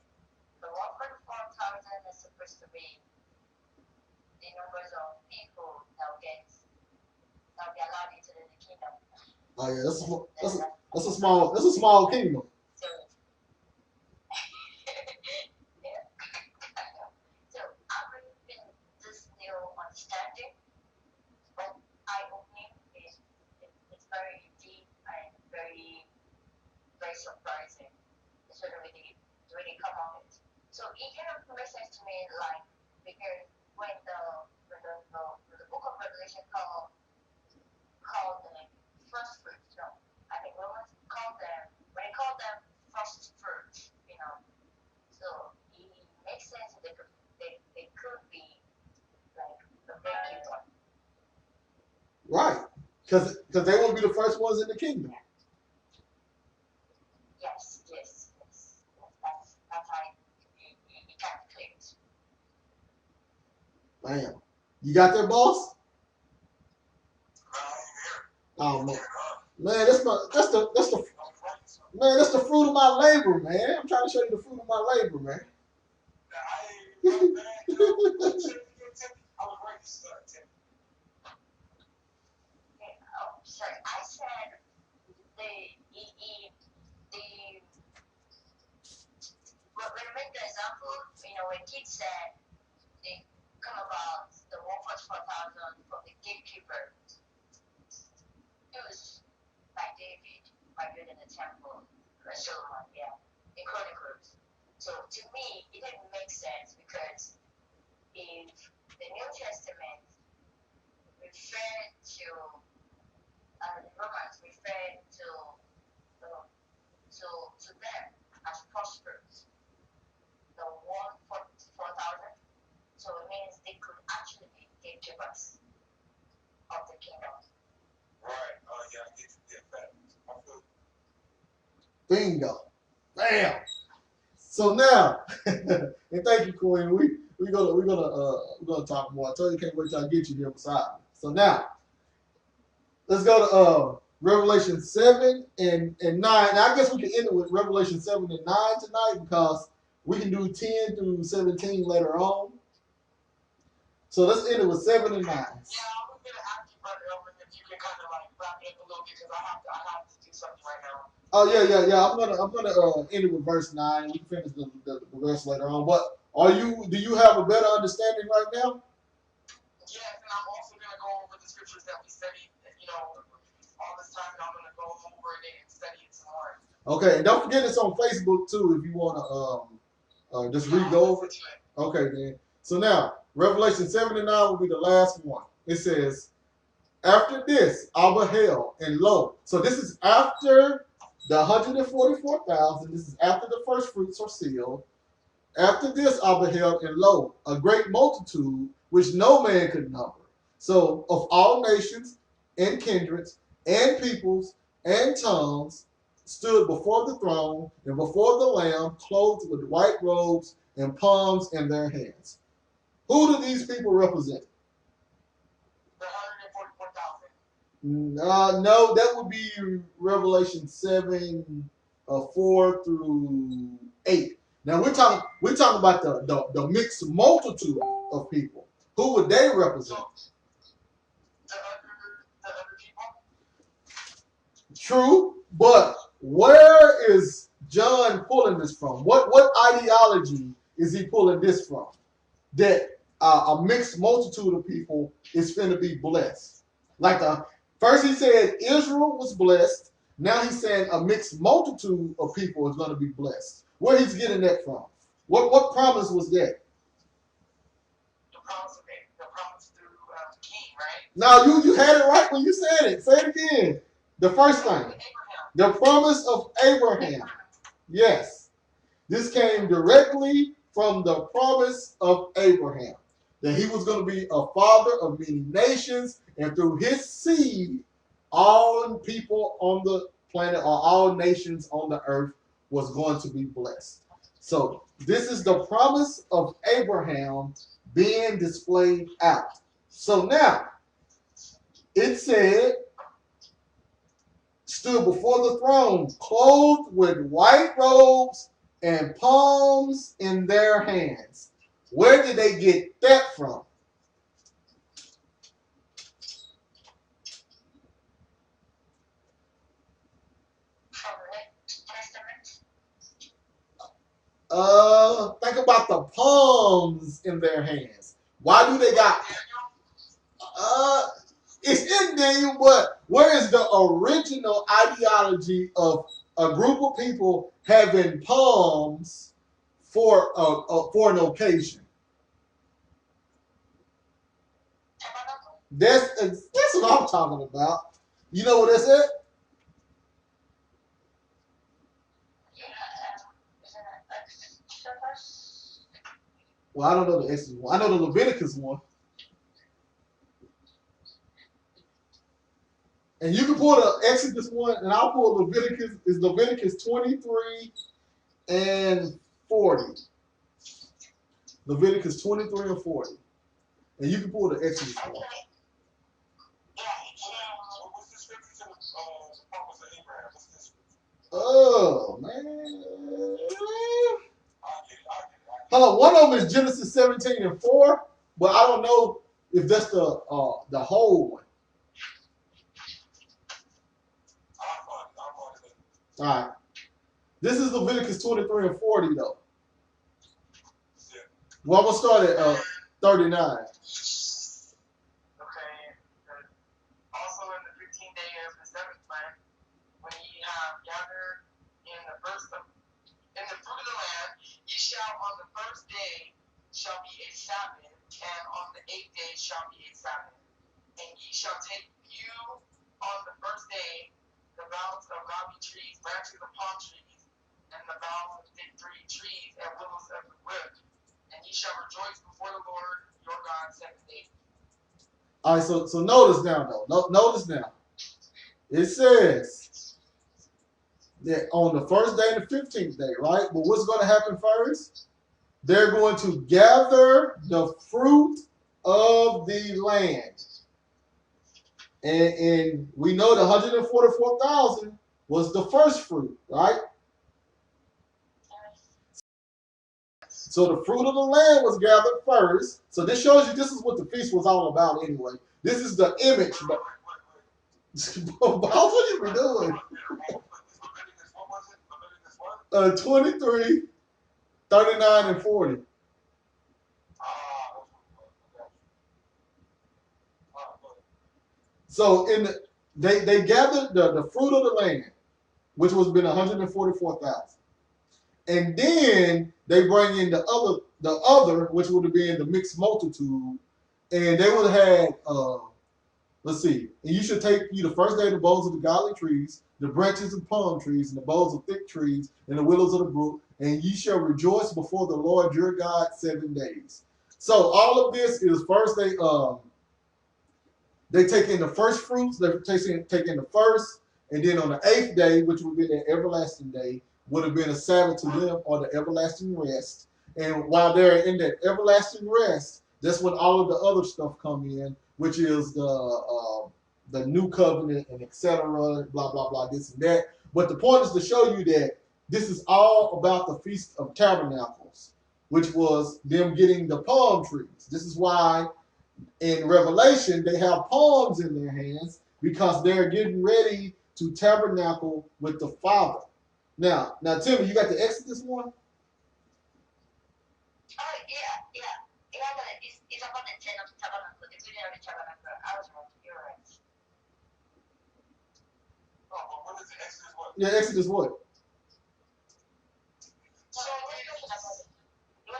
the 144,000 is supposed to be the numbers of people that will be allowed into the kingdom. Oh yeah, that's a small kingdom. So yeah. So I'm bringing this new understanding, but eye-opening. It's very deep and very, very surprising. It's when they come on it. So it kind of makes sense to me, like, because when the book of Revelation called them first fruits, I think Romans called them, when they called them first fruits, so it makes sense that they could be like the gatekeeper. Right. Because they won't be the first ones in the kingdom. Yes. That's how it kind of clicks. Damn. You got that, boss? No, Oh man, that's the fruit of my labor, man. I'm trying to show you the fruit of my labor, man. I was right to start, Tim. Sorry, I said when I make the example, when kids said they come about the 144,000 from the gatekeeper, it was by David, by building the temple, by Solomon, in Chronicles. So to me, it didn't make sense because if the New Testament referred to Romans referred to them as prosperous, the 144,000. So it means they could actually be gatekeepers of the kingdom. Right. Yeah, I get that. I feel Bingo. Bam. So now, and thank you, Queen. We're gonna talk more. I told you can't wait till I get you here beside me. So now, let's go to Revelation 7 and 9. Now I guess we can end it with Revelation 7 and 9 tonight because we can do 10 through 17 later on. So let's end it with 7 and 9. Yeah, I was gonna ask you, Brother Elvin, if you can kind of like wrap it up a little bit because I have to do something right now. Oh yeah. I'm gonna end it with verse 9. We can finish the rest later on. But do you have a better understanding right now? Yes, and I'm also gonna go over the scriptures that we studied, all this time, and I'm gonna go over it and study it some more. Okay, and don't forget it's on Facebook too if you wanna just read over it. Okay then. So now Revelation 7 and 9 will be the last one. It says, after this I beheld, and lo, so this is after the 144,000. This is after the first fruits are sealed. After this I beheld, and lo, a great multitude which no man could number. So of all nations and kindreds and peoples and tongues stood before the throne and before the Lamb, clothed with white robes and palms in their hands. Who do these people represent? The 144,000. No, that would be Revelation 7, 4 through 8. Now we're talking about the mixed multitude of people. Who would they represent? The other people. True, but where is John pulling this from? What ideology is he pulling this from? That a mixed multitude of people is finna be blessed. First he said Israel was blessed. Now he's saying a mixed multitude of people is going to be blessed. Where he's getting that from? What promise was that? The promise through the king, right? Now you had it right when you said it. Say it again. The first thing. Abraham. The promise of Abraham. Yes. This came directly from the promise of Abraham. That he was going to be a father of many nations, and through his seed, all people on the planet or all nations on the earth was going to be blessed. So this is the promise of Abraham being displayed out. So now, it said, stood before the throne, clothed with white robes and palms in their hands. Where did they get that from? Think about the palms in their hands. Why do they got? It's in Daniel, but where is the original ideology of a group of people having palms for an occasion? That's what I'm talking about. You know what that's it? Well, I don't know the Exodus one. I know the Leviticus one. And you can pull the Exodus one, and I'll pull Leviticus. Is Leviticus 23 and 40. Leviticus 23 and 40. And you can pull the Exodus one. What's the scripture to the promise of Abraham? What's this scripture? Oh, man. I get it. Hold on. One of them is Genesis 17 and 4, but I don't know if that's the whole one. All right. This is Leviticus 23 and 40, though. Yeah. Well, I'm going to start at 39. Okay. Also in the 15th day of the 7th month, when ye have gathered in the fruit of the land, ye shall on the first day shall be a Sabbath, and on the 8th day shall be a Sabbath. And ye shall take few on the first day the boughs of gobi trees, branches of palm trees, and the boughs of fig trees, and willows of the wood. And ye shall rejoice before the Lord your God 7 days. All right, so notice now, though. Notice now. It says that on the first day and the 15th day, right? But what's going to happen first? They're going to gather the fruit of the land. And we know the 144,000 was the first fruit, right? So the fruit of the land was gathered first. So this shows you this is what the feast was all about anyway. This is the image. But boss, what you be doing? 23, 39, and 40. So they gathered the fruit of the land, which was been 144,000. And then they bring in the other, which would have been the mixed multitude, and they would have had let's see, and you should take you the first day the boughs of the godly trees, the branches of palm trees, and the boughs of thick trees, and the willows of the brook, and ye shall rejoice before the Lord your God 7 days. So all of this is first they take in the first fruits, they take in the first, and then on the 8th day, which would be their everlasting day, would have been a Sabbath to them or the everlasting rest. And while they're in that everlasting rest, that's when all of the other stuff come in, which is the new covenant and etc. Blah blah blah, this and that. But the point is to show you that this is all about the Feast of Tabernacles, which was them getting the palm trees. This is why in Revelation they have palms in their hands because they're getting ready to tabernacle with the Father. Now, Timmy, you got the Exodus one? Oh, yeah. It's about the ten of the tabernacle, the building of the tabernacle. I was wrong. You're right. Oh, but what is the Exodus what? Yeah, Exodus what? So it was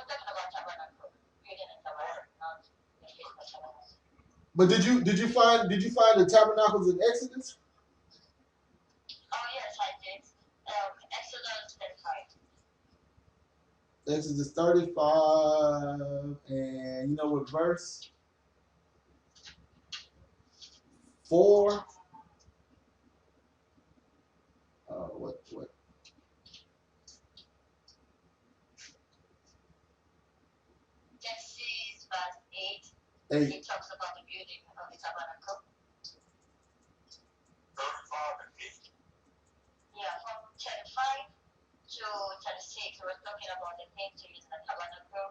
talking about tabernacle, building a tabernacle, not the feast of tabernacle. But did you find the tabernacles in Exodus? Oh yes, I did. Exodus 35. Exodus 35, and you know what verse? 4. What? Genesis verse 8. 8. It talks about the building of the tabernacle. 35 and 8. Yeah, from 35 to 36, we were talking about the things to use in the tabernacle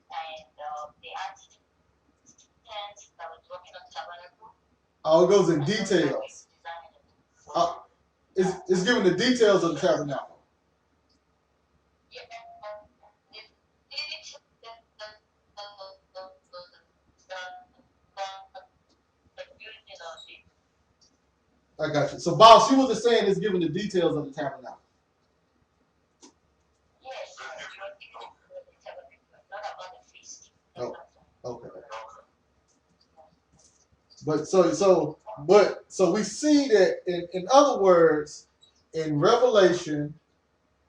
and the assistants that was working on the tabernacle. Oh, it goes in details. It's giving the details of the tabernacle. I got you. So, boss, you wasn't saying it's giving the details of the tabernacle. Yes, not about the feast. Oh, okay. Okay. But so we see that in other words, in Revelation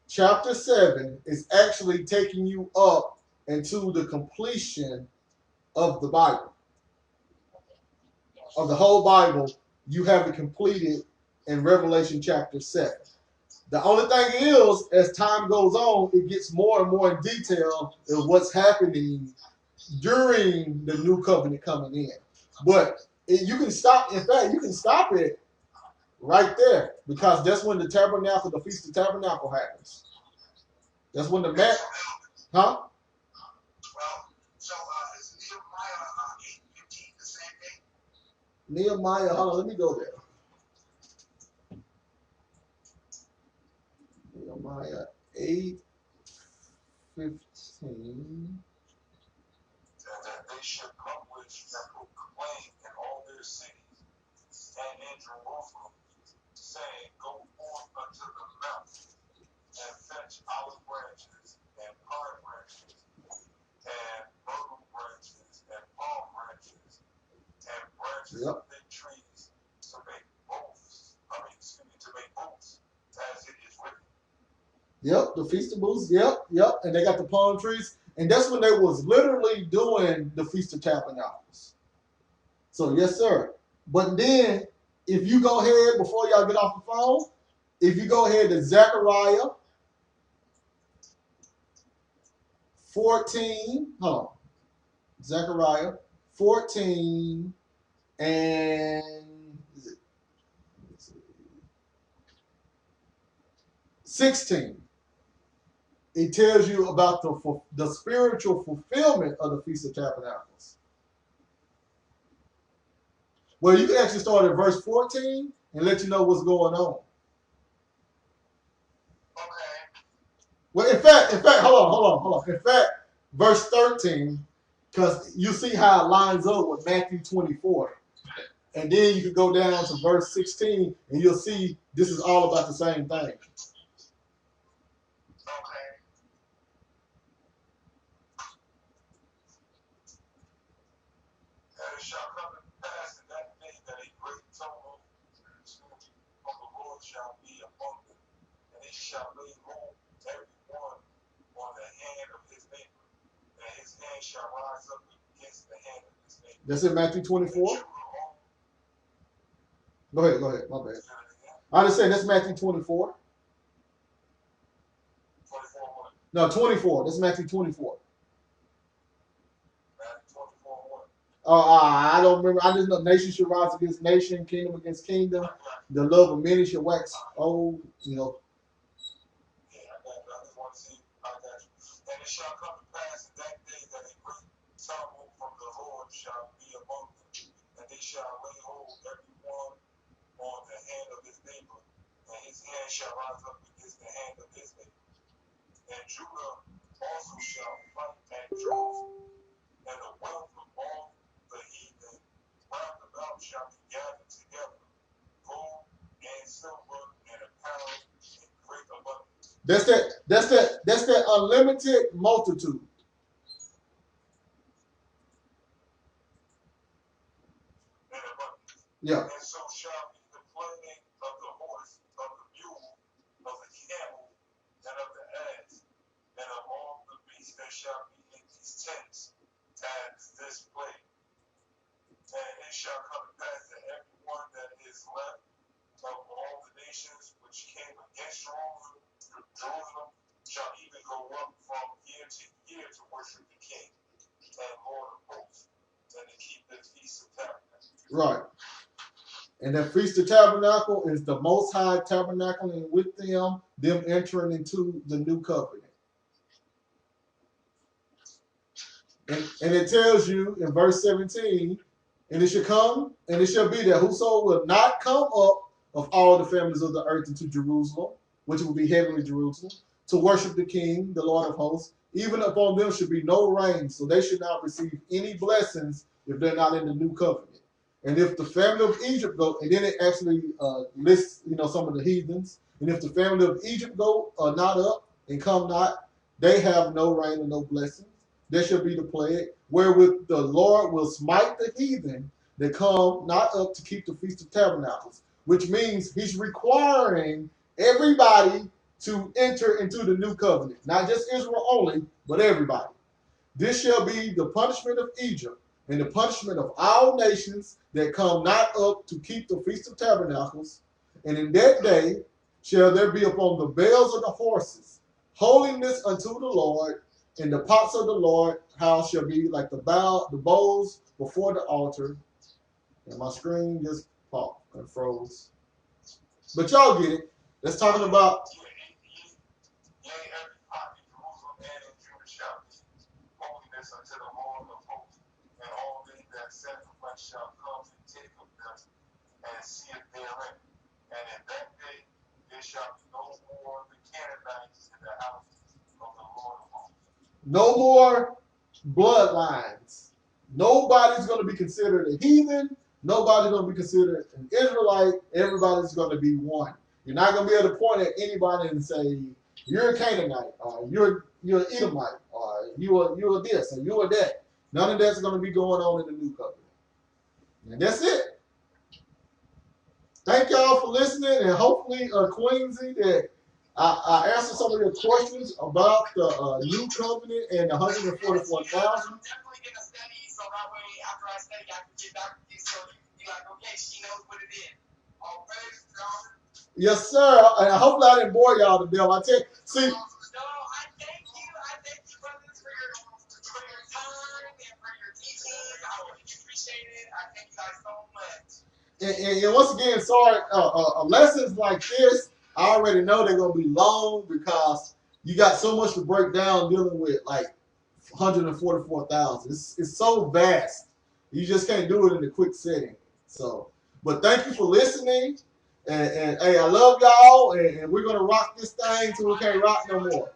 chapter 7 is actually taking you up into the completion of the Bible. Of the whole Bible, you have it completed in Revelation chapter 7. The only thing is, as time goes on, it gets more and more in detail of what's happening during the new covenant coming in. But you can stop. In fact, you can stop it right there because that's when the tabernacle, the Feast of Tabernacle happens. That's when the mat, huh? Well, so is Nehemiah 8:15 the same thing? Nehemiah, hold on, let me go there. Nehemiah 8:15. That they should publish and proclaim in all their cities and in Jerusalem, saying, go forth unto the mount and fetch olive branches and pine branches and myrtle branches and palm branches and branches of thick trees to make booths. To make booths, as it is written. Yep, the Feast of Booths. Yep. And they got the palm trees. And that's when they was literally doing the Feast of Tabernacles. So, yes, sir. But then, if you go ahead, before y'all get off the phone, if you go ahead to Zechariah 14, hold on. Zechariah 14 and 16. it tells you about the spiritual fulfillment of the Feast of Tabernacles. Well, you can actually start at verse 14 and let you know what's going on. Okay. Well, in fact, hold on. In fact, verse 13, because you see how it lines up with Matthew 24. And then you can go down to verse 16 and you'll see this is all about the same thing. Okay. And it shall come to pass in that day that a great tumult from the Lord shall be among them, and he shall lay hold every one on the hand of his neighbor, and his hand shall rise up against the hand of his neighbor. That's in Matthew 24. Go ahead, my bad. Say that again. I just said that's Matthew 24. 24 what? No, 24. That's Matthew 24. Matthew 24 what? I don't remember. I just know nation shall rise against nation, kingdom against kingdom. The love of many shall wax old. You know. Yeah, I got it. I just want to see. I got you. And it shall come to pass in that day that a great tumult from the Lord shall be among them, and they shall lay hold every one on the hand of his neighbor, and his hand shall rise up against the hand of his neighbor. And Judah also shall fight at Jerusalem, and the wealth of all the heathen round about shall be gathered together, gold and silver and apparel in great abundance. That's that unlimited multitude. In abundance. Yeah. And so shall be the plague of the horse, of the mule, of the camel, and of the ass, and of all the beasts that shall be in these tents, as this plague. And it shall come to pass that everyone that is left of all the nations which came against Jerusalem shall even go up from year to year to worship the King and Lord of hosts, and to keep the Feast of Tabernacles. Right. And that Feast of Tabernacle is the Most High tabernacling with them entering into the new covenant. And it tells you in verse 17, and it shall come, and it shall be that whoso will not come up of all the families of the earth into Jerusalem, which will be heavenly Jerusalem, to worship the King, the Lord of hosts, even upon them should be no rain, so they should not receive any blessings if they're not in the new covenant. And if the family of Egypt go, and then it actually lists, some of the heathens, and if the family of Egypt go not up and come not, they have no rain and no blessings. There shall be the plague, wherewith the Lord will smite the heathen that come not up to keep the Feast of Tabernacles, which means he's requiring everybody to enter into the new covenant. Not just Israel only, but everybody. This shall be the punishment of Egypt and the punishment of all nations that come not up to keep the Feast of Tabernacles. And in that day shall there be upon the bells of the horses holiness unto the Lord, and the pots of the Lord house shall be like the bowls before the altar. And my screen just popped and froze. But y'all get it. Let's talking about. Yea, every pot in Jerusalem and in Judah shall be holiness unto the Lord of hosts, and all they that sacrifice shall come and take of them and see it therein. And in that day there shall be no more the Canaanites in the house of the Lord of hosts. No more bloodlines. Nobody's going to be considered a heathen. Nobody's going to be considered an Israelite. Everybody's going to be one. You're not going to be able to point at anybody and say, you're a Canaanite, or you're an Edomite, or you're this, or you're that. None of that's going to be going on in the new covenant. And that's it. Thank y'all for listening, and hopefully, Queensy, that I answered some of your questions about the new covenant and the 144,000. I'm definitely going to study, so that way after I study, I can get back with you so you can be like, okay, she knows what it is. All praise God. Yes, sir. And hopefully I didn't bore y'all to death. I tell you, see. No, I thank you. I thank you, brothers, for your time and for your teaching. I really appreciate it. I thank you guys so much. And once again, sorry, lessons like this, I already know they're going to be long because, you got so much to break down dealing with like 144,000. It's so vast. You just can't do it in a quick setting. So, but thank you for listening. And hey, I love y'all, and we're gonna rock this thing till we can't rock no more.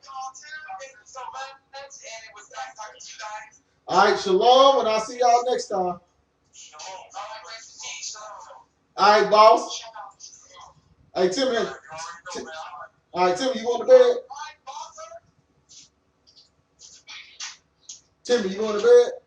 All right, shalom, and I'll see y'all next time. All right, boss. Hey, Timmy. All right, Timmy, you going to bed? Timmy, you going to bed?